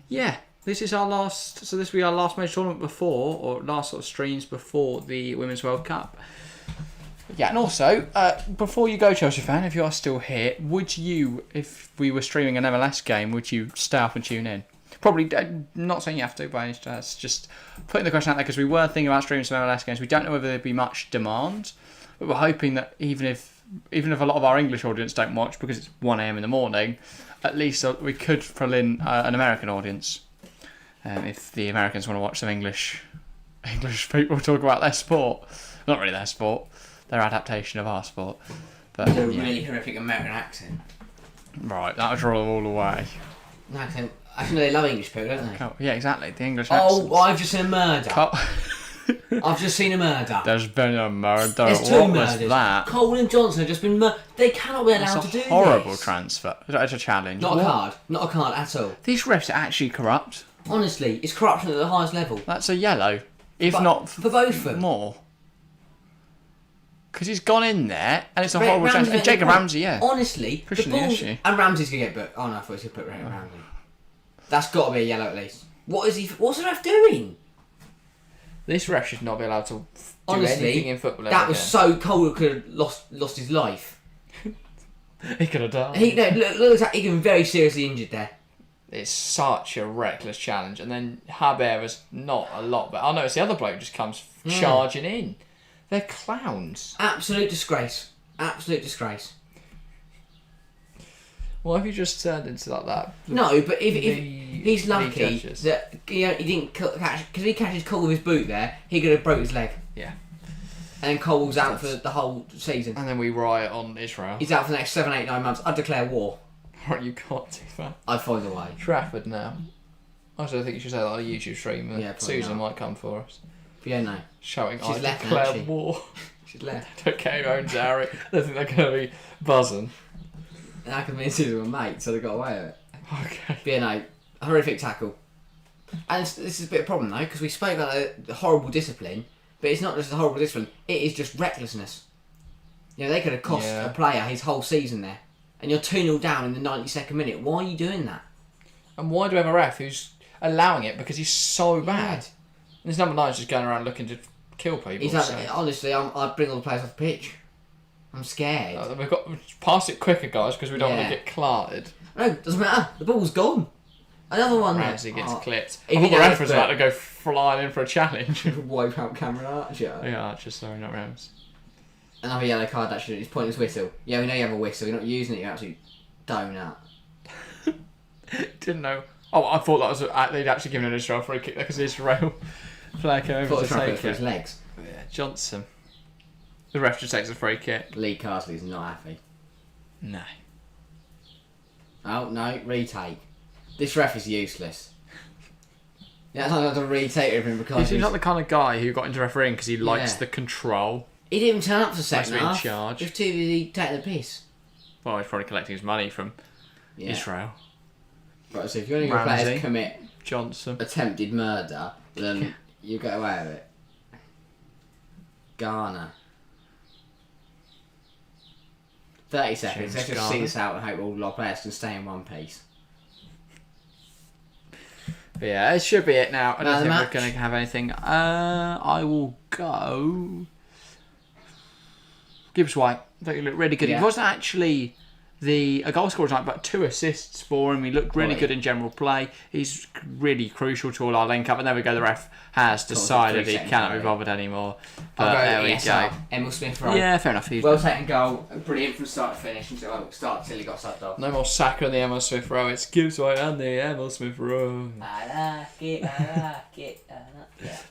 yeah, this is our last. So this will be our last major tournament before, or last sort of streams before the Women's World Cup. Yeah, and also, before you go, Chelsea fan, if you are still here, would you, if we were streaming an MLS game, would you stay up and tune in? Probably, not saying you have to, by any chance, just putting the question out there, because we were thinking about streaming some MLS games. We don't know whether there'd be much demand, but we're hoping that even if a lot of our English audience don't watch, because it's 1 a.m. in the morning, at least we could pull in an American audience. If the Americans want to watch some English people talk about their sport. Not really their sport. Their adaptation of our sport. But a really horrific American accent. Right, that was all away. No accent. Actually, they love English people, don't they? Oh, yeah, exactly. The English accent. Oh, I've just seen a murder. I've just seen a murder. There's been a murder. There's 2 what murders. Was that? Cole and Johnson have just been murdered. They cannot be allowed to do this. It's a horrible transfer. It's a challenge. Not a card. Not a card at all. These refs are actually corrupt. Honestly, it's corruption at the highest level. That's a yellow. If not for both of them. More. Because he's gone in there, and it's a horrible chance. And Jacob Ramsey, yeah. Honestly, pushing the issue. And Ramsey's going to get booked. Oh no, I thought he was going to put Ramsey. That's got to be a yellow at least. What's the ref doing? This ref should not be allowed to do anything in football. That was so cold, it could have lost his life. He could have died. Looks like he can be very seriously injured there. It's such a reckless challenge. And then Haber was not a lot, but I noticed the other bloke just comes charging in. They're clowns. Absolute disgrace. Absolute disgrace. Why have you just turned into like that? No, but if he's lucky that he didn't catch, because if he catches Cole with his boot there, he could have broke his leg. Yeah. And then Cole's out for the whole season. And then we riot on Israel. He's out for the next 7, 8, 9 months. I'd declare war. Right, you can't do that. I'd find a way. Trafford now. I also think you should say that on a YouTube stream. Yeah, Susan might come for us. But yeah, no. Shouting, She's I left, declare war. She's left. I don't care who owns Harry. I don't think they're going to be buzzing. And I can be Susan were mates, so they got away with it. Okay. But yeah, no. Horrific tackle. And this is a bit of a problem though, because we spoke about the horrible discipline, but it's not just a horrible discipline, it is just recklessness. You know, they could have cost a player his whole season there. And you're 2-0 down in the 92nd minute. Why are you doing that? And why do we have a ref who's allowing it? Because he's so bad. And this number 9's just going around looking to kill people. He's like, honestly, I'd bring all the players off the pitch. I'm scared. We've got to pass it quicker, guys, because we don't want to get clarted. No, doesn't matter. The ball's gone. Another one. Ramsey gets clipped. If I thought the ref was about to go flying in for a challenge. Wipe out Cameron Archer. Yeah, Archer, sorry, not Rams. Another yellow card, actually. It's pointless whistle. Yeah, we know you have a whistle. You're not using it. You're actually donut. Didn't know. Oh, I thought that was they'd actually given an Israel free kick there because Israel player came over to take it. For his legs. Yeah, Johnson. The ref just takes a free kick. Lee Carsley's not happy. No. Oh, no. Retake. This ref is useless. Yeah, I'm going to retake everything because he's not the kind of guy who got into refereeing because he likes the control. He didn't even turn up for the second half. In charge. He was too busy taking the piss. Well, he's probably collecting his money from Israel. Right, so if you want your players to commit Johnson attempted murder, then you get away with it. Ghana. 30 seconds. Let's just see this out and hope all our players can stay in one piece. But yeah, it should be it now. I don't think we're going to have anything. I will go. Gibbs White. I thought he looked really good. He wasn't actually a goal scorer tonight, but 2 assists for him. He looked really good in general play. He's really crucial to all our link up. And there we go. The ref has decided he cannot be bothered anymore. But there we go. Emil Smith-Rowe. Yeah, fair enough. Well taken goal. Brilliant from start to finish until he got sucked off. No more Saka and the Emil Smith-Rowe. It's Gibbs White and the Emil Smith-Rowe. I like it. Yeah.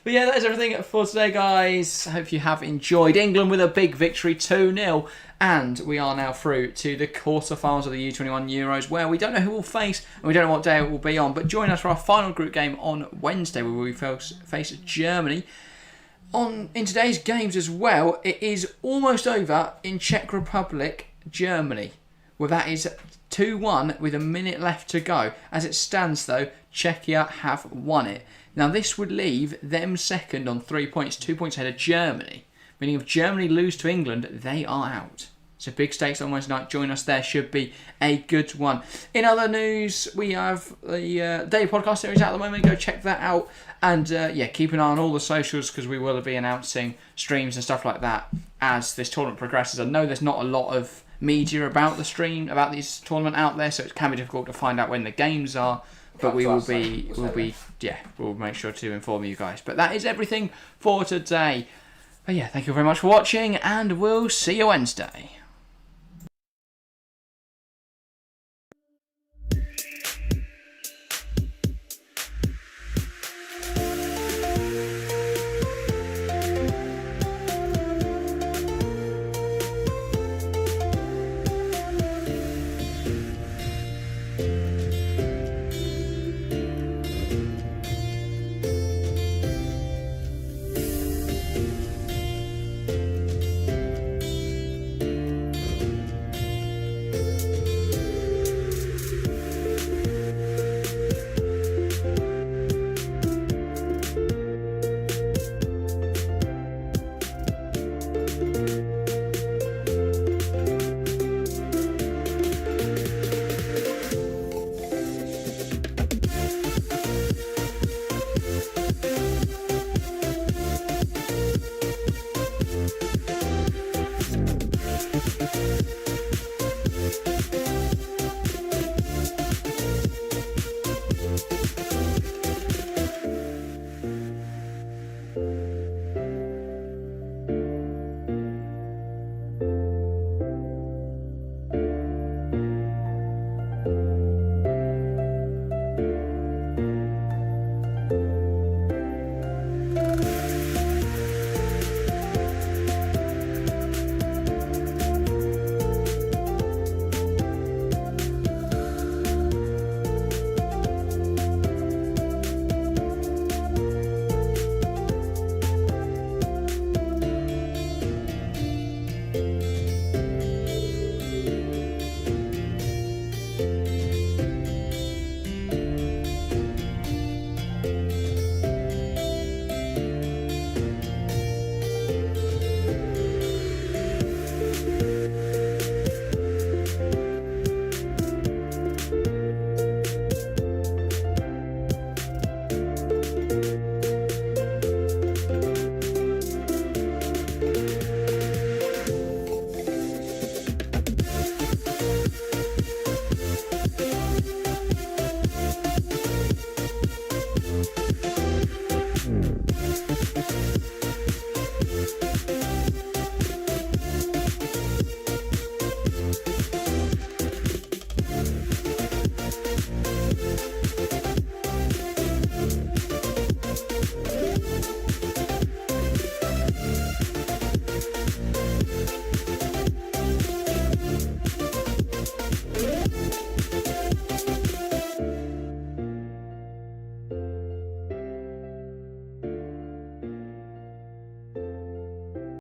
But yeah, that is everything for today, guys. Hope you have enjoyed. England with a big victory, 2-0. And we are now through to the quarterfinals of the U21 Euros, where we don't know who we'll face and we don't know what day it will be on. But join us for our final group game on Wednesday, where we face Germany. In today's games as well, it is almost over in Czech Republic, Germany, where that is 2-1 with a minute left to go. As it stands, though, Czechia have won it. Now, this would leave them second on 3 points, 2 points ahead of Germany. Meaning if Germany lose to England, they are out. So big stakes on Wednesday night. Join us there. Should be a good one. In other news, we have the Daily Podcast series out at the moment. Go check that out. And keep an eye on all the socials because we will be announcing streams and stuff like that as this tournament progresses. I know there's not a lot of media about this tournament out there, so it can be difficult to find out when the games are. But we'll make sure to inform you guys. But that is everything for today. But yeah, thank you very much for watching, and we'll see you Wednesday.